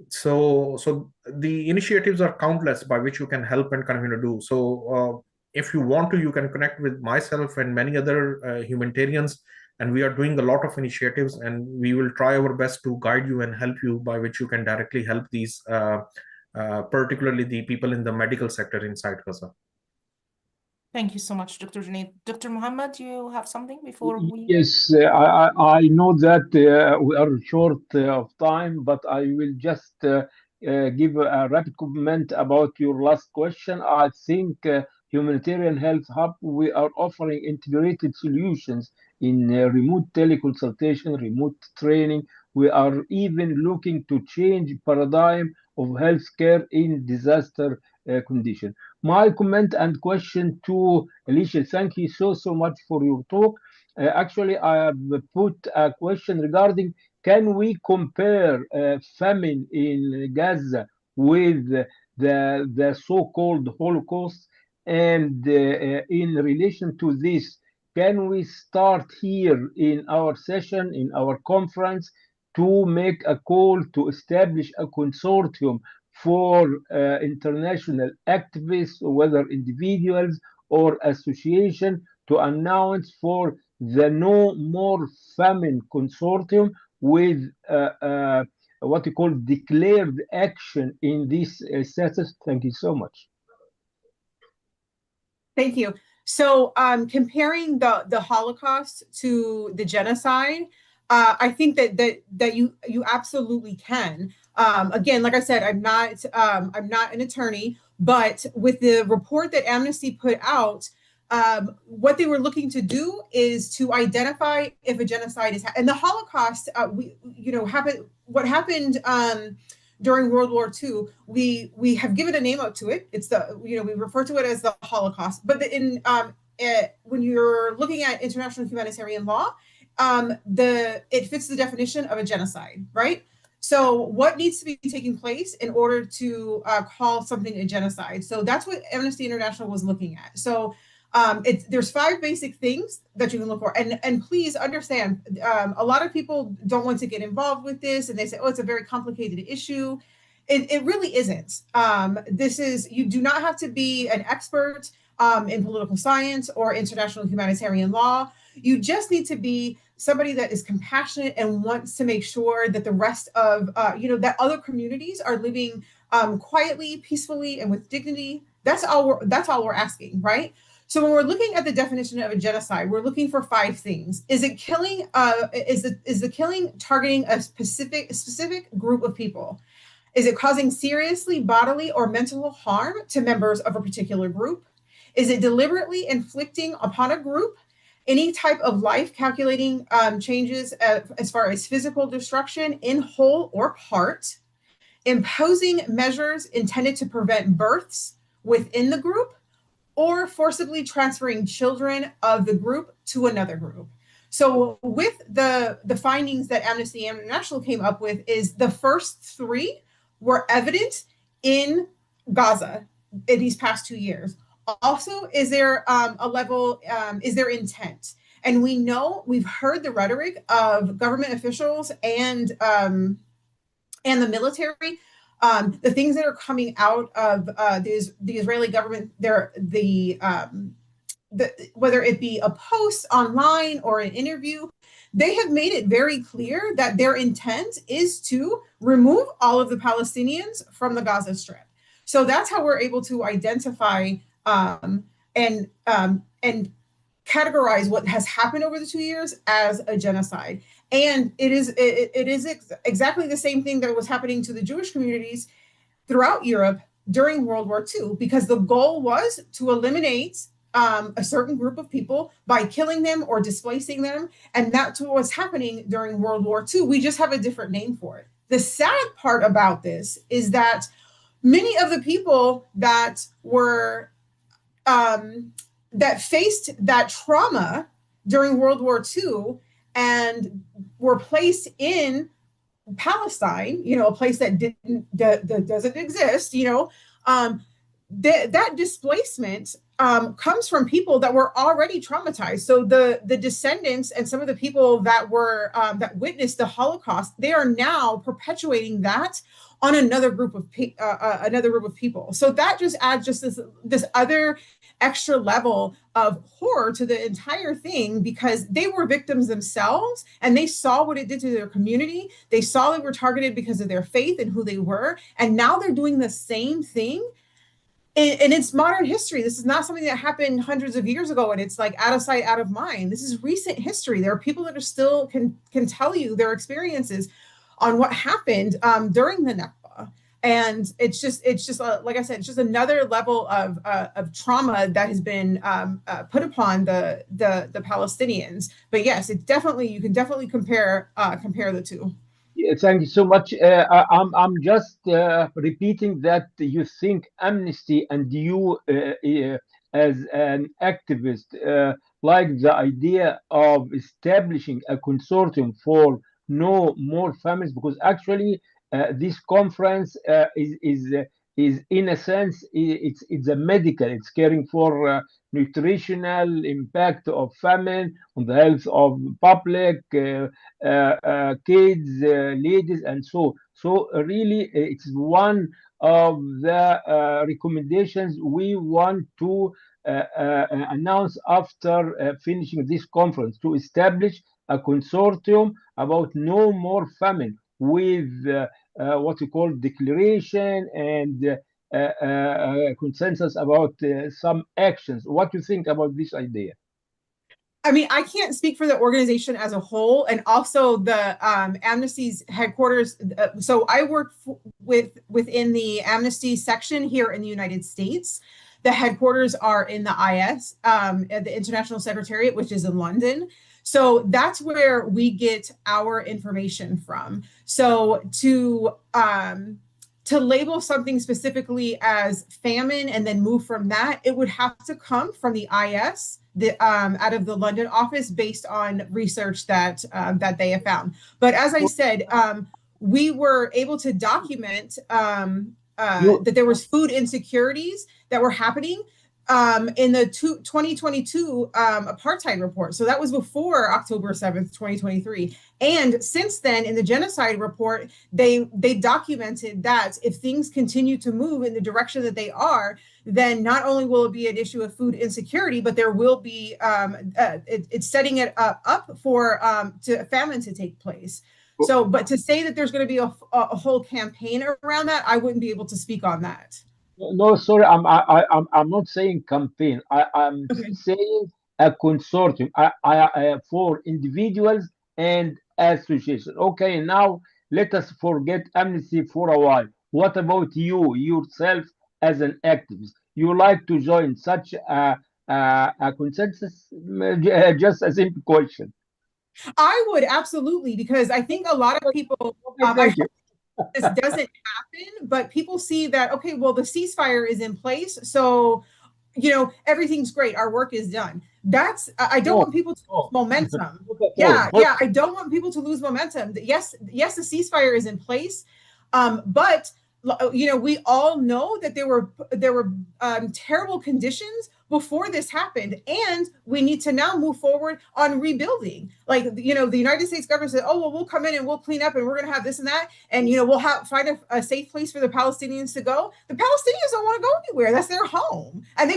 So the initiatives are countless by which you can help and do. So if you want to, you can connect with myself and many other humanitarians, and we are doing a lot of initiatives, and we will try our best to guide you and help you by which you can directly help these particularly the people in the medical sector inside Gaza. Thank you so much, Dr. Junaid. Dr. Muhammad, you have something before we? Yes, I know that we are short of time, but I will just give a rapid comment about your last question. I think Humanitarian Health Hub, we are offering integrated solutions in remote teleconsultation, remote training. We are even looking to change paradigm of healthcare in disaster condition. My comment and question to Alicia, thank you so much for your talk. Actually, I have put a question regarding, can we compare famine in Gaza with the so-called Holocaust? And in relation to this, can we start here in our session, in our conference, to make a call to establish a consortium for international activists, whether individuals or association, to announce for the No More Famine Consortium with what you call declared action in this status? Thank you so much. Thank you. So comparing the Holocaust to the genocide, I think that you absolutely can. Again, like I said, I'm not an attorney, but with the report that Amnesty put out, what they were looking to do is to identify if a genocide is and the Holocaust. What happened during World War II. We have given a name up to it. It's we refer to it as the Holocaust. But when you're looking at international humanitarian law, it fits the definition of a genocide, right? So what needs to be taking place in order to call something a genocide? So that's what Amnesty International was looking at. So there's 5 basic things that you can look for, and please understand, a lot of people don't want to get involved with this, and they say, oh, it's a very complicated issue. It really isn't. You do not have to be an expert in political science or international humanitarian law. You just need to be somebody that is compassionate and wants to make sure that the rest of that other communities are living quietly, peacefully, and with dignity. That's all we're asking, right? So when we're looking at the definition of a genocide, we're looking for 5 things. Is it killing? Is the killing targeting a specific group of people? Is it causing seriously bodily or mental harm to members of a particular group? Is it deliberately inflicting upon a group any type of life calculating changes as far as physical destruction in whole or part, imposing measures intended to prevent births within the group, or forcibly transferring children of the group to another group? So with the findings that Amnesty International came up with, is the first three were evident in Gaza in these past 2 years. Also, is there a level, is there intent? And we know, we've heard the rhetoric of government officials and the military, the things that are coming out of the Israeli government, whether it be a post online or an interview, they have made it very clear that their intent is to remove all of the Palestinians from the Gaza Strip. So that's how we're able to identify and categorize what has happened over the 2 years as a genocide. And it is exactly the same thing that was happening to the Jewish communities throughout Europe during World War II, because the goal was to eliminate a certain group of people by killing them or displacing them. And that's what was happening during World War II. We just have a different name for it. The sad part about this is that many of the people that were that faced that trauma during World War II and were placed in Palestine, a place that doesn't exist, that displacement comes from people that were already traumatized. So the descendants and some of the people that were that witnessed the Holocaust, they are now perpetuating that on another group of people. So that just adds just this other extra level of horror to the entire thing, because they were victims themselves and they saw what it did to their community. They saw they were targeted because of their faith and who they were, and now they're doing the same thing. And it's modern history. This is not something that happened hundreds of years ago, and it's like out of sight, out of mind. This is recent history. There are people that are still can tell you their experiences on what happened during the Nakba. And it's just like I said, it's just another level of trauma that has been put upon the Palestinians. But yes, you can definitely compare the two. Yeah, thank you so much. I'm just repeating that you think Amnesty and you, as an activist, like the idea of establishing a consortium for no more famines, because actually this conference is in a sense it's a medical. It's caring for nutritional impact of famine on the health of public. Kids, ladies, and so. Really, it's one of the recommendations we want to announce after finishing this conference, to establish a consortium about no more famine with what we call declaration and consensus about some actions. What do you think about this idea? I mean, I can't speak for the organization as a whole, and also the Amnesty's headquarters. So I work within the Amnesty section here in the United States. The headquarters are in the IS, at the International Secretariat, which is in London. So that's where we get our information from. So to label something specifically as famine and then move from that, it would have to come from the IS, out of the London office, based on research that they have found. But as I said, we were able to document that there was food insecurities that were happening in the 2022 apartheid report. So that was before October 7th, 2023. And since then, in the genocide report, they documented that if things continue to move in the direction that they are, then not only will it be an issue of food insecurity, but there will be, it's setting it up for famine to take place. So, but to say that there's going to be a whole campaign around that, I wouldn't be able to speak on that. No, sorry, I'm not saying campaign. I'm Okay. saying a consortium for individuals and associations. Okay, now let us forget Amnesty for a while. What about you yourself as an activist? you like to join such a consensus? Just a simple question. I would absolutely, because I think a lot of people, Okay, I thank you. hope this doesn't happen, but people see that, okay, well, the ceasefire is in place. So, everything's great. Our work is done. I don't want people to lose momentum. Yeah, I don't want people to lose momentum. Yes, the ceasefire is in place. But we all know that there were terrible conditions before this happened, and we need to now move forward on rebuilding. Like, the United States government said, oh, well, we'll come in and we'll clean up and we're going to have this and that, and we'll find a safe place for the Palestinians to go. The Palestinians don't want to go anywhere. That's their home, and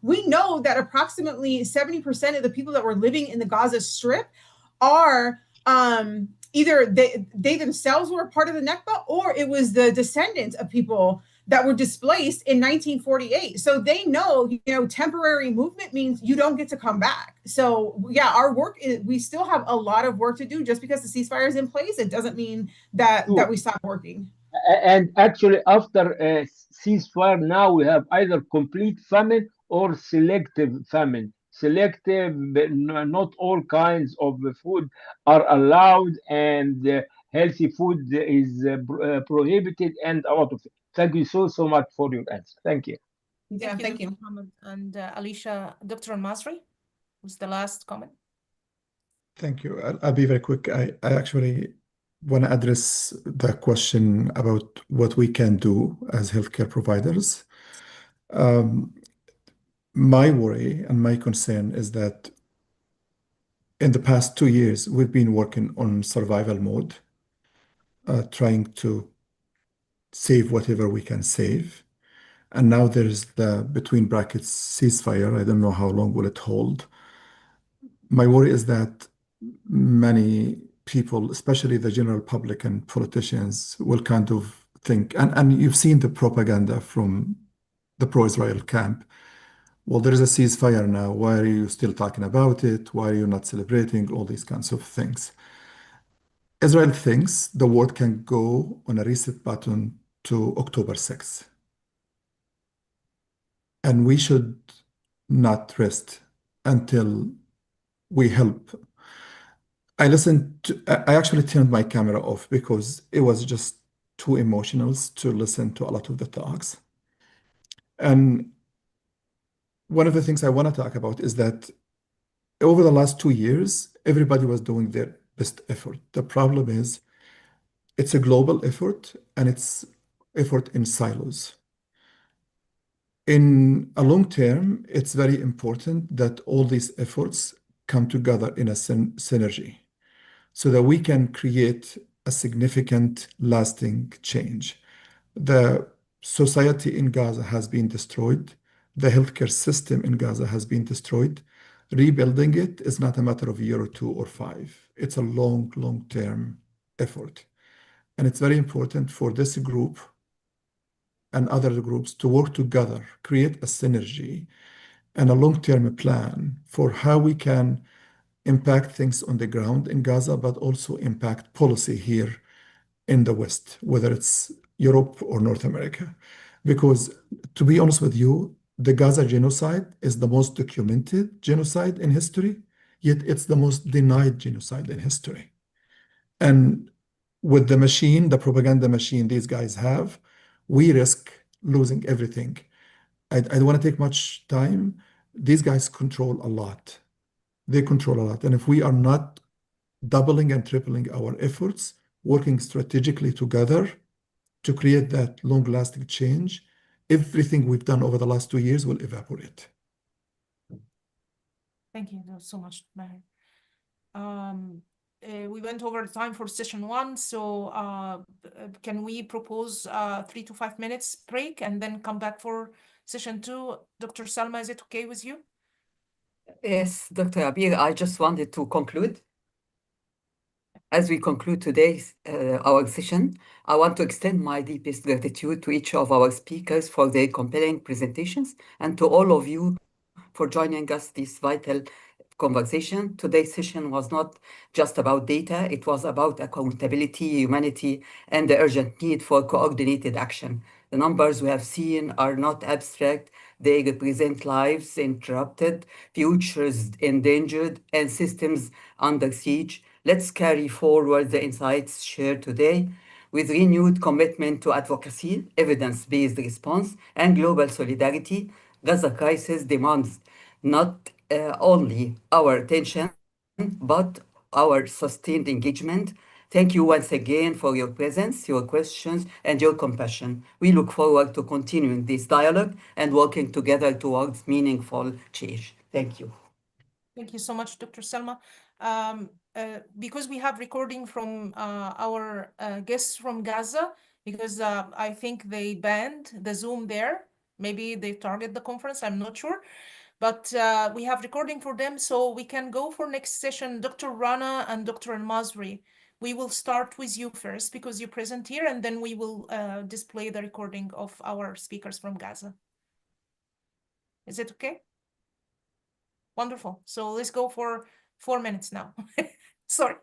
we know that approximately 70% of the people that were living in the Gaza Strip are either they themselves were a part of the Nakba, or it was the descendants of people that were displaced in 1948. So they know, temporary movement means you don't get to come back. So yeah, we still have a lot of work to do. Just because the ceasefire is in place, it doesn't mean that we stop working. And actually, after a ceasefire, now we have either complete famine or selective famine. Selective, not all kinds of food are allowed, and healthy food is prohibited, and a lot of it. Thank you so much for your answer. Thank you. Yeah, thank you. Mohammed. And Alicia, Dr. Al-Masri was the last comment. Thank you. I'll be very quick. I actually want to address the question about what we can do as healthcare providers. My worry and my concern is that in the past 2 years, we've been working on survival mode, trying to save whatever we can save. And now there's the, between brackets, ceasefire. I don't know how long will it hold. My worry is that many people, especially the general public and politicians, will kind of think, and you've seen the propaganda from the pro-Israel camp. Well, there is a ceasefire now. Why are you still talking about it? Why are you not celebrating? All these kinds of things. Israel thinks the world can go on a reset button to October 6th. And we should not rest until we help. I actually turned my camera off because it was just too emotional to listen to a lot of the talks. And one of the things I want to talk about is that over the last 2 years, everybody was doing their best effort. The problem is it's a global effort and it's effort in silos. In a long term, it's very important that all these efforts come together in a synergy so that we can create a significant lasting change. The society in Gaza has been destroyed. The healthcare system in Gaza has been destroyed. Rebuilding it is not a matter of a year or 2 or 5. It's a long-term effort. And it's very important for this group and other groups to work together, create a synergy and a long-term plan for how we can impact things on the ground in Gaza, but also impact policy here in the West, whether it's Europe or North America. Because to be honest with you, the Gaza genocide is the most documented genocide in history, yet it's the most denied genocide in history. And with the machine, the propaganda machine these guys have, we risk losing everything. I don't want to take much time. These guys control a lot. They control a lot. And if we are not doubling and tripling our efforts, working strategically together to create that long-lasting change, everything we've done over the last 2 years will evaporate. Thank you so much, Maher. We went over the time for session 1, so can we propose 3 to 5 minutes break and then come back for session 2? Dr. Salma, is it okay with you? Yes, Dr. Abir, I just wanted to conclude. As we conclude today's our session, I want to extend my deepest gratitude to each of our speakers for their compelling presentations and to all of you for joining us this vital conversation. Today's session was not just about data, it was about accountability, humanity, and the urgent need for coordinated action. The numbers we have seen are not abstract. They represent lives interrupted, futures endangered, and systems under siege. Let's carry forward the insights shared today with renewed commitment to advocacy, evidence-based response, and global solidarity. Gaza crisis demands not only our attention, but our sustained engagement. Thank you once again for your presence, your questions, and your compassion. We look forward to continuing this dialogue and working together towards meaningful change. Thank you. Thank you so much, Dr. Selma. Because we have recording from our guests from Gaza, because I think they banned the Zoom there. Maybe they target the conference, I'm not sure. But we have recording for them, so we can go for next session. Dr. Rana and Dr. Al-Masri, we will start with you first because you present here, and then we will display the recording of our speakers from Gaza. Is it okay? Wonderful. So let's go for 4 minutes now. Sorry.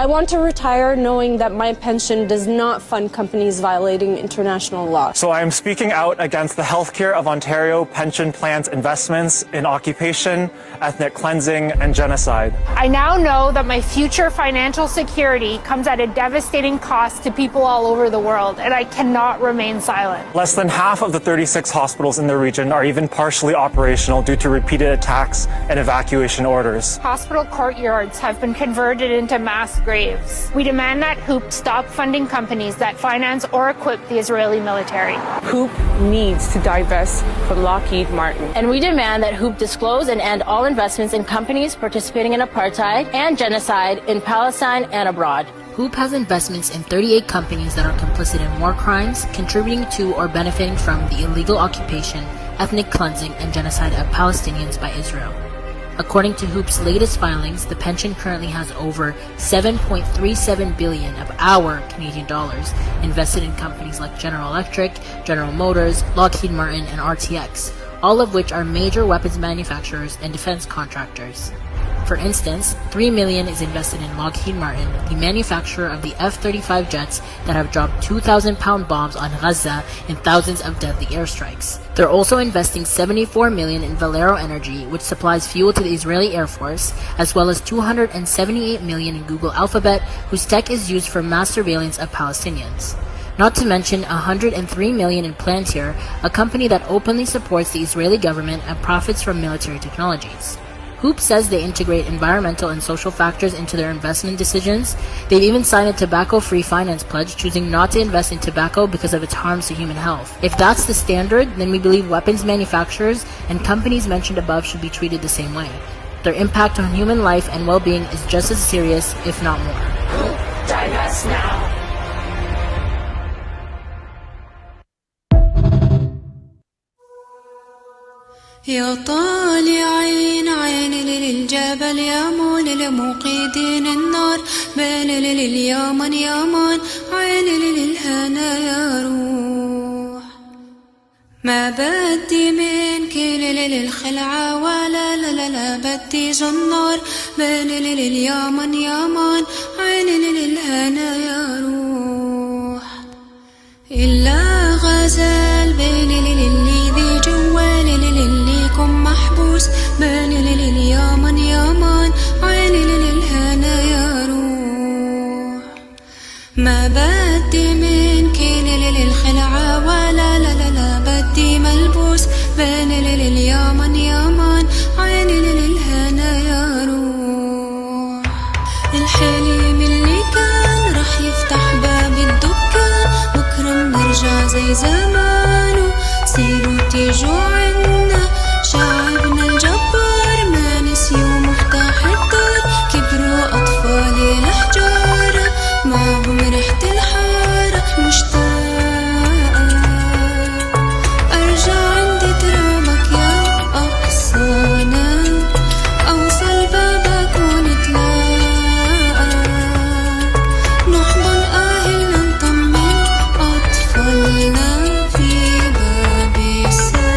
I want to retire knowing that my pension does not fund companies violating international law. So I am speaking out against the healthcare of Ontario pension plans investments in occupation, ethnic cleansing, and genocide. I now know that my future financial security comes at a devastating cost to people all over the world, and I cannot remain silent. Less than half of the 36 hospitals in the region are even partially operational due to repeated attacks and evacuation orders. Hospital courtyards have been converted into mass graves. We demand that HOOP stop funding companies that finance or equip the Israeli military. HOOP needs to divest from Lockheed Martin. And we demand that HOOP disclose and end all investments in companies participating in apartheid and genocide in Palestine and abroad. HOOP has investments in 38 companies that are complicit in war crimes, contributing to or benefiting from the illegal occupation, ethnic cleansing, and genocide of Palestinians by Israel. According to HOOP's latest filings, the pension currently has over $7.37 billion of our Canadian dollars invested in companies like General Electric, General Motors, Lockheed Martin, and RTX, all of which are major weapons manufacturers and defense contractors. For instance, $3 million is invested in Lockheed Martin, the manufacturer of the F-35 jets that have dropped 2,000-pound bombs on Gaza in thousands of deadly airstrikes. They're also investing $74 million in Valero Energy, which supplies fuel to the Israeli Air Force, as well as $278 million in Google Alphabet, whose tech is used for mass surveillance of Palestinians. Not to mention $103 million in Palantir, a company that openly supports the Israeli government and profits from military technologies. HOOP says they integrate environmental and social factors into their investment decisions. They've even signed a tobacco-free finance pledge, choosing not to invest in tobacco because of its harms to human health. If that's the standard, then we believe weapons manufacturers and companies mentioned above should be treated the same way. Their impact on human life and well-being is just as serious, if not more. Divest now. يا طالعين عين للجبل يا مول لموقدين النار بال لليمن يمن عين للهنا يا روح ما بدي منك للخلعة ولا لا بدي جنار بال لليمن يمن عين للهنا يا روح إلا غزال بين للي ذي جوال لليكم محبوس بين لليمن يمن عين للهنا يا روح ما بدي منك للخلعة ولا لا بدي ملبوس بين لليمن يمن عين للهنا يا روح الحليم اللي كان رح يفتح باب الدكان بكرة منرجع زي زمانه سيروا تيجوا عنا شعبنا الجبار ما نسيوا مفتاح الدار كبروا أطفال الحجارة معهم ريحة الحارة مشتاقة أرجع عند ترابك يا أقصانا أوصل بابك ونتلاقى نحضن أهلنا نطمن أطفالنا في باب السلام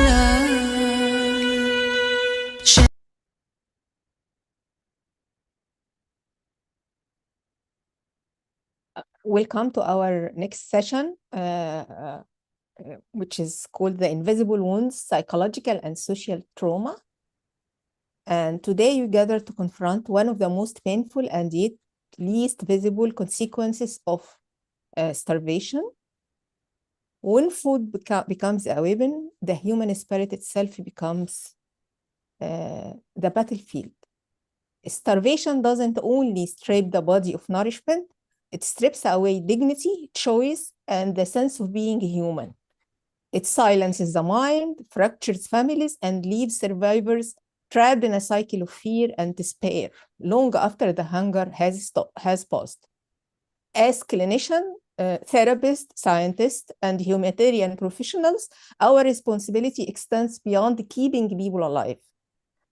Welcome to our next session, which is called The Invisible Wounds, Psychological and Social Trauma. And today you gather to confront one of the most painful and yet least visible consequences of starvation. When food becomes a weapon, the human spirit itself becomes the battlefield. Starvation doesn't only strip the body of nourishment, it strips away dignity, choice, and the sense of being human. It silences the mind, fractures families, and leaves survivors trapped in a cycle of fear and despair long after the hunger has passed. As clinicians, therapists, scientists, and humanitarian professionals, our responsibility extends beyond keeping people alive.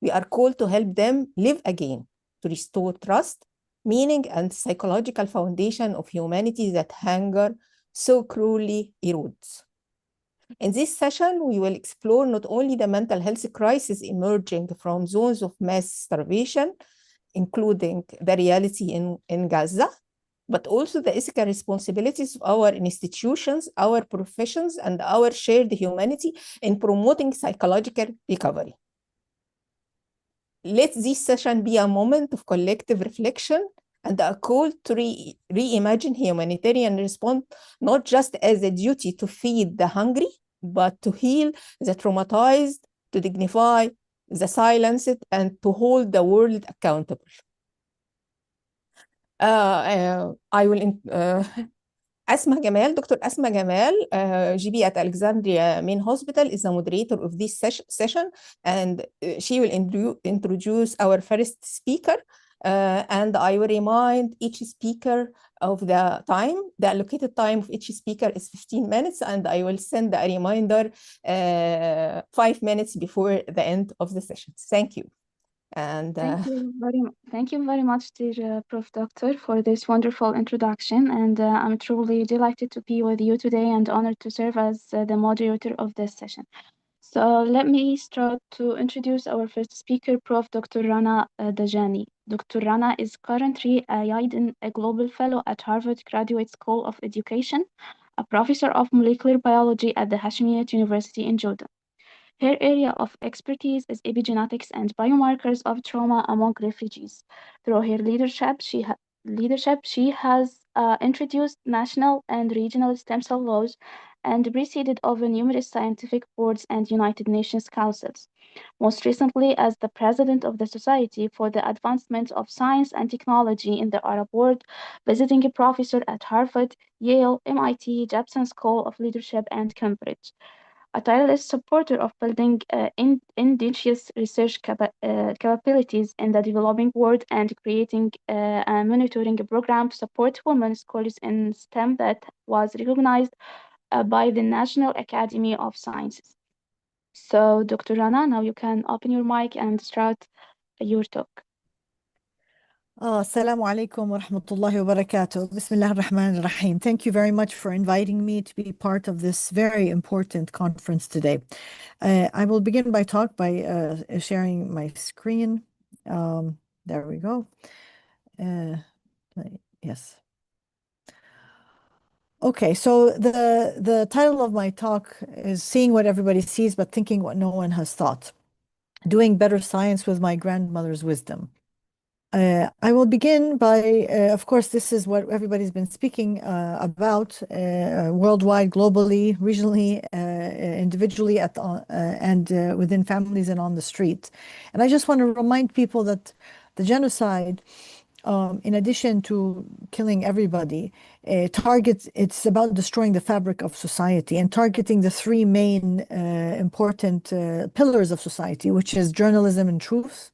We are called to help them live again, to restore trust, meaning, and psychological foundation of humanity that hunger so cruelly erodes. In this session, we will explore not only the mental health crisis emerging from zones of mass starvation, including the reality in Gaza, but also the ethical responsibilities of our institutions, our professions, and our shared humanity in promoting psychological recovery. Let this session be a moment of collective reflection and a call to reimagine humanitarian response, not just as a duty to feed the hungry, but to heal the traumatized, to dignify the silenced, and to hold the world accountable. I will Asma Gamal, Dr. Asma Gamal, GB at Alexandria Main Hospital, is the moderator of this session, and she will introduce our first speaker. And I will remind each speaker of the time. The allocated time of each speaker is 15 minutes, and I will send a reminder 5 minutes before the end of the session. Thank you. And thank you very much, dear Prof. Doctor, for this wonderful introduction. And I'm truly delighted to be with you today and honored to serve as the moderator of this session. So let me start to introduce our first speaker, Prof. Dr. Rana Dajani. Dr. Rana is currently a global fellow at Harvard Graduate School of Education, a professor of molecular biology at the Hashemite University in Jordan. Her area of expertise is epigenetics and biomarkers of trauma among refugees. Through her leadership, she has introduced national and regional stem cell laws and presided over numerous scientific boards and United Nations councils. Most recently, as the president of the Society for the Advancement of Science and Technology in the Arab World, visiting a professor at Harvard, Yale, MIT, Jepson School of Leadership, and Cambridge. A tireless supporter of building indigenous research capabilities in the developing world and creating and monitoring a program to support women scholars in STEM that was recognized by the National Academy of Sciences. So, Dr. Rana, now you can open your mic and start your talk. Assalamu alaikum wa rahmatullahi wa barakatuh. Bismillah ar-Rahman ar-Rahim. Thank you very much for inviting me to be part of this very important conference today. I will begin my talk by sharing my screen. There we go. Yes. Okay, so the title of my talk is Seeing What Everybody Sees but Thinking What No One Has Thought. Doing Better Science with My Grandmother's Wisdom. I will begin by, of course, this is what everybody's been speaking about worldwide, globally, regionally, individually, and within families and on the street. And I just want to remind people that the genocide, in addition to killing everybody, it's about destroying the fabric of society and targeting the three main important pillars of society, which is journalism and truth,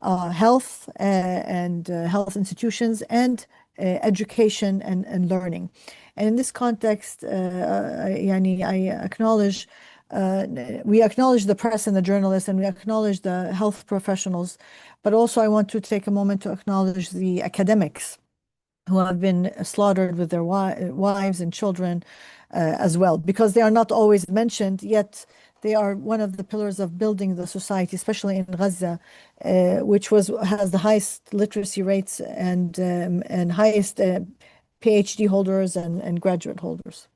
health and health institutions, and education and learning. And in this context, I acknowledge, we acknowledge the press and the journalists, and we acknowledge the health professionals, but also I want to take a moment to acknowledge the academics who have been slaughtered with their wives and children as well, because they are not always mentioned, yet they are one of the pillars of building the society, especially in Gaza, which has the highest literacy rates and highest PhD holders and graduate holders.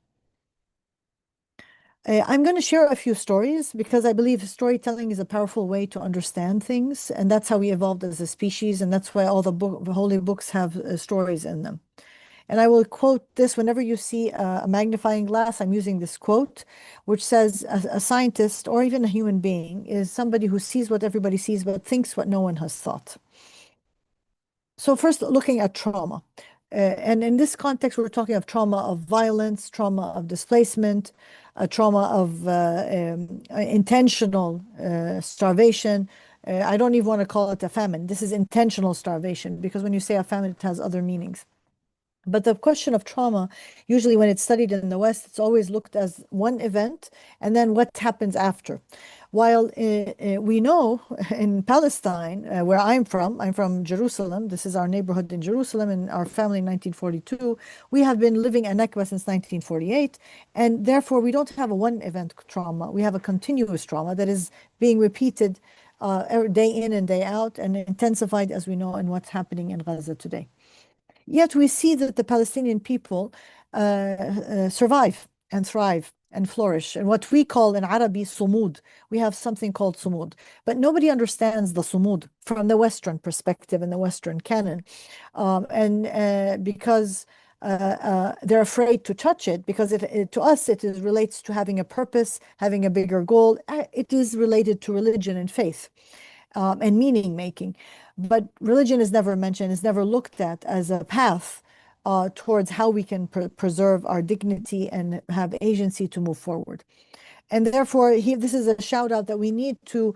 I'm going to share a few stories because I believe storytelling is a powerful way to understand things, and that's how we evolved as a species, and that's why all the holy books have stories in them. And I will quote this whenever you see a magnifying glass. I'm using this quote, which says a scientist or even a human being is somebody who sees what everybody sees but thinks what no one has thought. So first, looking at trauma. And in this context, we're talking of trauma of violence, trauma of displacement, trauma of intentional starvation. I don't even want to call it a famine. This is intentional starvation, because when you say a famine, it has other meanings. But the question of trauma, usually when it's studied in the West, it's always looked as one event and then what happens after. While we know in Palestine, where I'm from Jerusalem, this is our neighborhood in Jerusalem and our family in 1942, we have been living a Nakba since 1948, and therefore we don't have a one event trauma. We have a continuous trauma that is being repeated day in and day out, and intensified, as we know, in what's happening in Gaza today. Yet we see that the Palestinian people survive and thrive and flourish. And what we call in Arabic sumud, we have something called sumud. But nobody understands the sumud from the Western perspective and the Western canon. Because they're afraid to touch it, because to us it relates to having a purpose, having a bigger goal. It is related to religion and faith. And meaning making. But religion is never mentioned, is never looked at as a path towards how we can preserve our dignity and have agency to move forward. And therefore, this is a shout out that we need to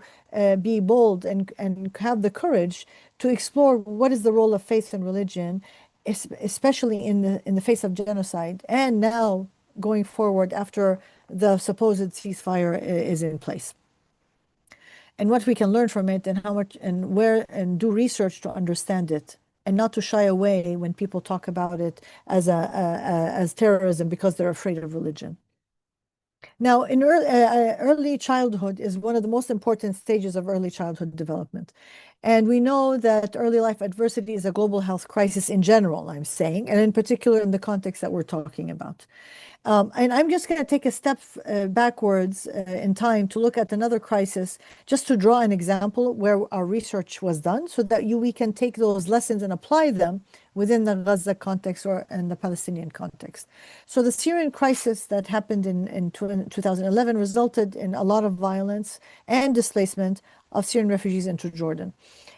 be bold and have the courage to explore what is the role of faith and religion, especially in the face of genocide, and now going forward after the supposed ceasefire is in place, and what we can learn from it, and how much and where, and do research to understand it, and not to shy away when people talk about it as terrorism because they're afraid of religion. Now, in early childhood is one of the most important stages of early childhood development. And we know that early life adversity is a global health crisis in general, I'm saying, and in particular in the context that we're talking about. And I'm just going to take a step backwards in time to look at another crisis, just to draw an example where our research was done, so that we can take those lessons and apply them within the Gaza context or in the Palestinian context. So the Syrian crisis that happened in 2011 resulted in a lot of violence and displacement of Syrian refugees into Jordan.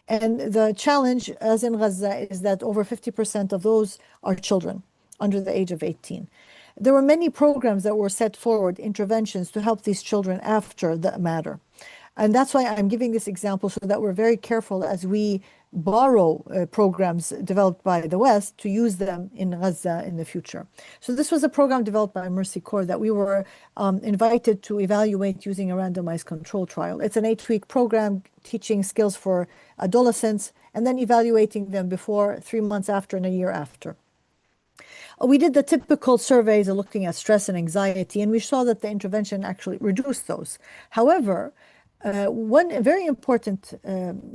And the challenge, as in Gaza, is that over 50% of those are children under the age of 18. There were many programs that were set forward, interventions to help these children after the matter. And that's why I'm giving this example, so that we're very careful as we borrow programs developed by the West to use them in Gaza in the future. So this was a program developed by Mercy Corps that we were invited to evaluate using a randomized control trial. It's an 8-week program teaching skills for adolescents and then evaluating them before, 3 months after, and a year after. We did the typical surveys looking at stress and anxiety, and we saw that the intervention actually reduced those. However, one very important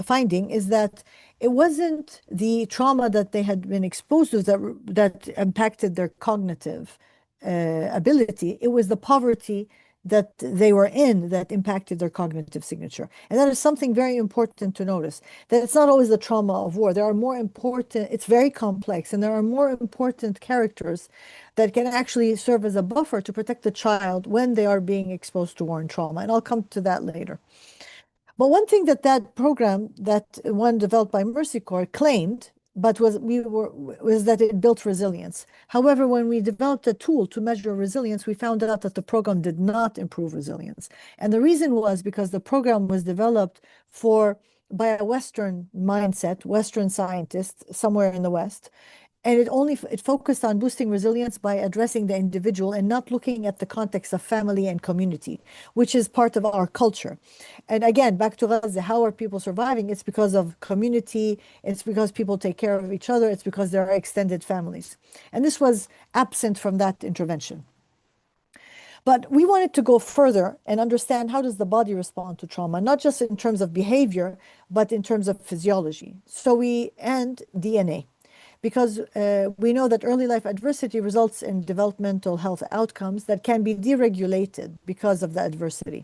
finding is that it wasn't the trauma that they had been exposed to that impacted their cognitive ability. It was the poverty that they were in that impacted their cognitive signature. And that is something very important to notice, that it's not always the trauma of war. There are more important, it's very complex, and there are more important characters that can actually serve as a buffer to protect the child when they are being exposed to war and trauma. And I'll come to that later. But one thing that program, that one developed by Mercy Corps, claimed, but was that it built resilience. However, when we developed a tool to measure resilience, we found out that the program did not improve resilience. And the reason was because the program was developed by a Western mindset, Western scientists somewhere in the West. And it focused on boosting resilience by addressing the individual and not looking at the context of family and community, which is part of our culture. And again, back to Gaza, how are people surviving? It's because of community. It's because people take care of each other. It's because there are extended families. And this was absent from that intervention. But we wanted to go further and understand, how does the body respond to trauma, not just in terms of behavior, but in terms of physiology. And DNA. Because we know that early life adversity results in developmental health outcomes that can be deregulated because of the adversity.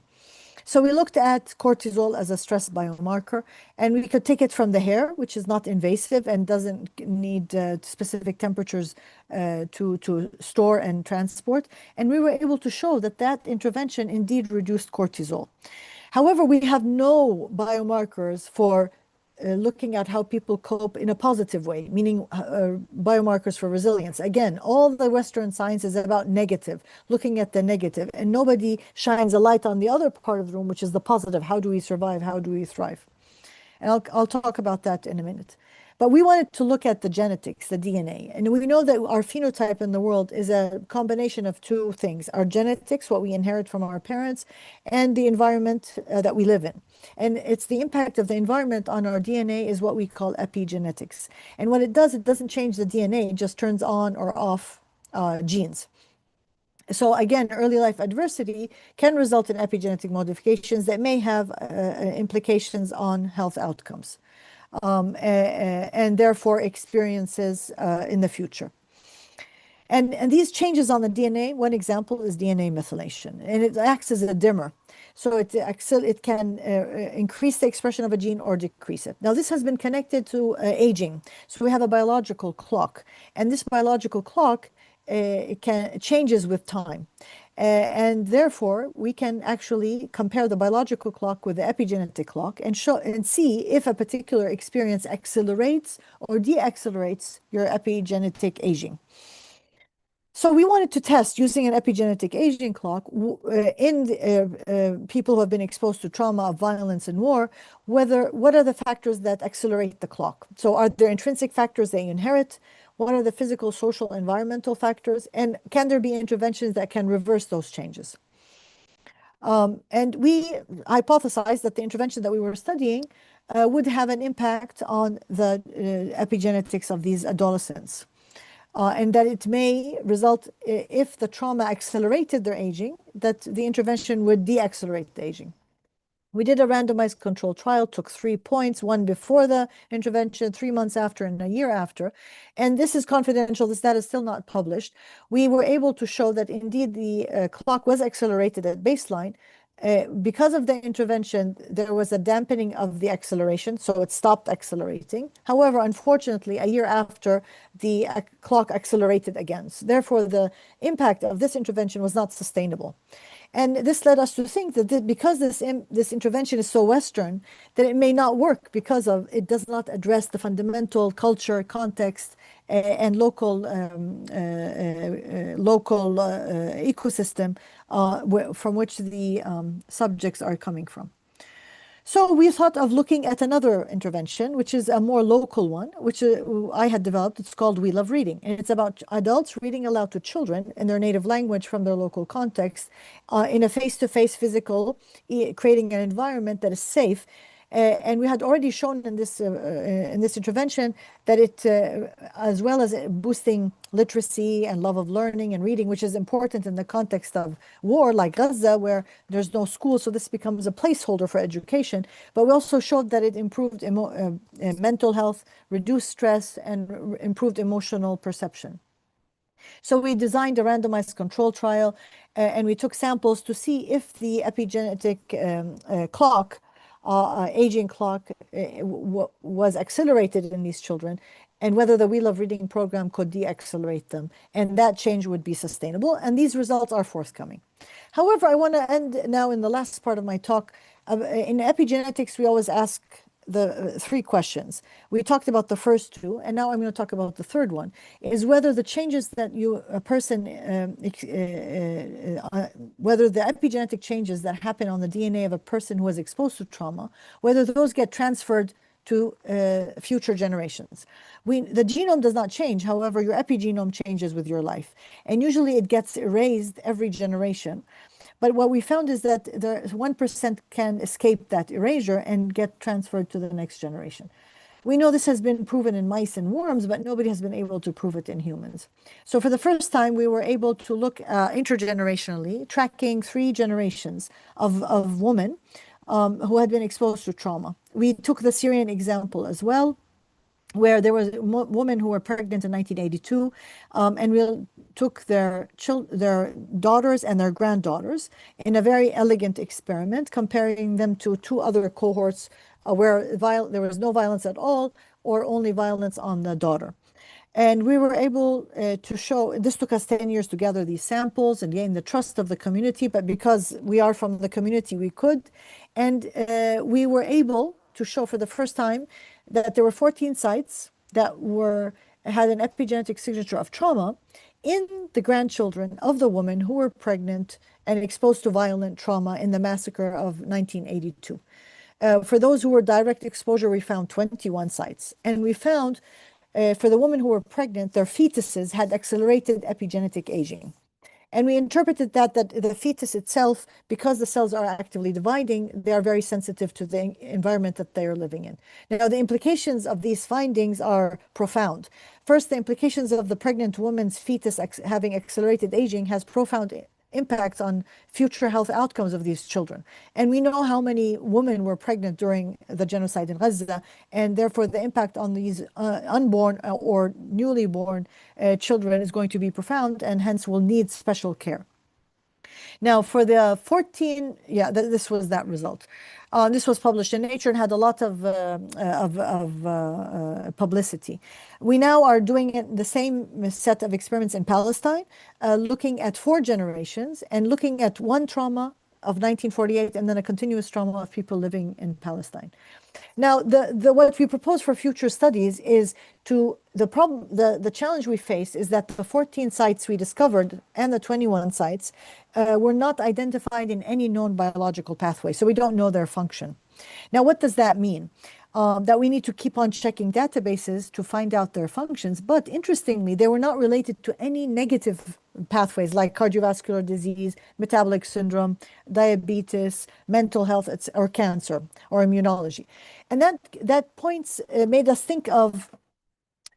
So we looked at cortisol as a stress biomarker, and we could take it from the hair, which is not invasive and doesn't need specific temperatures to store and transport. And we were able to show that intervention indeed reduced cortisol. However, we have no biomarkers for looking at how people cope in a positive way, meaning biomarkers for resilience. Again, all the Western science is about negative, looking at the negative, and nobody shines a light on the other part of the room, which is the positive. How do we survive? How do we thrive? And I'll talk about that in a minute. But we wanted to look at the genetics, the DNA. And we know that our phenotype in the world is a combination of two things: our genetics, what we inherit from our parents, and the environment that we live in. And it's the impact of the environment on our DNA is what we call epigenetics. And what it does, it doesn't change the DNA, it just turns on or off genes. So again, early life adversity can result in epigenetic modifications that may have implications on health outcomes and therefore experiences in the future. And these changes on the DNA, one example is DNA methylation, and it acts as a dimmer. So it can increase the expression of a gene or decrease it. Now, this has been connected to aging. So we have a biological clock, and this biological clock changes with time. And therefore, we can actually compare the biological clock with the epigenetic clock and see if a particular experience accelerates or deaccelerates your epigenetic aging. So we wanted to test using an epigenetic aging clock in people who have been exposed to trauma, violence, and war, what are the factors that accelerate the clock? So are there intrinsic factors they inherit? What are the physical, social, environmental factors? And can there be interventions that can reverse those changes? And we hypothesized that the intervention that we were studying would have an impact on the epigenetics of these adolescents. And that it may result, if the trauma accelerated their aging, that the intervention would deaccelerate the aging. We did a randomized control trial, took 3 points, one before the intervention, 3 months after, and a year after. And this is confidential, this data is still not published. We were able to show that indeed the clock was accelerated at baseline. Because of the intervention, there was a dampening of the acceleration, so it stopped accelerating. However, unfortunately, a year after, the clock accelerated again. So therefore, the impact of this intervention was not sustainable. And this led us to think that because this intervention is so Western, that it may not work because it does not address the fundamental culture, context, and local ecosystem from which the subjects are coming from. So we thought of looking at another intervention, which is a more local one, which I had developed. It's called We Love Reading. And it's about adults reading aloud to children in their native language from their local context in a face-to-face physical, creating an environment that is safe. And we had already shown in this intervention that it, as well as boosting literacy and love of learning and reading, which is important in the context of war like Gaza, where there's no school, so this becomes a placeholder for education. But we also showed that it improved mental health, reduced stress, and improved emotional perception. So we designed a randomized control trial, and we took samples to see if the epigenetic clock aging clock was accelerated in these children, and whether the We Love Reading program could deaccelerate them, and that change would be sustainable. And these results are forthcoming. However, I want to end now in the last part of my talk. In epigenetics, we always ask the 3 questions. We talked about the first 2, and now I'm going to talk about the third one, is whether the changes that whether the epigenetic changes that happen on the DNA of a person who was exposed to trauma, whether those get transferred to future generations. The genome does not change, however, your epigenome changes with your life. And usually it gets erased every generation. But what we found is that 1% can escape that erasure and get transferred to the next generation. We know this has been proven in mice and worms, but nobody has been able to prove it in humans. So for the first time, we were able to look intergenerationally, tracking 3 generations of women who had been exposed to trauma. We took the Syrian example as well, where there was women who were pregnant in 1982, and we took their daughters and their granddaughters in a very elegant experiment, comparing them to 2 other cohorts where there was no violence at all or only violence on the daughter. And we were able to show, this took us 10 years to gather these samples and gain the trust of the community, but because we are from the community, we could. And we were able to show for the first time that there were 14 sites that had an epigenetic signature of trauma in the grandchildren of the women who were pregnant and exposed to violent trauma in the massacre of 1982. For those who were direct exposure, we found 21 sites. And we found for the women who were pregnant, their fetuses had accelerated epigenetic aging. And we interpreted that the fetus itself, because the cells are actively dividing, they are very sensitive to the environment that they are living in. Now, the implications of these findings are profound. First, the implications of the pregnant woman's fetus having accelerated aging has profound impacts on future health outcomes of these children. And we know how many women were pregnant during the genocide in Gaza, and therefore the impact on these unborn or newly born children is going to be profound, and hence will need special care. Now, for the 14, this was that result. This was published in Nature and had a lot of publicity. We now are doing the same set of experiments in Palestine, looking at 4 generations and looking at one trauma of 1948 and then a continuous trauma of people living in Palestine. Now, what we propose for future studies is the challenge we face is that the 14 sites we discovered and the 21 sites were not identified in any known biological pathway, so we don't know their function. Now, what does that mean? That we need to keep on checking databases to find out their functions. But interestingly, they were not related to any negative pathways like cardiovascular disease, metabolic syndrome, diabetes, mental health, or cancer, or immunology. And that points made us think of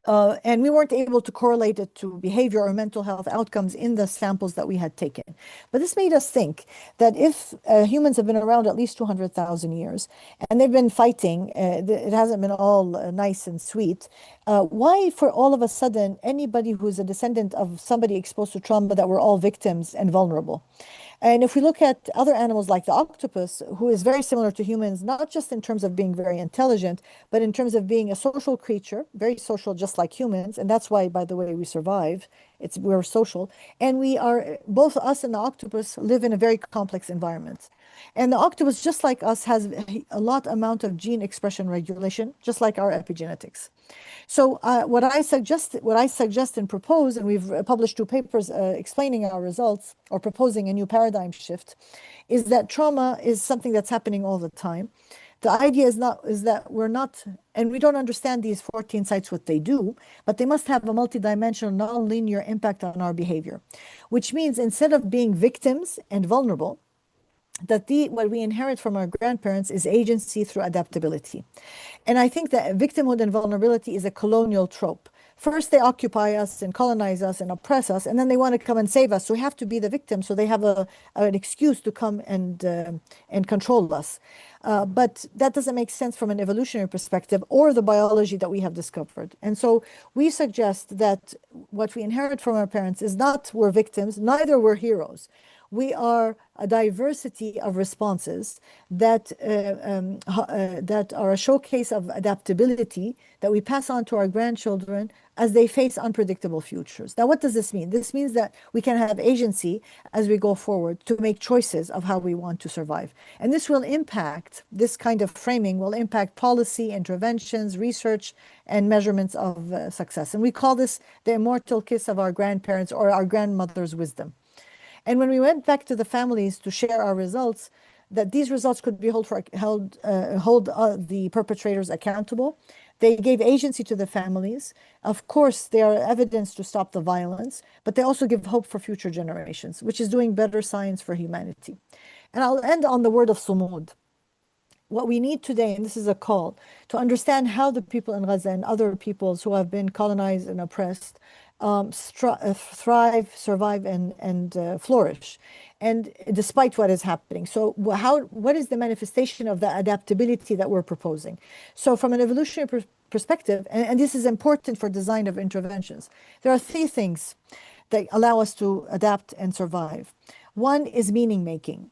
and we weren't able to correlate it to behavior or mental health outcomes in the samples that we had taken. But this made us think that if humans have been around at least 200,000 years and they've been fighting, it hasn't been all nice and sweet, why for all of a sudden anybody who's a descendant of somebody exposed to trauma that we're all victims and vulnerable? And if we look at other animals like the octopus, who is very similar to humans, not just in terms of being very intelligent, but in terms of being a social creature, very social, just like humans. And that's why, by the way, we survive. We're social. And we are, both us and the octopus live in a very complex environment. And the octopus, just like us, has a lot amount of gene expression regulation, just like our epigenetics. So what I suggest and propose, and we've published 2 papers explaining our results or proposing a new paradigm shift, is that trauma is something that's happening all the time. The idea is that we're not, and we don't understand these 14 sites what they do, but they must have a multidimensional, non-linear impact on our behavior, which means instead of being victims and vulnerable, that what we inherit from our grandparents is agency through adaptability. And I think that victimhood and vulnerability is a colonial trope. First, they occupy us and colonize us and oppress us, and then they want to come and save us. So we have to be the victim, so they have an excuse to come and control us. But that doesn't make sense from an evolutionary perspective or the biology that we have discovered. And so we suggest that what we inherit from our parents is not we're victims, neither we're heroes. We are a diversity of responses that are a showcase of adaptability that we pass on to our grandchildren as they face unpredictable futures. Now, what does this mean? This means that we can have agency as we go forward to make choices of how we want to survive. And this kind of framing will impact policy, interventions, research, and measurements of success. And we call this the immortal kiss of our grandparents or our grandmother's wisdom. And when we went back to the families to share our results, that these results could be hold the perpetrators accountable. They gave agency to the families. Of course, they are evidence to stop the violence, but they also give hope for future generations, which is doing better science for humanity. And I'll end on the word of sumud. What we need today, and this is a call, to understand how the people in Gaza and other peoples who have been colonized and oppressed thrive, survive, and flourish, and despite what is happening. So what is the manifestation of the adaptability that we're proposing? So from an evolutionary perspective, and this is important for design of interventions, there are 3 things that allow us to adapt and survive. One is meaning making.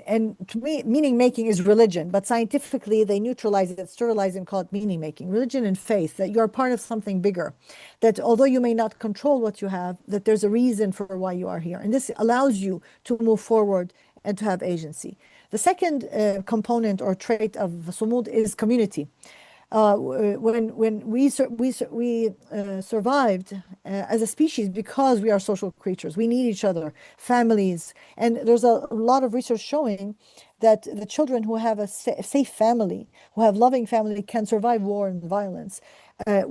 And to me, meaning making is religion, but scientifically they neutralize it, sterilize it, and call it meaning making. Religion and faith, that you're part of something bigger, that although you may not control what you have, that there's a reason for why you are here. And this allows you to move forward and to have agency. The second component or trait of sumud is community. When we survived as a species because we are social creatures. We need each other, families. And there's a lot of research showing that the children who have a safe family, who have loving family, can survive war and violence.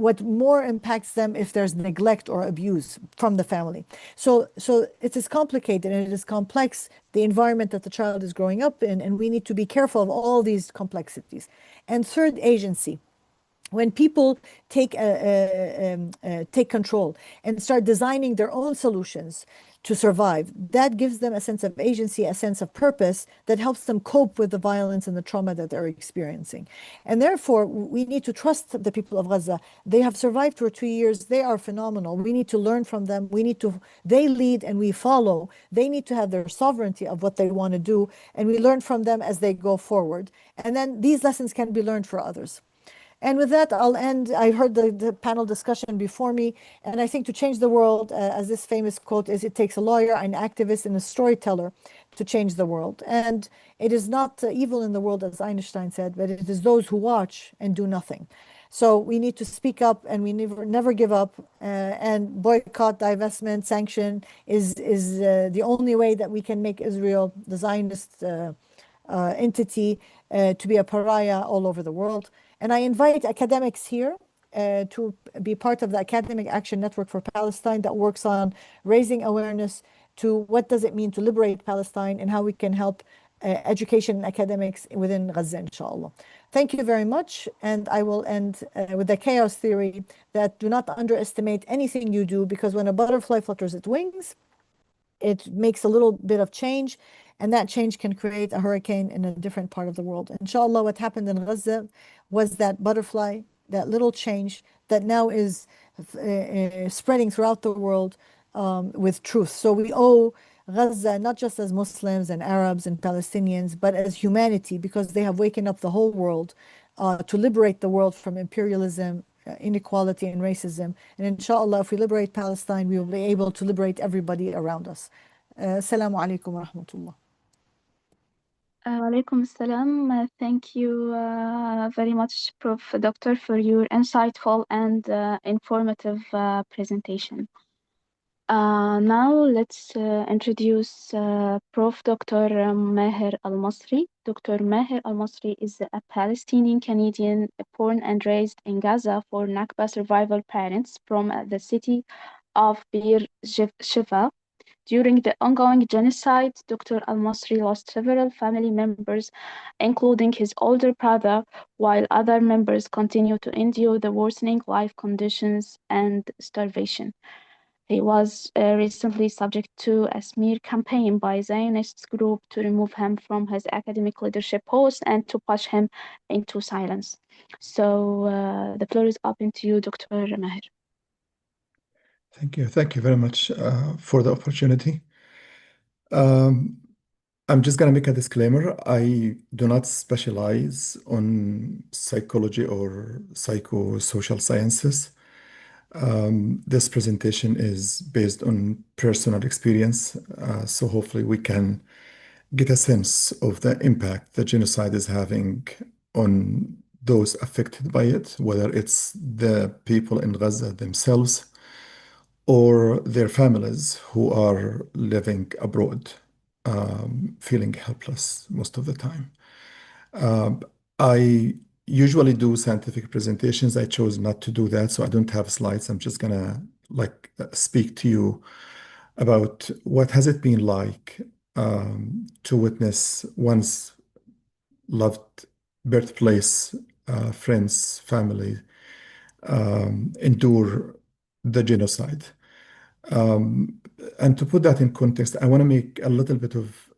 What more impacts them if there's neglect or abuse from the family. So it is complicated and it is complex, the environment that the child is growing up in, and we need to be careful of all these complexities. And third, agency. When people take control and start designing their own solutions to survive, that gives them a sense of agency, a sense of purpose that helps them cope with the violence and the trauma that they're experiencing. And therefore, we need to trust the people of Gaza. They have survived for 2 years. They are phenomenal. We need to learn from them. They lead and we follow. They need to have their sovereignty of what they want to do, and we learn from them as they go forward. And then these lessons can be learned for others. And with that, I'll end. I heard the panel discussion before me, and I think to change the world, as this famous quote is, it takes a lawyer, an activist, and a storyteller to change the world. And it is not evil in the world, as Einstein said, but it is those who watch and do nothing. So we need to speak up, and we never give up. And boycott, divestment, sanction is the only way that we can make Israel, the Zionist entity, to be a pariah all over the world. And I invite academics here to be part of the Academic Action Network for Palestine that works on raising awareness to what does it mean to liberate Palestine and how we can help education and academics within Gaza, inshallah. Thank you very much. And I will end with the chaos theory that do not underestimate anything you do, because when a butterfly flutters its wings, it makes a little bit of change, and that change can create a hurricane in a different part of the world. Inshallah, what happened in Gaza was that butterfly, that little change that now is spreading throughout the world with truth. So we owe Gaza, not just as Muslims and Arabs and Palestinians, but as humanity, because they have waken up the whole world to liberate the world from imperialism, inequality, and racism. And inshallah, if we liberate Palestine, we will be able to liberate everybody around us. Assalamu alaikum wa rahmatullah. Alaikum assalam. Thank you very much, Prof. Doctor, for your insightful and informative presentation. Now let's introduce Prof. Dr. Maher Al-Masri. Dr. Maher Al-Masri is a Palestinian Canadian born and raised in Gaza for Nakba survival parents from the city of Bir Sheva. During the ongoing genocide, Dr. Al-Masri lost several family members, including his older brother, while other members continue to endure the worsening life conditions and starvation. He was recently subject to a smear campaign by Zionist group to remove him from his academic leadership post and to push him into silence. So the floor is open to you, Dr. Maher. Thank you. Thank you very much for the opportunity. I'm just going to make a disclaimer. I do not specialize on psychology or psychosocial sciences. This presentation is based on personal experience, so hopefully we can get a sense of the impact the genocide is having on those affected by it, whether it's the people in Gaza themselves or their families who are living abroad, feeling helpless most of the time. I usually do scientific presentations. I chose not to do that, so I don't have slides. I'm just gonna speak to you about what has it been like to witness one's loved birthplace, friends, family endure the genocide. And to put that in context, I want to make a little bit of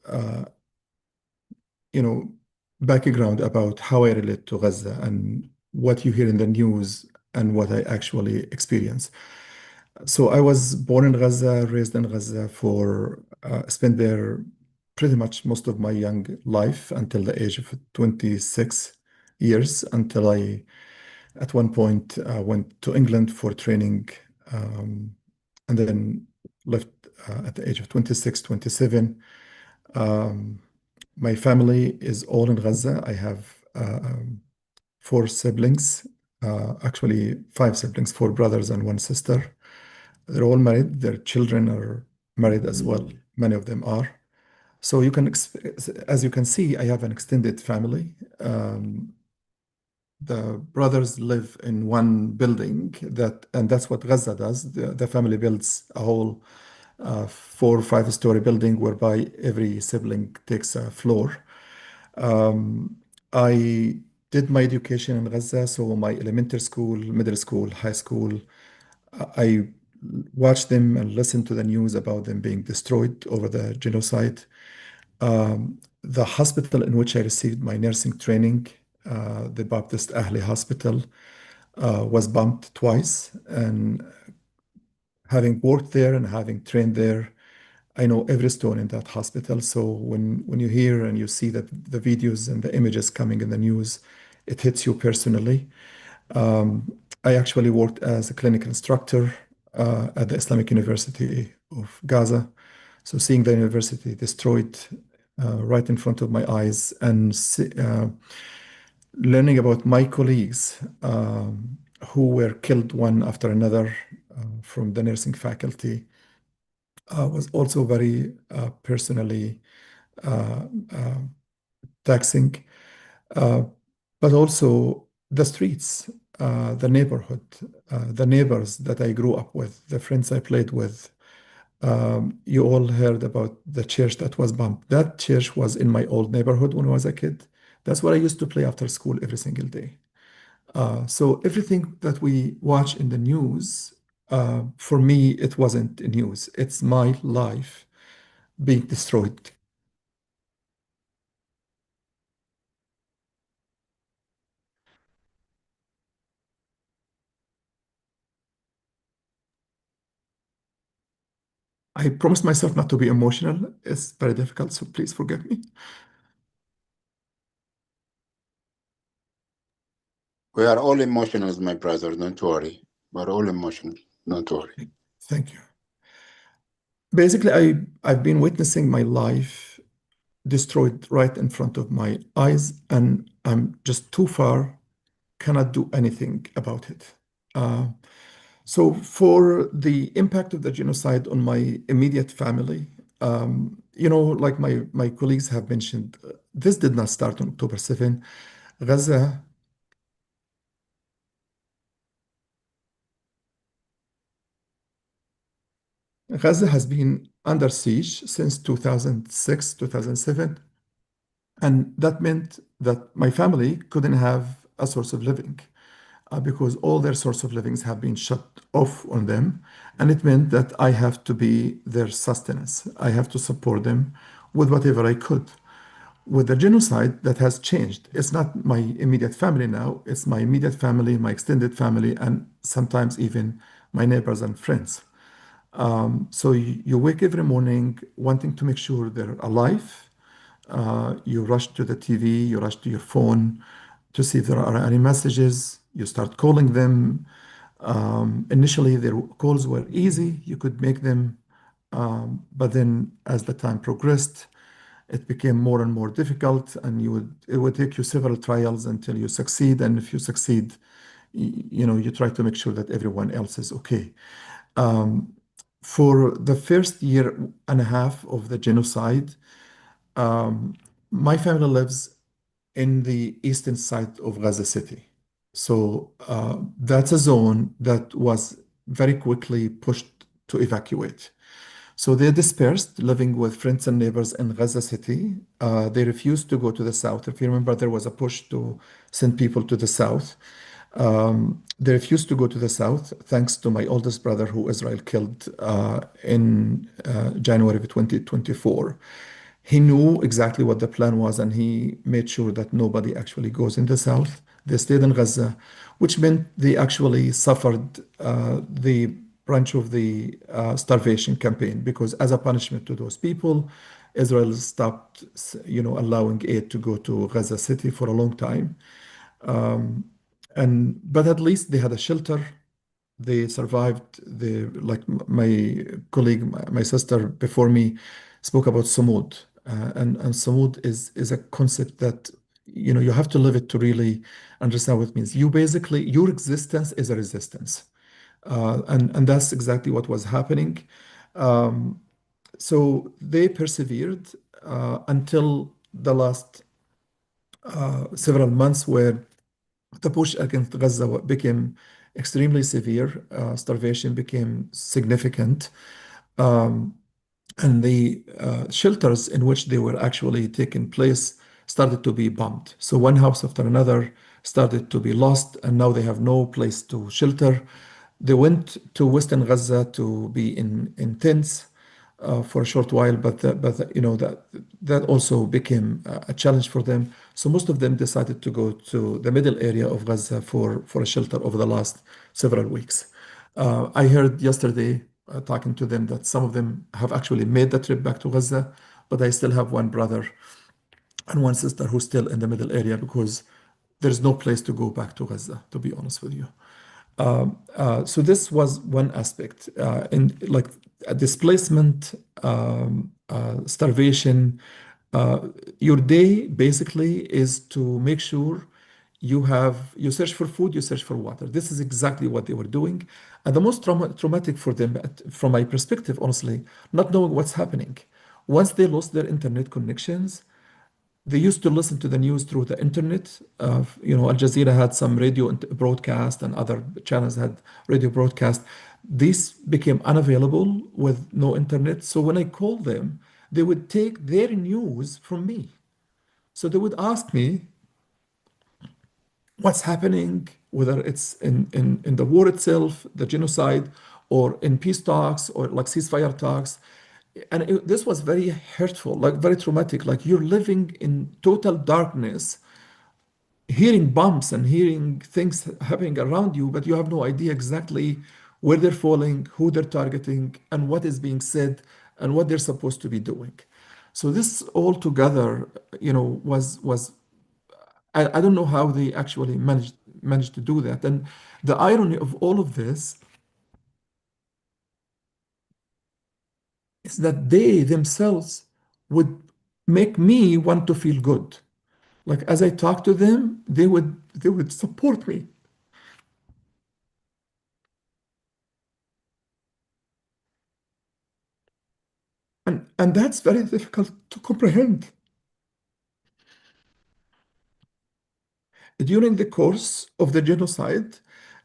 background about how I relate to Gaza and what you hear in the news and what I actually experience. So I was born in Gaza, raised in Gaza spent there pretty much most of my young life until the age of 26 years, until I, at one point, went to England for training, and then left at the age of 26, 27. My family is all in Gaza. I have 4 siblings, actually 5 siblings, 4 brothers and 1 sister. They're all married. Their children are married as well. Many of them are. So you can, as you can see, I have an extended family. The brothers live in one building and that's what Gaza does. The family builds a whole 4 or 5 story building whereby every sibling takes a floor. I did my education in Gaza, so my elementary school, middle school, high school. I watched them and listened to the news about them being destroyed over the genocide. The hospital in which I received my nursing training, the Baptist Ahli Hospital, was bombed twice. And having worked there and having trained there, I know every stone in that hospital. So when you hear and you see that the videos and the images coming in the news, it hits you personally. I actually worked as a clinical instructor at the Islamic University of Gaza. So seeing the university destroyed right in front of my eyes and learning about my colleagues who were killed one after another from the nursing faculty was also very personally uh, uh, taxing. But also the streets, the neighborhood, the neighbors that I grew up with, the friends I played with. You all heard about the church that was bombed. That church was in my old neighborhood when I was a kid. That's where I used to play after school every single day. So everything that we watch in the news, for me, it wasn't news. It's my life being destroyed. I promised myself not to be emotional. It's very difficult, so please forgive me. We are all emotional, my brother. Don't worry. We're all emotional. Don't worry. Thank you. Basically, I've been witnessing my life destroyed right in front of my eyes, and I'm just too far, cannot do anything about it. So for the impact of the genocide on my immediate family, like my colleagues have mentioned, this did not start on October 7. Gaza Gaza has been under siege since 2006, 2007. And that meant that my family couldn't have a source of living because all their source of livings have been shut off on them. And it meant that I have to be their sustenance. I have to support them with whatever I could. With the genocide, that has changed. It's not my immediate family now, it's my immediate family, my extended family, and sometimes even my neighbors and friends. So you wake every morning wanting to make sure they're alive. You rush to the TV, you rush to your phone to see if there are any messages. You start calling them. Initially, their calls were easy. You could make them. But then as the time progressed, it became more and more difficult, and it would take you several trials until you succeed. And if you succeed, you try to make sure that everyone else is okay. For the first year and a half of the genocide, my family lives in the eastern side of Gaza City. So that's a zone that was very quickly pushed to evacuate. So they dispersed, living with friends and neighbors in Gaza City. They refused to go to the south. If you remember, there was a push to send people to the south. They refused to go to the south, thanks to my oldest brother, who Israel killed in January of 2024. He knew exactly what the plan was, and he made sure that nobody actually goes in the south. They stayed in Gaza, which meant they actually suffered the branch of the starvation campaign, because as a punishment to those people, Israel stopped, allowing aid to go to Gaza City for a long time. But at least they had a shelter. They survived. My colleague, my sister before me, spoke about Samud, and Samud is a concept that you have to live it to really understand what it means. Your existence is a resistance, and that's exactly what was happening. So they persevered until the last several months, where the push against Gaza became extremely severe. Starvation became significant. Um, and the shelters in which they were actually taking place started to be bombed. So one house after another started to be lost, and now they have no place to shelter. They went to Western Gaza to be in tents for a short while, but you know that also became a challenge for them. So most of them decided to go to the middle area of Gaza for a shelter over the last several weeks. I heard yesterday talking to them that some of them have actually made the trip back to Gaza, but I still have one brother and one sister who's still in the middle area because there's no place to go back to Gaza, to be honest with you. So this was one aspect, and like displacement, starvation. Your day basically is to make sure you search for food, you search for water. This is exactly what they were doing, and the most traumatic for them, from my perspective, honestly, not knowing what's happening. Once they lost their internet connections, they used to listen to the news through the internet. Al Jazeera had some radio broadcast, and other channels had radio broadcast. These became unavailable with no internet. So when I called them, they would take their news from me. So they would ask me what's happening, whether it's in the war itself, the genocide, or in peace talks, or like ceasefire talks. And this was very hurtful, like very traumatic. Like you're living in total darkness, hearing bombs and hearing things happening around you, but you have no idea exactly where they're falling, who they're targeting, and what is being said, and what they're supposed to be doing. So this all together, was I don't know how they actually managed to do that. And the irony of all of this is that they themselves would make me want to feel good. Like as I talk to them, they would support me. And that's very difficult to comprehend. During the course of the genocide,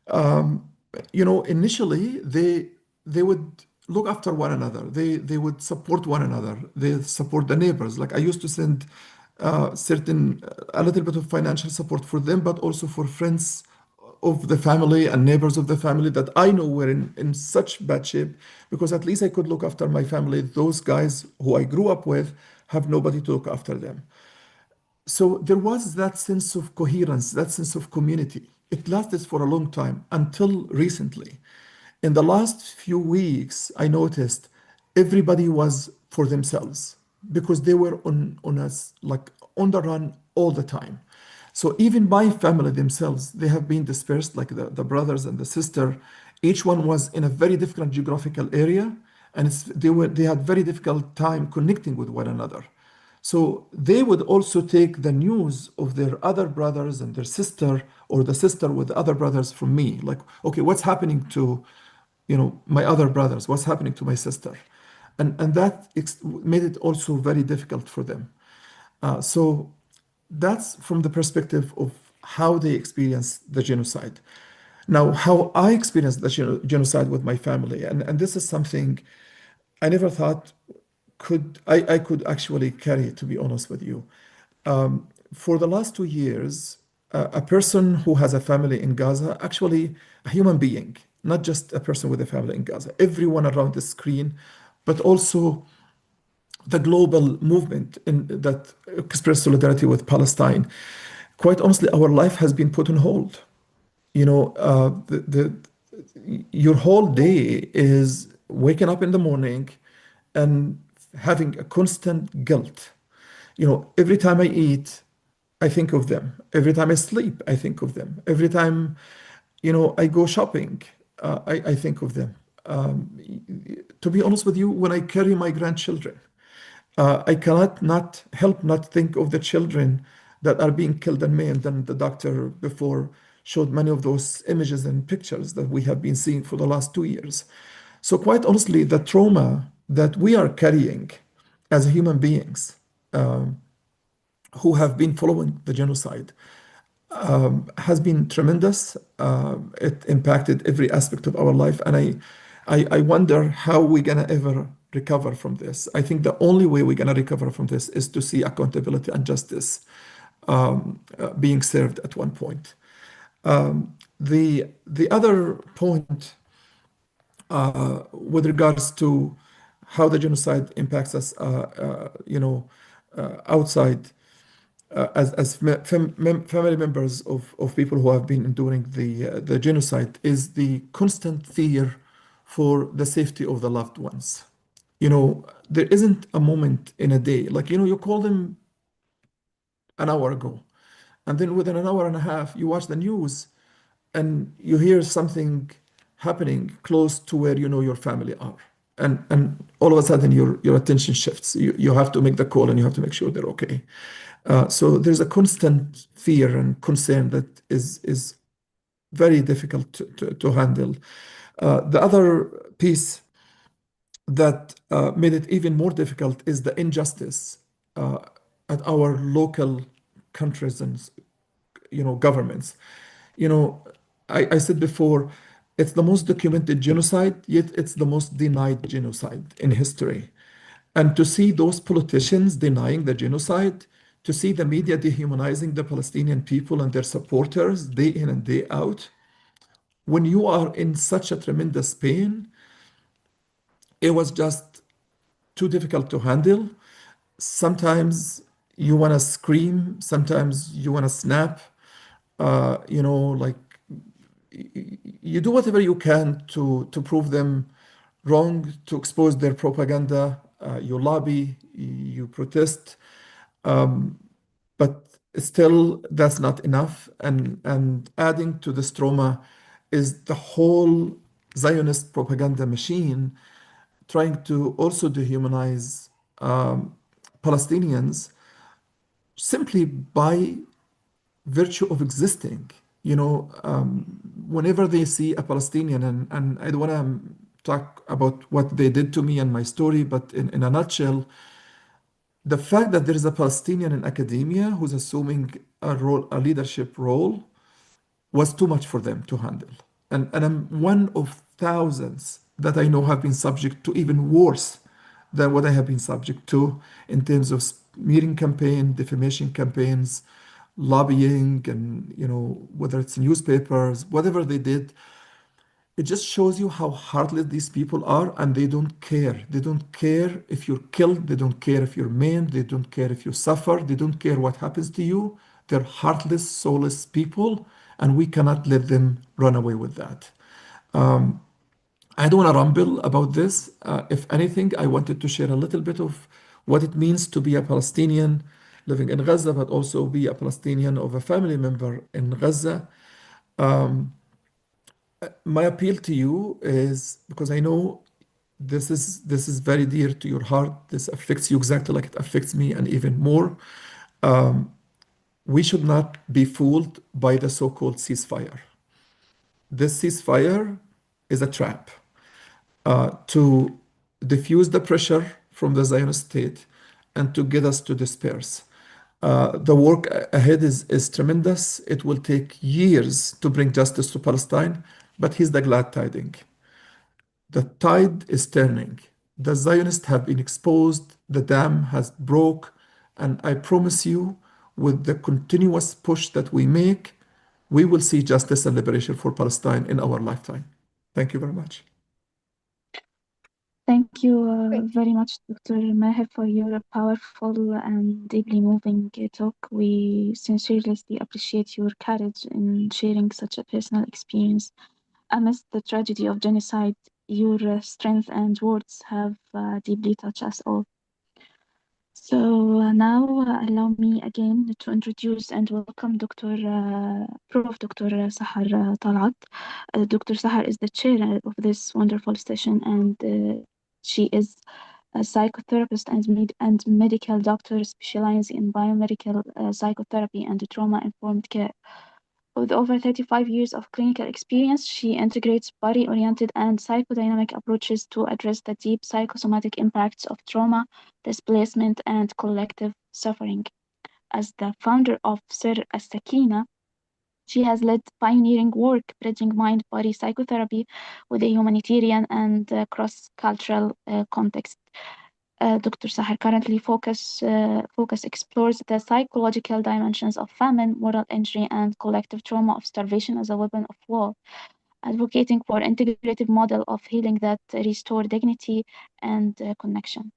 um, initially they would look after one another. They would support one another. They support the neighbors. Like I used to send a little bit of financial support for them, but also for friends of the family and neighbors of the family that I know were in such bad shape, because at least I could look after my family. Those guys who I grew up with have nobody to look after them. So there was that sense of coherence, that sense of community. It lasted for a long time until recently. In the last few weeks, I noticed everybody was for themselves because they were on us like on the run all the time. So even my family themselves, they have been dispersed, like the brothers and the sister. Each one was in a very different geographical area, and they had very difficult time connecting with one another. So they would also take the news of their other brothers and their sister, or the sister with other brothers from me. Like, okay, what's happening to, my other brothers? What's happening to my sister? And that made it also very difficult for them. So that's from the perspective of how they experience the genocide. Now, how I experienced the genocide with my family, and this is something I never thought I could actually carry it, to be honest with you. For the last 2 years, a person who has a family in Gaza, actually a human being, not just a person with a family in Gaza, everyone around the screen, but also the global movement that express solidarity with Palestine. Quite honestly, our life has been put on hold. Your whole day is waking up in the morning and having a constant guilt. Every time I eat, I think of them. Every time I sleep, I think of them. Every time, I go shopping, I think of them. To be honest with you, when I carry my grandchildren, I cannot not help not think of the children that are being killed and maimed. And the doctor before showed many of those images and pictures that we have been seeing for the last 2 years. So quite honestly, the trauma that we are carrying as human beings who have been following the genocide has been tremendous. It impacted every aspect of our life, and I wonder how we're gonna ever recover from this. I think the only way we're gonna recover from this is to see accountability and justice being served at one point. The other point with regards to how the genocide impacts us, outside as family members of people who have been enduring the genocide is the constant fear for the safety of the loved ones. There isn't a moment in a day, like, you call them an hour ago, and then within an hour and a half, you watch the news and you hear something happening close to where your family are. And all of a sudden your attention shifts. You have to make the call and you have to make sure they're okay. So there's a constant fear and concern that is very difficult to handle. The other piece that made it even more difficult is the injustice at our local countries and governments. You know, I said before, it's the most documented genocide, yet it's the most denied genocide in history. And to see those politicians denying the genocide, to see the media dehumanizing the Palestinian people and their supporters day in and day out, when you are in such a tremendous pain, it was just too difficult to handle. Sometimes you want to scream, sometimes you want to snap. Like you do whatever you can to prove them wrong, to expose their propaganda. You lobby, you protest, but still that's not enough. And adding to this trauma is the whole Zionist propaganda machine trying to also dehumanize Palestinians simply by virtue of existing. Whenever they see a Palestinian, and I don't want to talk about what they did to me and my story, but in a nutshell, the fact that there is a Palestinian in academia who's assuming a leadership role, was too much for them to handle. And I'm one of thousands that I know have been subject to even worse than what I have been subject to in terms of smearing campaign, defamation campaigns, lobbying, and whether it's newspapers, whatever they did. It just shows you how heartless these people are, and they don't care. They don't care if you're killed. They don't care if you're maimed. They don't care if you suffer. They don't care what happens to you. They're heartless, soulless people, and we cannot let them run away with that. I don't want to rumble about this. If anything, I wanted to share a little bit of what it means to be a Palestinian living in Gaza, but also be a Palestinian of a family member in Gaza. My appeal to you is because I know this is very dear to your heart. This affects you exactly like it affects me, and even more. We should not be fooled by the so-called ceasefire. This ceasefire is a trap to diffuse the pressure from the Zionist state and to get us to disperse. The work ahead is tremendous. It will take years to bring justice to Palestine, but here's the glad tiding. The tide is turning. The Zionists have been exposed, the dam has broke, and I promise you, with the continuous push that we make, we will see justice and liberation for Palestine in our lifetime. Thank you very much. Thank you very much, Dr. Maher, for your powerful and deeply moving talk. We sincerely appreciate your courage in sharing such a personal experience. Amidst the tragedy of genocide, your strength and words have deeply touched us all. So now allow me again to introduce and welcome Prof. Dr. Sahar Talat. Dr. Sahar is the chair of this wonderful session, and she is a psychotherapist and medical doctor specializing in biomedical psychotherapy and trauma-informed care. With over 35 years of clinical experience, she integrates body-oriented and psychodynamic approaches to address the deep psychosomatic impacts of trauma, displacement, and collective suffering. As the founder of Sir As-Sakina, she has led pioneering work bridging mind-body psychotherapy with a humanitarian and cross-cultural context. Dr. Sahar currently focus explores the psychological dimensions of famine, moral injury, and collective trauma of starvation as a weapon of war, advocating for integrative model of healing that restore dignity and connection.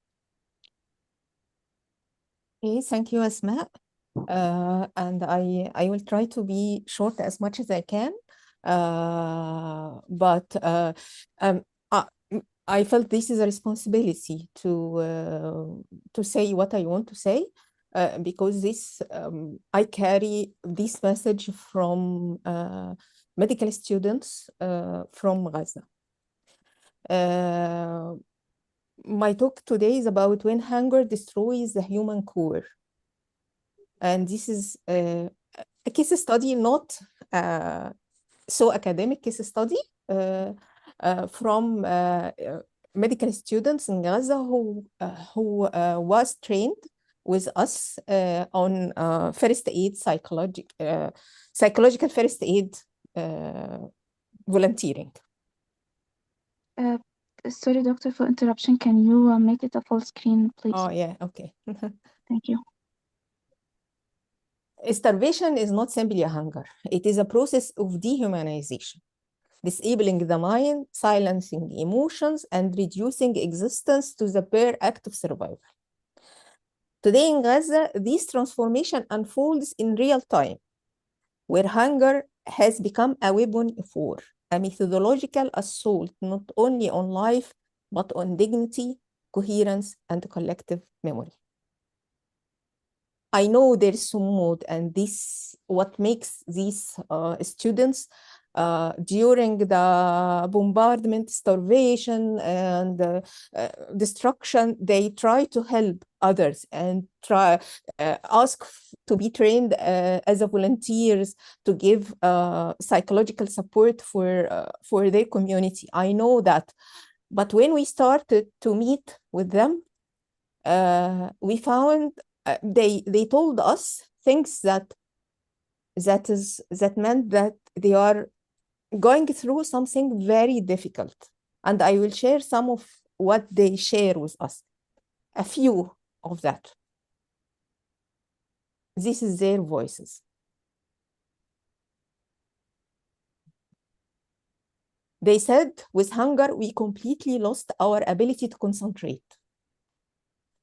Okay, thank you, Asma. And I will try to be short as much as I can. But I felt this is a responsibility to say what I want to say, because this I carry this message from medical students from Gaza. My talk today is about when hunger destroys the human core. And this is a case study, not so academic case study from medical students in Gaza who was trained with us on first aid, psychological first aid volunteering. Sorry, doctor, for interruption. Can you make it a full screen, please? Oh, yeah, okay. Thank you. Starvation is not simply a hunger. It is a process of dehumanization, disabling the mind, silencing emotions, and reducing existence to the bare act of survival. Today in Gaza, this transformation unfolds in real time, where hunger has become a weapon of war, a methodological assault not only on life, but on dignity, coherence, and collective memory. I know there is some mood, and this what makes these students during the bombardment, starvation, and destruction, they try to help others and try ask to be trained as a volunteers to give psychological support for their community. I know that, but when we started to meet with them, we found they told us things that meant that they are going through something very difficult. And I will share some of what they share with us, a few of that. This is their voices. They said, with hunger, we completely lost our ability to concentrate.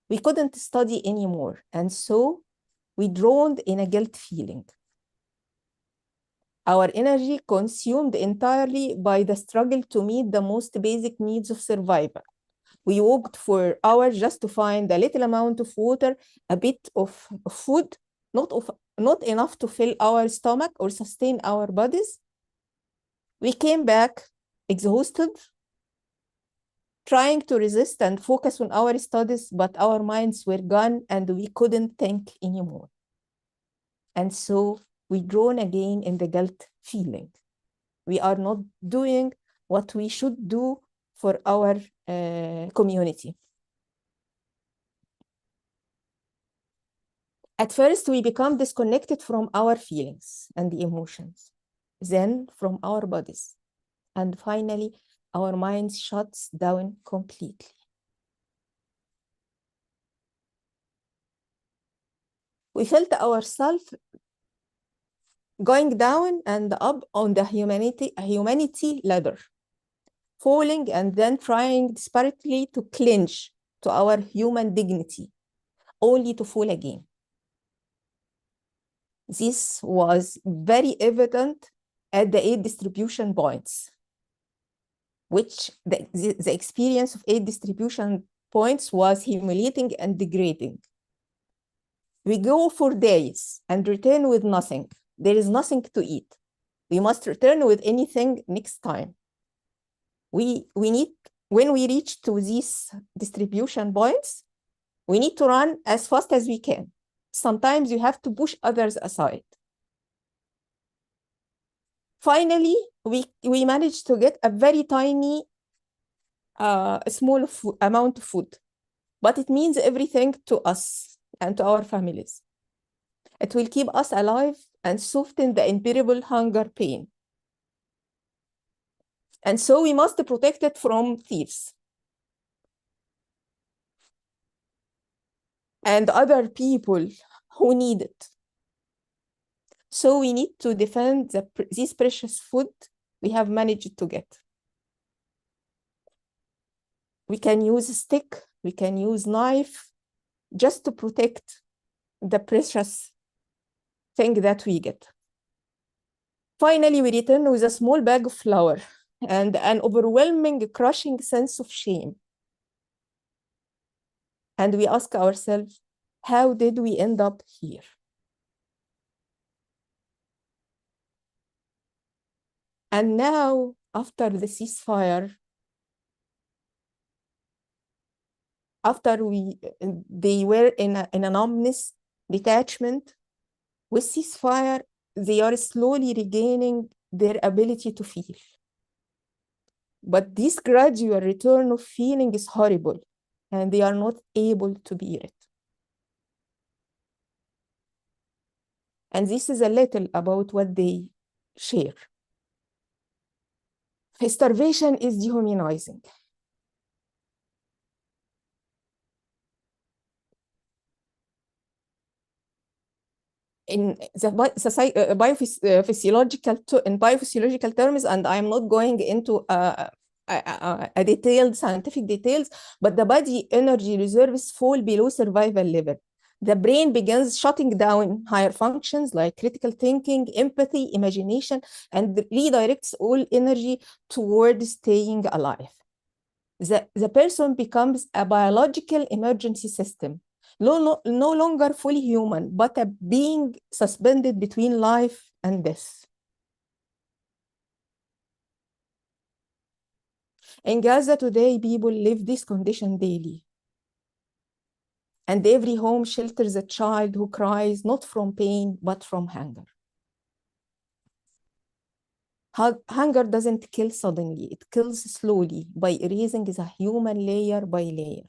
We couldn't study anymore, and so we drowned in a guilt feeling. Our energy consumed entirely by the struggle to meet the most basic needs of survival. We walked for hours just to find a little amount of water, a bit of food, not enough to fill our stomach or sustain our bodies. We came back exhausted, trying to resist and focus on our studies, but our minds were gone and we couldn't think anymore. And so we drown again in the guilt feeling. We are not doing what we should do for our community. At first, we become disconnected from our feelings and the emotions, then from our bodies, and finally, our minds shuts down completely. We felt ourselves going down and up on the humanity ladder, falling and then trying desperately to cling to our human dignity, only to fall again. This was very evident at the aid distribution points, which the experience of aid distribution points was humiliating and degrading. We go for days and return with nothing. There is nothing to eat. We must return with anything next time. When we reach to these distribution points, we need to run as fast as we can. Sometimes you have to push others aside. Finally, we managed to get a very tiny, small amount of food, but it means everything to us and to our families. It will keep us alive and soften the unbearable hunger pain. And so we must protect it from thieves and other people who need it. So we need to defend this precious food we have managed to get. We can use a stick, we can use knife, just to protect the precious thing that we get. Finally, we return with a small bag of flour and an overwhelming, crushing sense of shame. And we ask ourselves, how did we end up here? And now, after the ceasefire, after they were in an ominous detachment, with ceasefire, they are slowly regaining their ability to feel. But this gradual return of feeling is horrible, and they are not able to bear it. And this is a little about what they share. Starvation is dehumanizing. In biophysiological terms, and I'm not going into a detailed scientific details, but the body energy reserves fall below survival level. The brain begins shutting down higher functions like critical thinking, empathy, imagination, and redirects all energy toward staying alive. The person becomes a biological emergency system, no longer fully human, but a being suspended between life and death. In Gaza today, people live this condition daily. And every home shelters a child who cries not from pain, but from hunger. Hunger doesn't kill suddenly, it kills slowly by erasing the human layer by layer.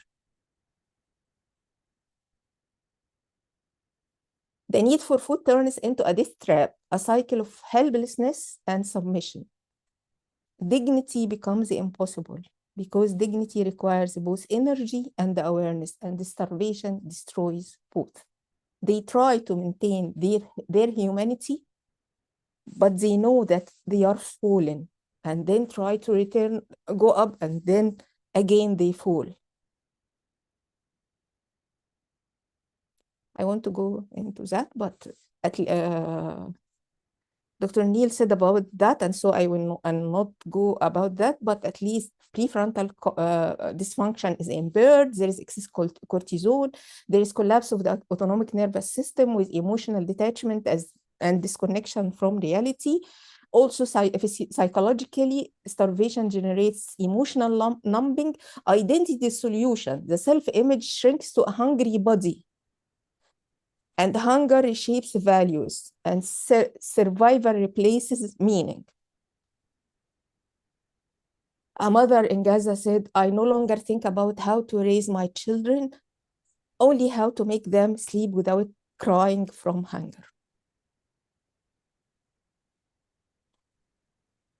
The need for food turns into a death trap, a cycle of helplessness and submission. Dignity becomes impossible because dignity requires both energy and awareness, and starvation destroys both. They try to maintain their humanity, but they know that they are fallen, and then try to return, go up, and then again they fall. I want to go into that, but Dr. Neil said about that, and so I will not go about that, but at least prefrontal dysfunction is impaired, there is excess cortisol, there is collapse of the autonomic nervous system with emotional detachment and disconnection from reality. Also, psychologically, starvation generates emotional numbing, identity dissolution. The self-image shrinks to a hungry body. And hunger reshapes values, and survival replaces meaning. A mother in Gaza said, I no longer think about how to raise my children, only how to make them sleep without crying from hunger.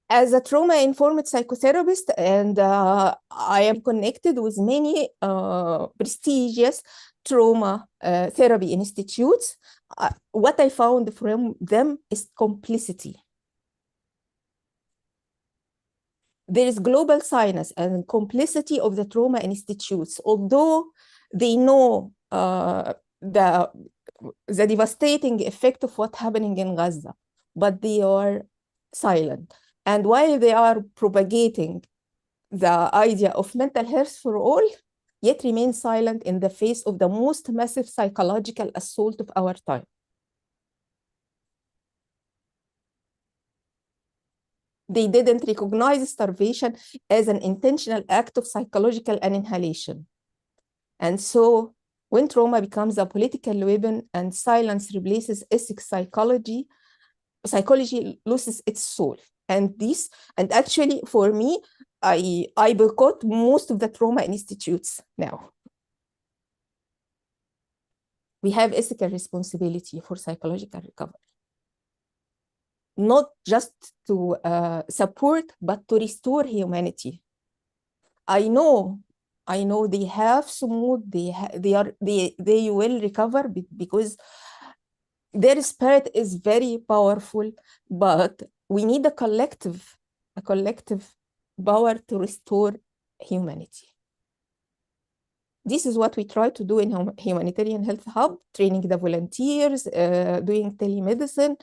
As a trauma-informed psychotherapist, and I am connected with many prestigious trauma therapy institutes, what I found from them is complicity. There is global silence and complicity of the trauma institutes, although they know the devastating effect of what's happening in Gaza, but they are silent. And while they are propagating the idea of mental health for all, yet remain silent in the face of the most massive psychological assault of our time. They didn't recognize starvation as an intentional act of psychological annihilation. And so when trauma becomes a political weapon and silence replaces ethics psychology, psychology loses its soul. And actually for me, I boycott most of the trauma institutes now. We have ethical responsibility for psychological recovery, not just to support, but to restore humanity. I know they have some mood, they will recover because their spirit is very powerful, but we need a collective power to restore humanity. This is what we try to do in Humanitarian Health Hub, training the volunteers, doing telemedicine,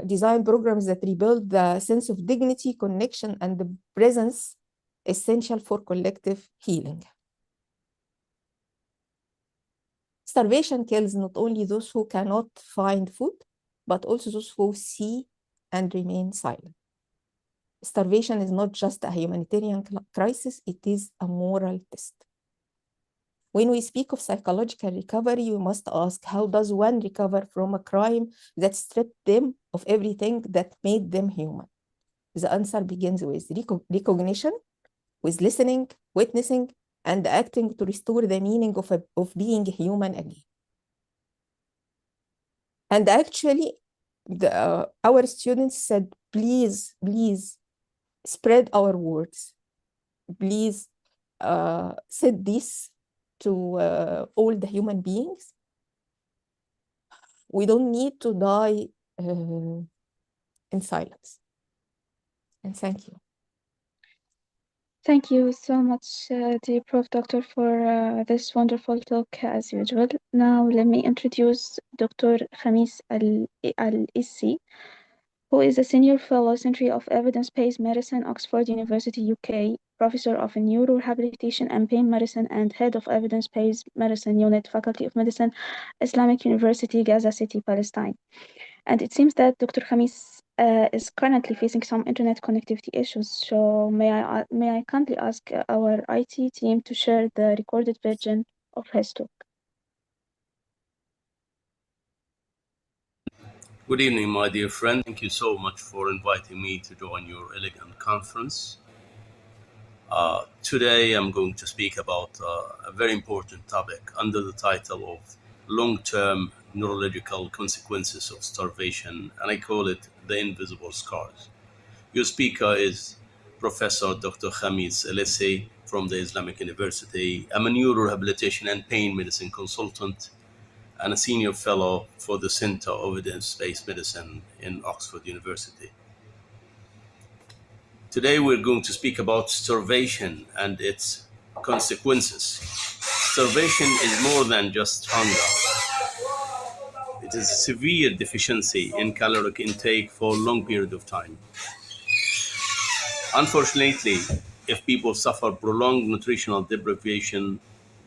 design programs that rebuild the sense of dignity, connection, and the presence essential for collective healing. Starvation kills not only those who cannot find food, but also those who see and remain silent. Starvation is not just a humanitarian crisis, it is a moral test. When we speak of psychological recovery, we must ask, how does one recover from a crime that stripped them of everything that made them human? The answer begins with recognition, with listening, witnessing, and acting to restore the meaning of being human again. And actually, our students said, please spread our words. Please said this to all the human beings. We don't need to die in silence. And thank you. Thank you so much, dear Prof. Doctor, for this wonderful talk as usual. Now let me introduce Dr. Khamis Al-Issi, who is a Senior Fellow, Centre of Evidence-Based Medicine, Oxford University, UK, Professor of Neurorehabilitation and Pain Medicine, and Head of Evidence-Based Medicine Unit, Faculty of Medicine, Islamic University, Gaza City, Palestine. And it seems that Dr. Khamis is currently facing some internet connectivity issues. So may I kindly ask our IT team to share the recorded version of his talk. Good evening, my dear friend. Thank you so much for inviting me to join your elegant conference. Today, I'm going to speak about a very important topic under the title of long-term neurological consequences of starvation, and I call it the invisible scars. Your speaker is Professor Dr. Khamis Al-Issi from the Islamic University. I'm a neurorehabilitation and pain medicine consultant and a senior fellow for the Center of Evidence-Based Medicine in Oxford University. Today we're going to speak about starvation and its consequences. Starvation is more than just hunger. It is a severe deficiency in caloric intake for a long period of time. Unfortunately, if people suffer prolonged nutritional deprivation,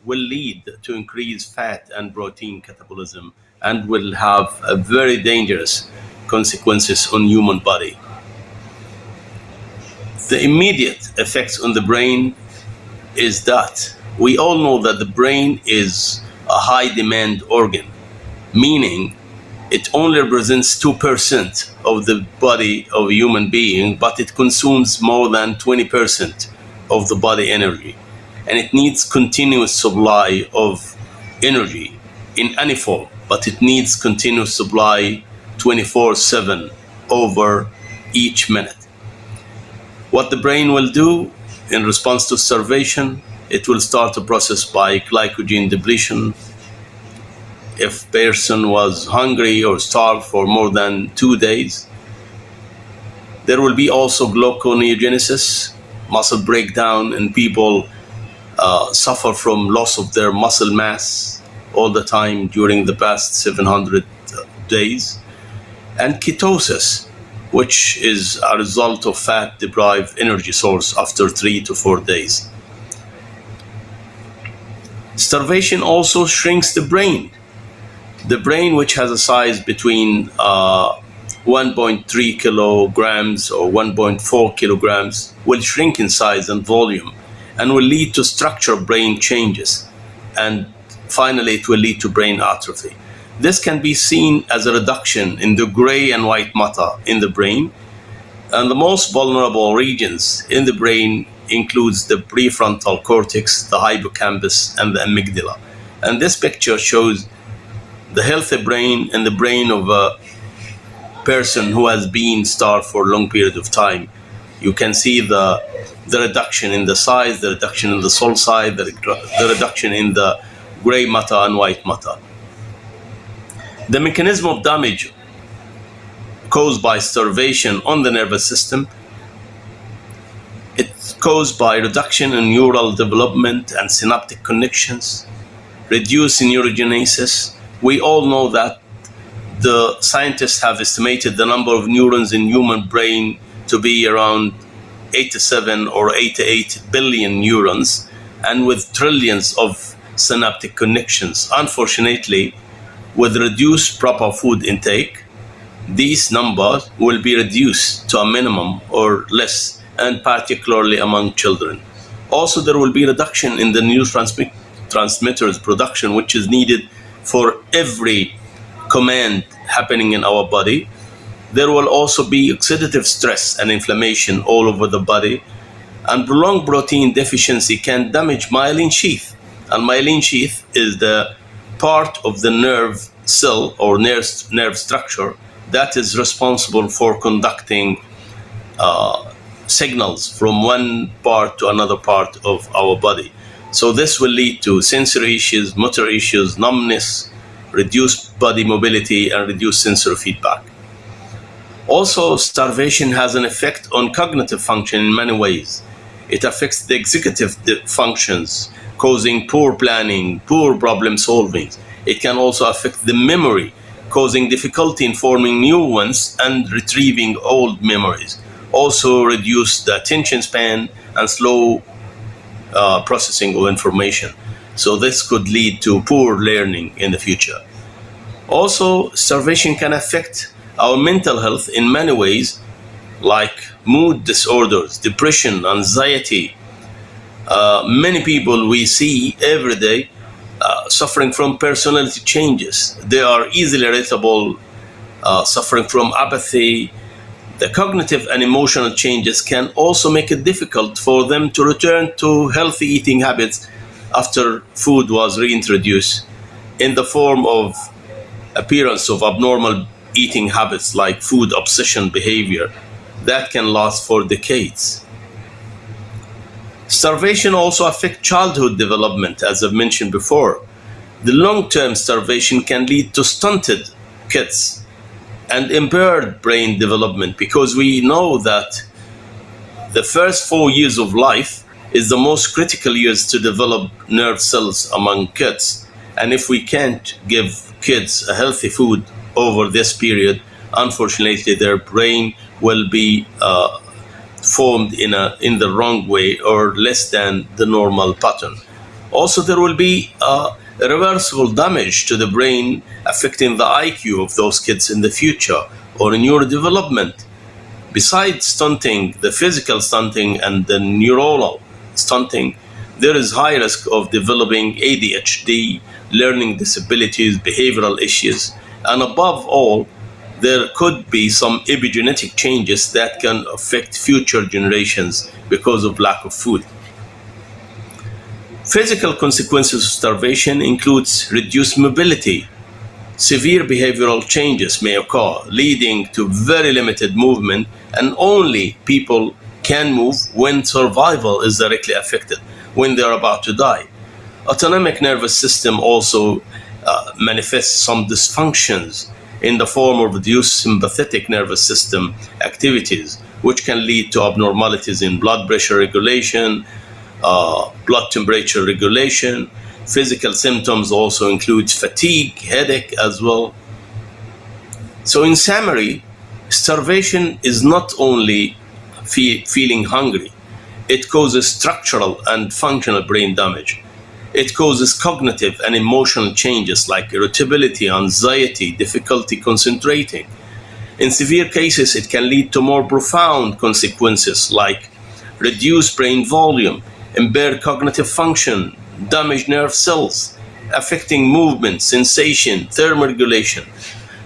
will lead to increased fat and protein catabolism and will have a very dangerous consequences on human body. The immediate effects on the brain is that we all know that the brain is a high demand organ, meaning it only represents 2% of the body of a human being, but it consumes more than 20% of the body energy. And it needs continuous supply of energy in any form, but it needs continuous supply 24/7 over each minute. What the brain will do in response to starvation, it will start a process by glycogen depletion. If person was hungry or starved for more than 2 days, there will be also gluconeogenesis, muscle breakdown, and people suffer from loss of their muscle mass all the time during the past 700 days. And ketosis, which is a result of fat-deprived energy source after 3 to 4 days. Starvation also shrinks the brain. The brain, which has a size between 1.3 kilograms or 1.4 kilograms, will shrink in size and volume and will lead to structural brain changes. And finally, it will lead to brain atrophy. This can be seen as a reduction in the gray and white matter in the brain, and the most vulnerable regions in the brain includes the prefrontal cortex, the hippocampus, and the amygdala. And this picture shows the healthy brain and the brain of a person who has been starved for a long period of time. You can see the reduction in the size, the reduction in the soul size, the reduction in the gray matter and white matter. The mechanism of damage caused by starvation on the nervous system, it's caused by reduction in neural development and synaptic connections, reduced neurogenesis. We all know that the scientists have estimated the number of neurons in human brain to be around 87 or 88 billion neurons, and with trillions of synaptic connections. Unfortunately, with reduced proper food intake, these numbers will be reduced to a minimum or less, and particularly among children. Also, there will be reduction in the neurotransmitters production, which is needed for every command happening in our body. There will also be oxidative stress and inflammation all over the body, and prolonged protein deficiency can damage myelin sheath. And myelin sheath is the part of the nerve cell or nerve structure that is responsible for conducting signals from one part to another part of our body. So this will lead to sensory issues, motor issues, numbness, reduced body mobility, and reduced sensory feedback. Also, starvation has an effect on cognitive function in many ways. It affects the executive functions, causing poor planning, poor problem solving. It can also affect the memory, causing difficulty in forming new ones and retrieving old memories. Also reduce the attention span and slow processing of information. So this could lead to poor learning in the future. Also, starvation can affect our mental health in many ways, like mood disorders, depression, anxiety. Many people we see every day suffering from personality changes. They are easily irritable, suffering from apathy. The cognitive and emotional changes can also make it difficult for them to return to healthy eating habits after food was reintroduced, in the form of appearance of abnormal eating habits like food obsession behavior that can last for decades. Starvation also affects childhood development, as I've mentioned before. The long-term starvation can lead to stunted kids and impaired brain development, because we know that the first 4 years of life is the most critical years to develop nerve cells among kids. And if we can't give kids a healthy food over this period, unfortunately, their brain will be formed in the wrong way or less than the normal pattern. Also, there will be irreversible damage to the brain, affecting the IQ of those kids in the future or neurodevelopment. Besides stunting, the physical stunting and the neuronal stunting, there is high risk of developing ADHD, learning disabilities, behavioral issues, and above all, there could be some epigenetic changes that can affect future generations because of lack of food. Physical consequences of starvation includes reduced mobility. Severe behavioral changes may occur, leading to very limited movement, and only people can move when survival is directly affected, when they're about to die. Autonomic nervous system also manifests some dysfunctions in the form of reduced sympathetic nervous system activities, which can lead to abnormalities in blood pressure regulation, blood temperature regulation. Physical symptoms also include fatigue, headache as well. So in summary, starvation is not only feeling hungry, it causes structural and functional brain damage. It causes cognitive and emotional changes like irritability, anxiety, difficulty concentrating. In severe cases, it can lead to more profound consequences like reduced brain volume, impaired cognitive function, damaged nerve cells, affecting movement, sensation, thermoregulation.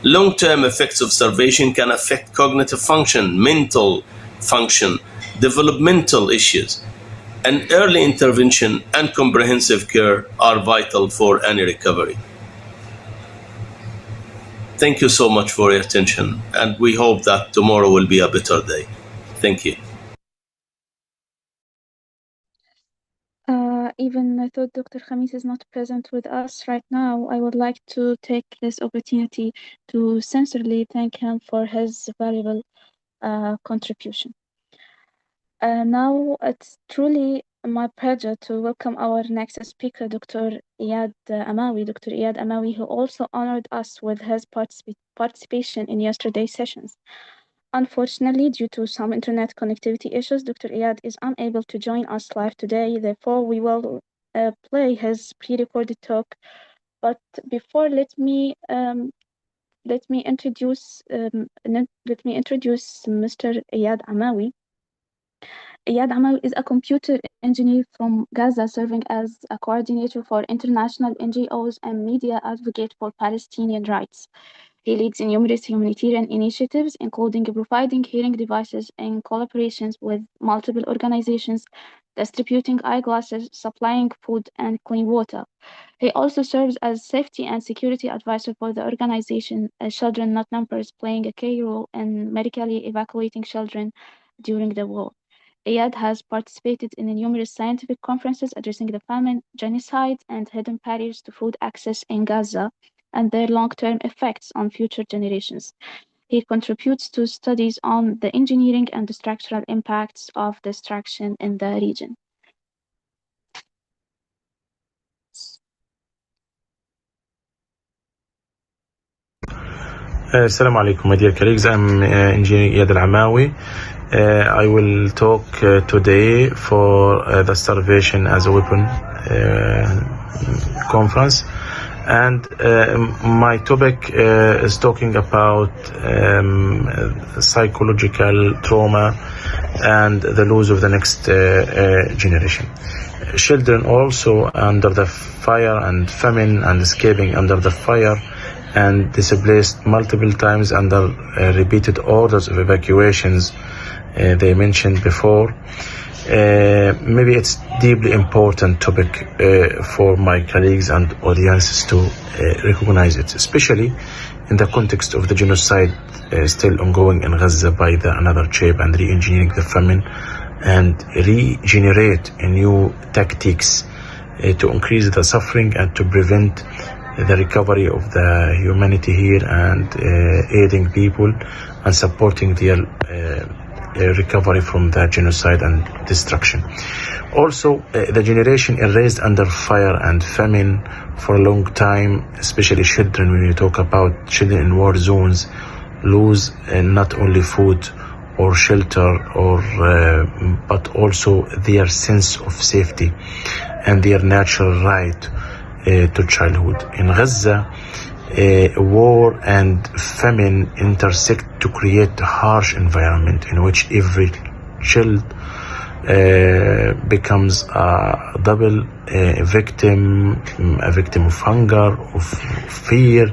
Long-term effects of starvation can affect cognitive function, mental function, developmental issues. And early intervention and comprehensive care are vital for any recovery. Thank you so much for your attention, and we hope that tomorrow will be a better day. Thank you. Even though Dr. Khamis is not present with us right now, I would like to take this opportunity to sincerely thank him for his valuable contribution. Now it's truly my pleasure to welcome our next speaker, Dr. Iyad Amawi. Dr. Iyad Amawi, who also honored us with his participation in yesterday's sessions. Unfortunately, due to some internet connectivity issues, Dr. Iyad is unable to join us live today. Therefore, we will play his pre-recorded talk. But before, let me introduce Mr. Iyad Amawi. Iyad Amawi is a computer engineer from Gaza, serving as a coordinator for international NGOs and media advocate for Palestinian rights. He leads numerous humanitarian initiatives, including providing hearing devices in collaborations with multiple organizations, distributing eyeglasses, supplying food and clean water. He also serves as safety and security advisor for the organization Children Not Numbers, playing a key role in medically evacuating children during the war. Iyad has participated in numerous scientific conferences addressing the famine, genocide, and hidden barriers to food access in Gaza and their long-term effects on future generations. He contributes to studies on the engineering and the structural impacts of destruction in the region. Assalamu alaikum, my dear colleagues. I'm Engineer Iyad Al-Amawi. I will talk today for the Starvation as a Weapon conference. And my topic is talking about psychological trauma and the loss of the next generation. Children also under the fire and famine and escaping under the fire and displaced multiple times under repeated orders of evacuations they mentioned before. Maybe it's deeply important topic for my colleagues and audiences to recognize it, especially in the context of the genocide still ongoing in Gaza by the another shape and re-engineering the famine and regenerate new tactics to increase the suffering and to prevent the recovery of the humanity here and aiding people and supporting their recovery from the genocide and destruction. Also, the generation raised under fire and famine for a long time, especially children, when you talk about children in war zones, lose not only food or shelter but also their sense of safety and their natural right to childhood. In Gaza, war and famine intersect to create a harsh environment in which every child becomes a double victim, a victim of hunger, of fear,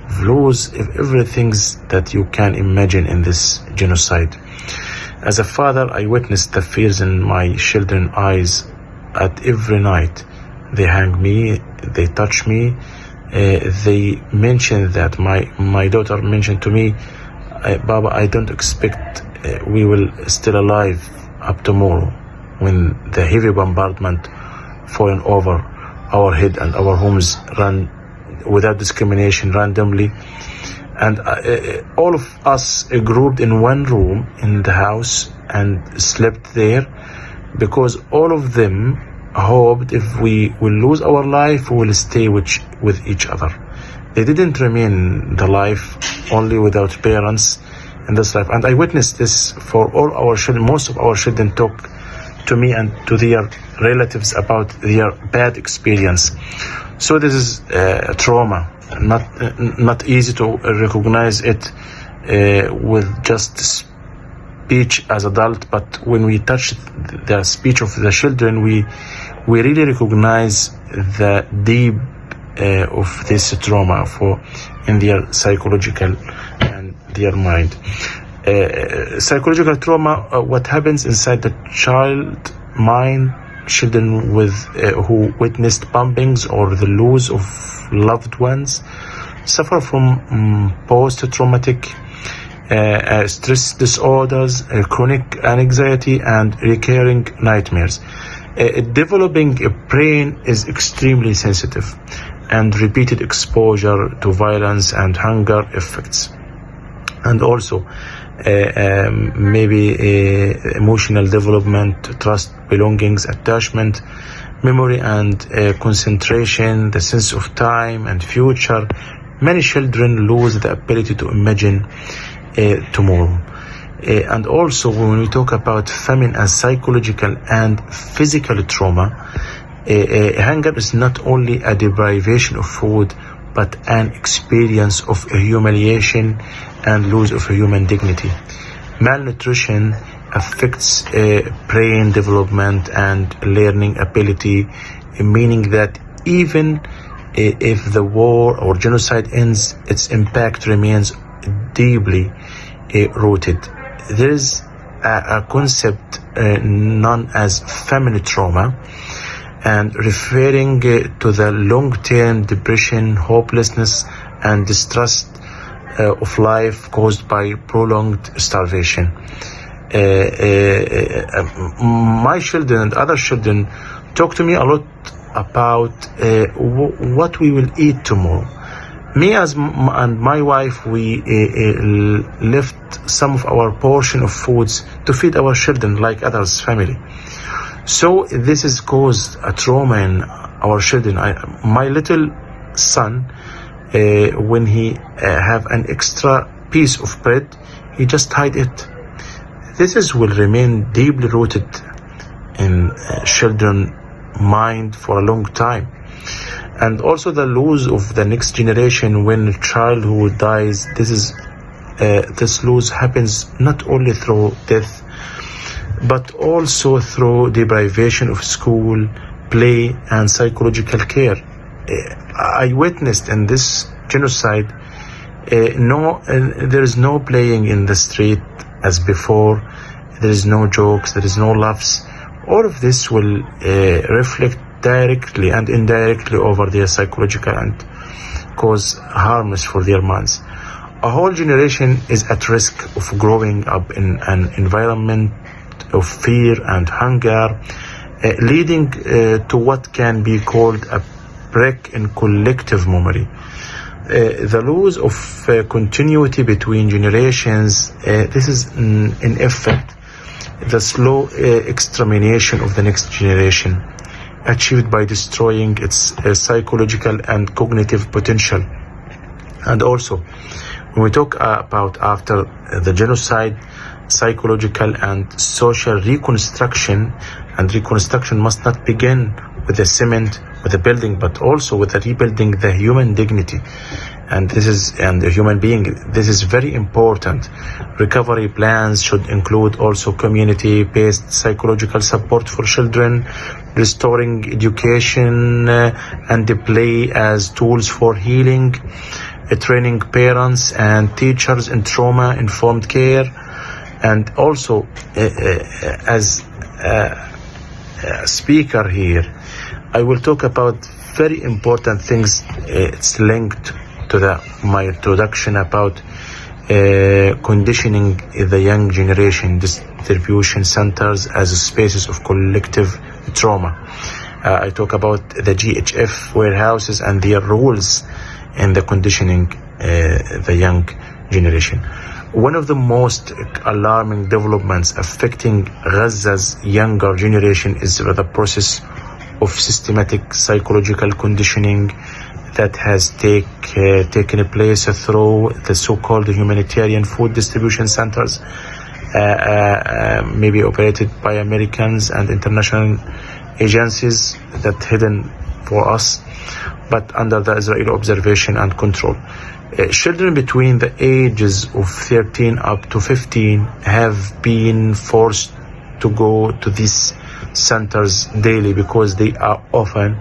of loss, of everything that you can imagine in this genocide. As a father, I witnessed the fears in my children's eyes at every night. They hang me, they touch me. They mentioned that my daughter mentioned to me, Baba, I don't expect we will still alive up tomorrow when the heavy bombardment falling over our head and our homes run without discrimination randomly. And all of us grouped in one room in the house and slept there because all of them hoped if we will lose our life, we will stay with each other. They didn't remain the life only without parents in this life. And I witnessed this for all our children. Most of our children talk to me and to their relatives about their bad experience. So this is trauma, not easy to recognize it with just speech as adult, but when we touch the speech of the children, we really recognize the deep of this trauma in their psychological and their mind. Psychological trauma, what happens inside the child mind, children who witnessed bombings or the loss of loved ones suffer from post-traumatic stress disorders, chronic anxiety, and recurring nightmares. Developing a brain is extremely sensitive, and repeated exposure to violence and hunger effects. And also maybe emotional development, trust, belongings, attachment, memory and concentration, the sense of time and future. Many children lose the ability to imagine tomorrow. And also when we talk about famine as psychological and physical trauma, hunger is not only a deprivation of food, but an experience of humiliation and loss of human dignity. Malnutrition affects brain development and learning ability, meaning that even if the war or genocide ends, its impact remains deeply rooted. There is a concept known as family trauma, and referring to the long-term depression, hopelessness, and distrust of life caused by prolonged starvation. My children and other children talk to me a lot about what we will eat tomorrow. Me and my wife, we left some of our portion of foods to feed our children like others' family. So this has caused a trauma in our children. My little son, when he have an extra piece of bread, he just hide it. This will remain deeply rooted in children's mind for a long time. And also the loss of the next generation when a child who dies, this loss happens not only through death, but also through deprivation of school, play, and psychological care. I witnessed in this genocide, there is no playing in the street as before. There is no jokes, there is no laughs. All of this will reflect directly and indirectly over their psychological and cause harms for their minds. A whole generation is at risk of growing up in an environment of fear and hunger, leading to what can be called a break in collective memory. The loss of continuity between generations, this is in effect the slow extermination of the next generation, achieved by destroying its psychological and cognitive potential. And also, when we talk about after the genocide, psychological and social reconstruction, and reconstruction must not begin with the cement, with the building, but also with the rebuilding the human dignity. And the human being, this is very important. Recovery plans should include also community-based psychological support for children, restoring education and the play as tools for healing, training parents and teachers in trauma-informed care, and also as a speaker here, I will talk about very important things. It's linked to my introduction about conditioning the young generation, distribution centers as spaces of collective trauma. I talk about the GHF warehouses and their roles in the conditioning the young generation. One of the most alarming developments affecting Gaza's younger generation is the process of systematic psychological conditioning that has taken place through the so-called humanitarian food distribution centers, maybe operated by Americans and international agencies that hidden for us, but under the Israeli observation and control. Children between the ages of 13 up to 15 have been forced to go to these centers daily because they are often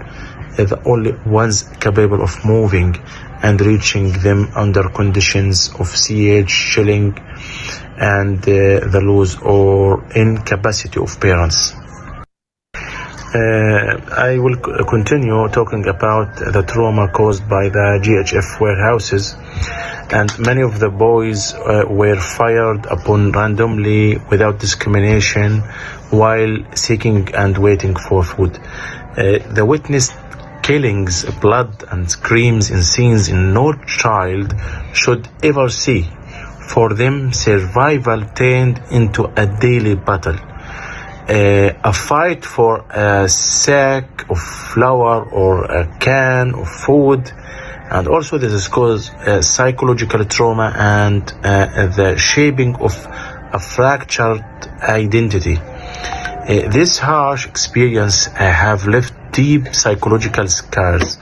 the only ones capable of moving and reaching them under conditions of siege, shelling, and the loss or incapacity of parents. I will continue talking about the trauma caused by the GHF warehouses, and many of the boys were fired upon randomly without discrimination while seeking and waiting for food. The witnessed killings, blood and screams in scenes no child should ever see. For them, survival turned into a daily battle. A fight for a sack of flour or a can of food, and also this is caused psychological trauma and the shaping of a fractured identity. This harsh experience have left deep psychological scars.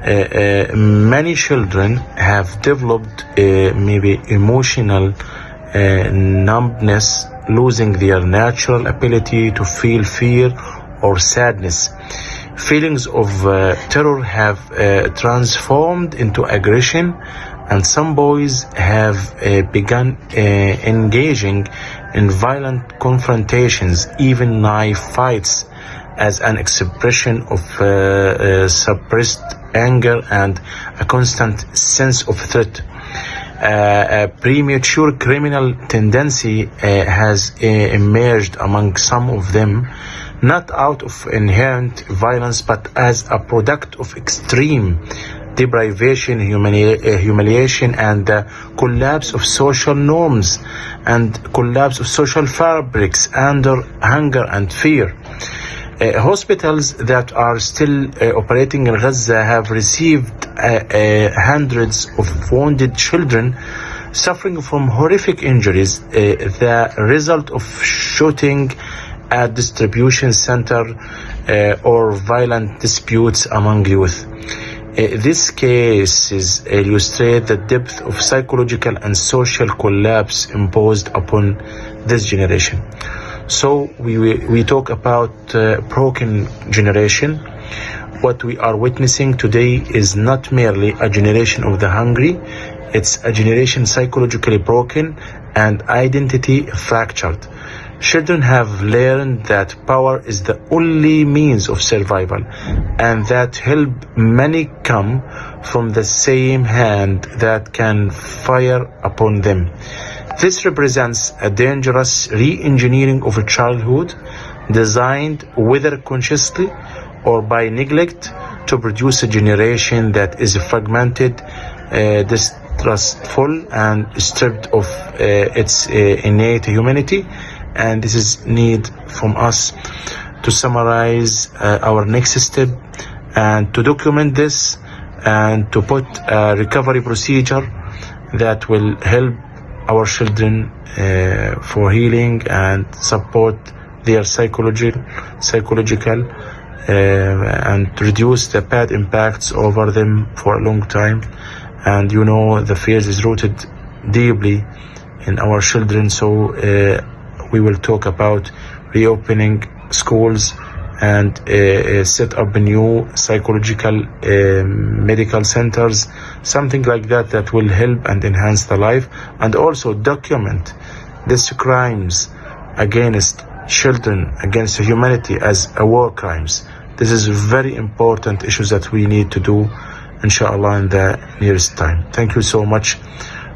Many children have developed maybe emotional numbness, losing their natural ability to feel fear or sadness. Feelings of terror have transformed into aggression, and some boys have begun engaging in violent confrontations, even knife fights, as an expression of suppressed anger and a constant sense of threat. A premature criminal tendency has emerged among some of them, not out of inherent violence, but as a product of extreme deprivation, humiliation, and the collapse of social norms and collapse of social fabrics under hunger and fear. Hospitals that are still operating in Gaza have received hundreds of wounded children suffering from horrific injuries, the result of shooting at distribution center or violent disputes among youth. These cases illustrate the depth of psychological and social collapse imposed upon this generation. So we talk about broken generation. What we are witnessing today is not merely a generation of the hungry, it's a generation psychologically broken and identity fractured. Children have learned that power is the only means of survival, and that help many come from the same hand that can fire upon them. This represents a dangerous re-engineering of a childhood designed, whether consciously or by neglect, to produce a generation that is fragmented, distrustful, and stripped of its innate humanity. And this is need from us to summarize our next step and to document this and to put a recovery procedure that will help our children for healing and support their psychological and reduce the bad impacts over them for a long time. And you know, the fears is rooted deeply in our children, so we will talk about reopening schools and set up new psychological medical centers, something like that, that will help and enhance the life, and also document these crimes against children, against humanity, as a war crimes. This is very important issues that we need to do, inshallah, in the nearest time. Thank you so much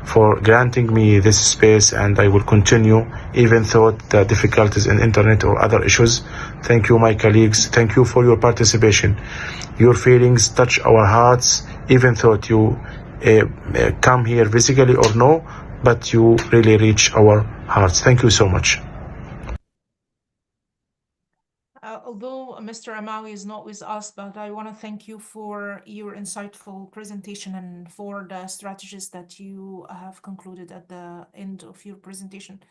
for granting me this space, and I will continue even though the difficulties in internet or other issues. Thank you, my colleagues. Thank you for your participation. Your feelings touch our hearts, even though you come here physically or no, but you really reach our hearts. Thank you so much. Although Mr. Amawi is not with us, but I want to thank you for your insightful presentation and for the strategies that you have concluded at the end of your presentation.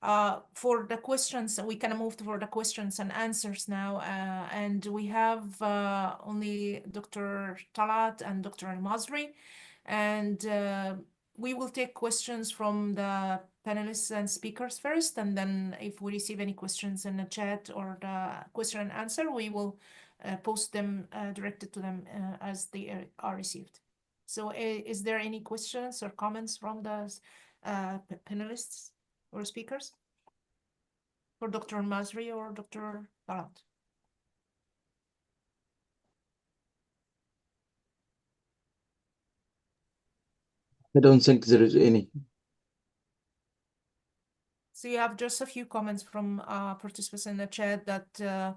For the questions, we can move for the questions and answers now. And we have only Dr. Talat and Dr. Al-Mazri. And we will take questions from the panelists and speakers first, and then if we receive any questions in the chat or the question and answer, we will post them directed to them as they are received. So is there any questions or comments from the panelists or speakers? For Dr. Masri or Dr. Talat? I don't think there is any. So you have just a few comments from participants in the chat that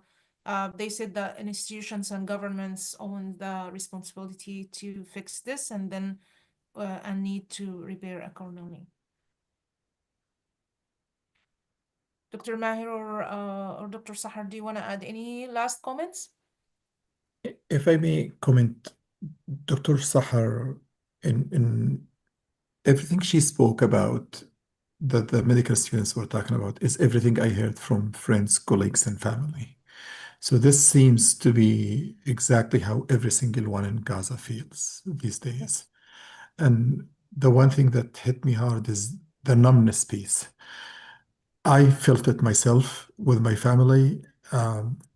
they said that institutions and governments own the responsibility to fix this and then and need to repair accordingly. Dr. Mahir or Dr. Sahar, do you want to add any last comments? If I may comment, Dr. Sahar, in everything she spoke about that the medical students were talking about is everything I heard from friends, colleagues, and family. So this seems to be exactly how every single one in Gaza feels these days. And the one thing that hit me hard is the numbness piece. I felt it myself with my family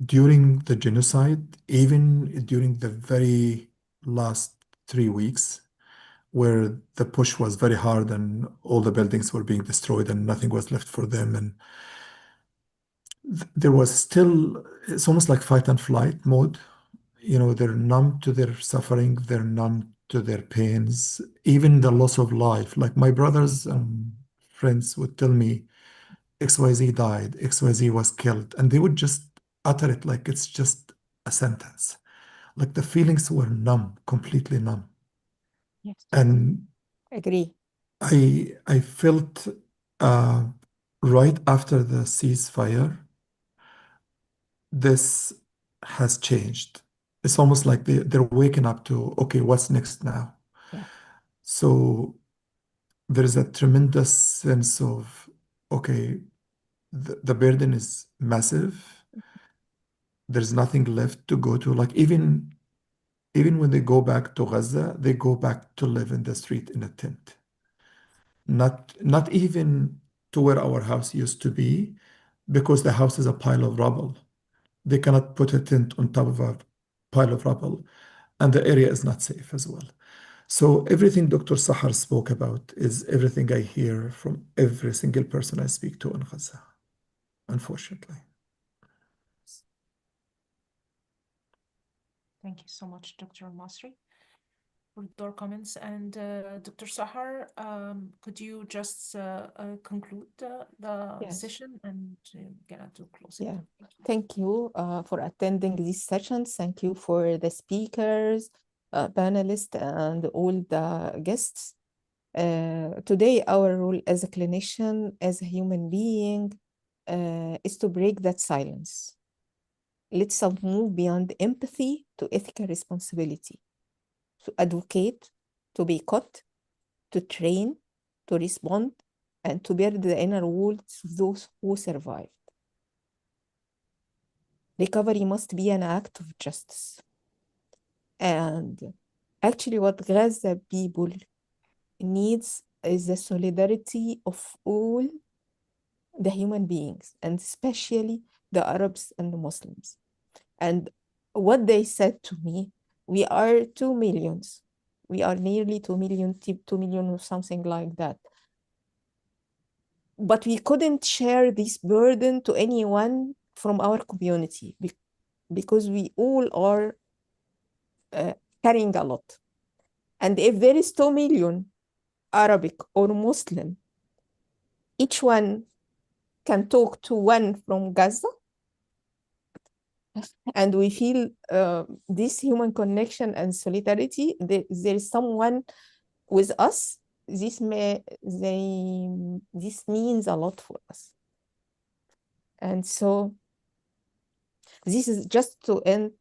during the genocide, even during the very last 3 weeks, where the push was very hard and all the buildings were being destroyed and nothing was left for them. And there was still, it's almost like fight and flight mode. You know, they're numb to their suffering, they're numb to their pains, even the loss of life. Like my brothers and friends would tell me, XYZ died, XYZ was killed, and they would just utter it like it's just a sentence. Like the feelings were numb, completely numb. Yes. And Agree. I felt right after the ceasefire, this has changed. It's almost like they're waking up to, okay, what's next now? Yeah. So there is a tremendous sense of, okay, the burden is massive. There's nothing left to go to. Like even when they go back to Gaza, they go back to live in the street in a tent. Not even to where our house used to be, because the house is a pile of rubble. They cannot put a tent on top of a pile of rubble, and the area is not safe as well. So everything Dr. Sahar spoke about is everything I hear from every single person I speak to in Gaza, unfortunately. Thank you so much, Dr. Masri, for your comments. And Dr. Sahar, could you just conclude the Yes. session and get to close it? Yeah. Thank you for attending these sessions. Thank you for the speakers, panelists, and all the guests. Today, our role as a clinician, as a human being, is to break that silence. Let's move beyond empathy to ethical responsibility, to advocate, to be caught, to train, to respond, and to build the inner worlds of those who survived. Recovery must be an act of justice. And actually, what Gaza people needs is the solidarity of all the human beings, and especially the Arabs and the Muslims. And what they said to me, we are 2 millions. We are nearly 2 million, 2 million or something like that. But we couldn't share this burden to anyone from our community because we all are carrying a lot. And if there is 2 million Arabic or Muslim, each one can talk to one from Gaza, and we feel this human connection and solidarity. There is someone with us. This means a lot for us. And so this is just to end.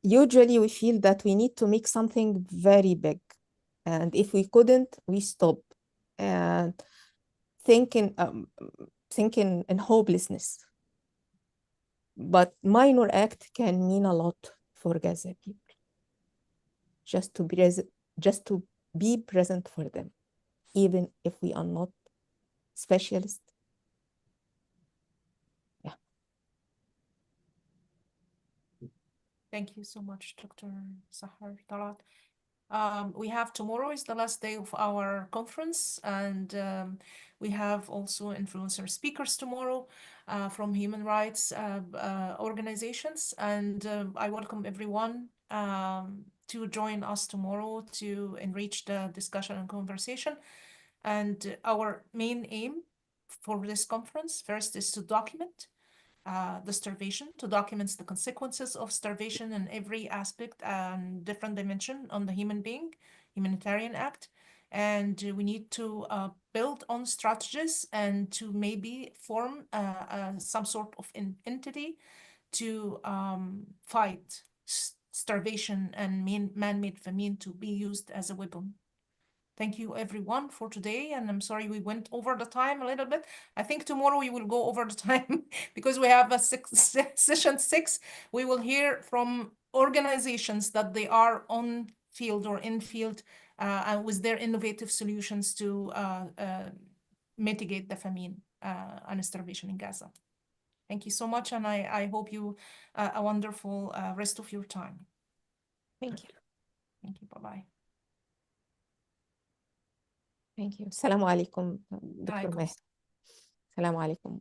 Usually we feel that we need to make something very big. And if we couldn't, we stop and thinking in hopelessness. But minor act can mean a lot for Gaza people. Just to be present for them, even if we are not specialists. Yeah. Thank you so much, Dr. Sahar Talat. We have tomorrow is the last day of our conference, and we have also influencer speakers tomorrow from human rights organizations. And I welcome everyone to join us tomorrow to enrich the discussion and conversation. And our main aim for this conference first is to document the starvation, to document the consequences of starvation in every aspect and different dimension on the humanitarian act. And we need to build on strategies and to maybe form some sort of an entity to fight starvation and man-made famine to be used as a weapon. Thank you everyone for today, and I'm sorry we went over the time a little bit. I think tomorrow we will go over the time because we have a session 6. We will hear from organizations that they are on field or in field and with their innovative solutions to mitigate the famine and starvation in Gaza. Thank you so much, and I hope you a wonderful rest of your time. Thank you. Thank you. Bye-bye. Thank you. السلام عليكم دكتور عليكم ماهر. السلام عليكم.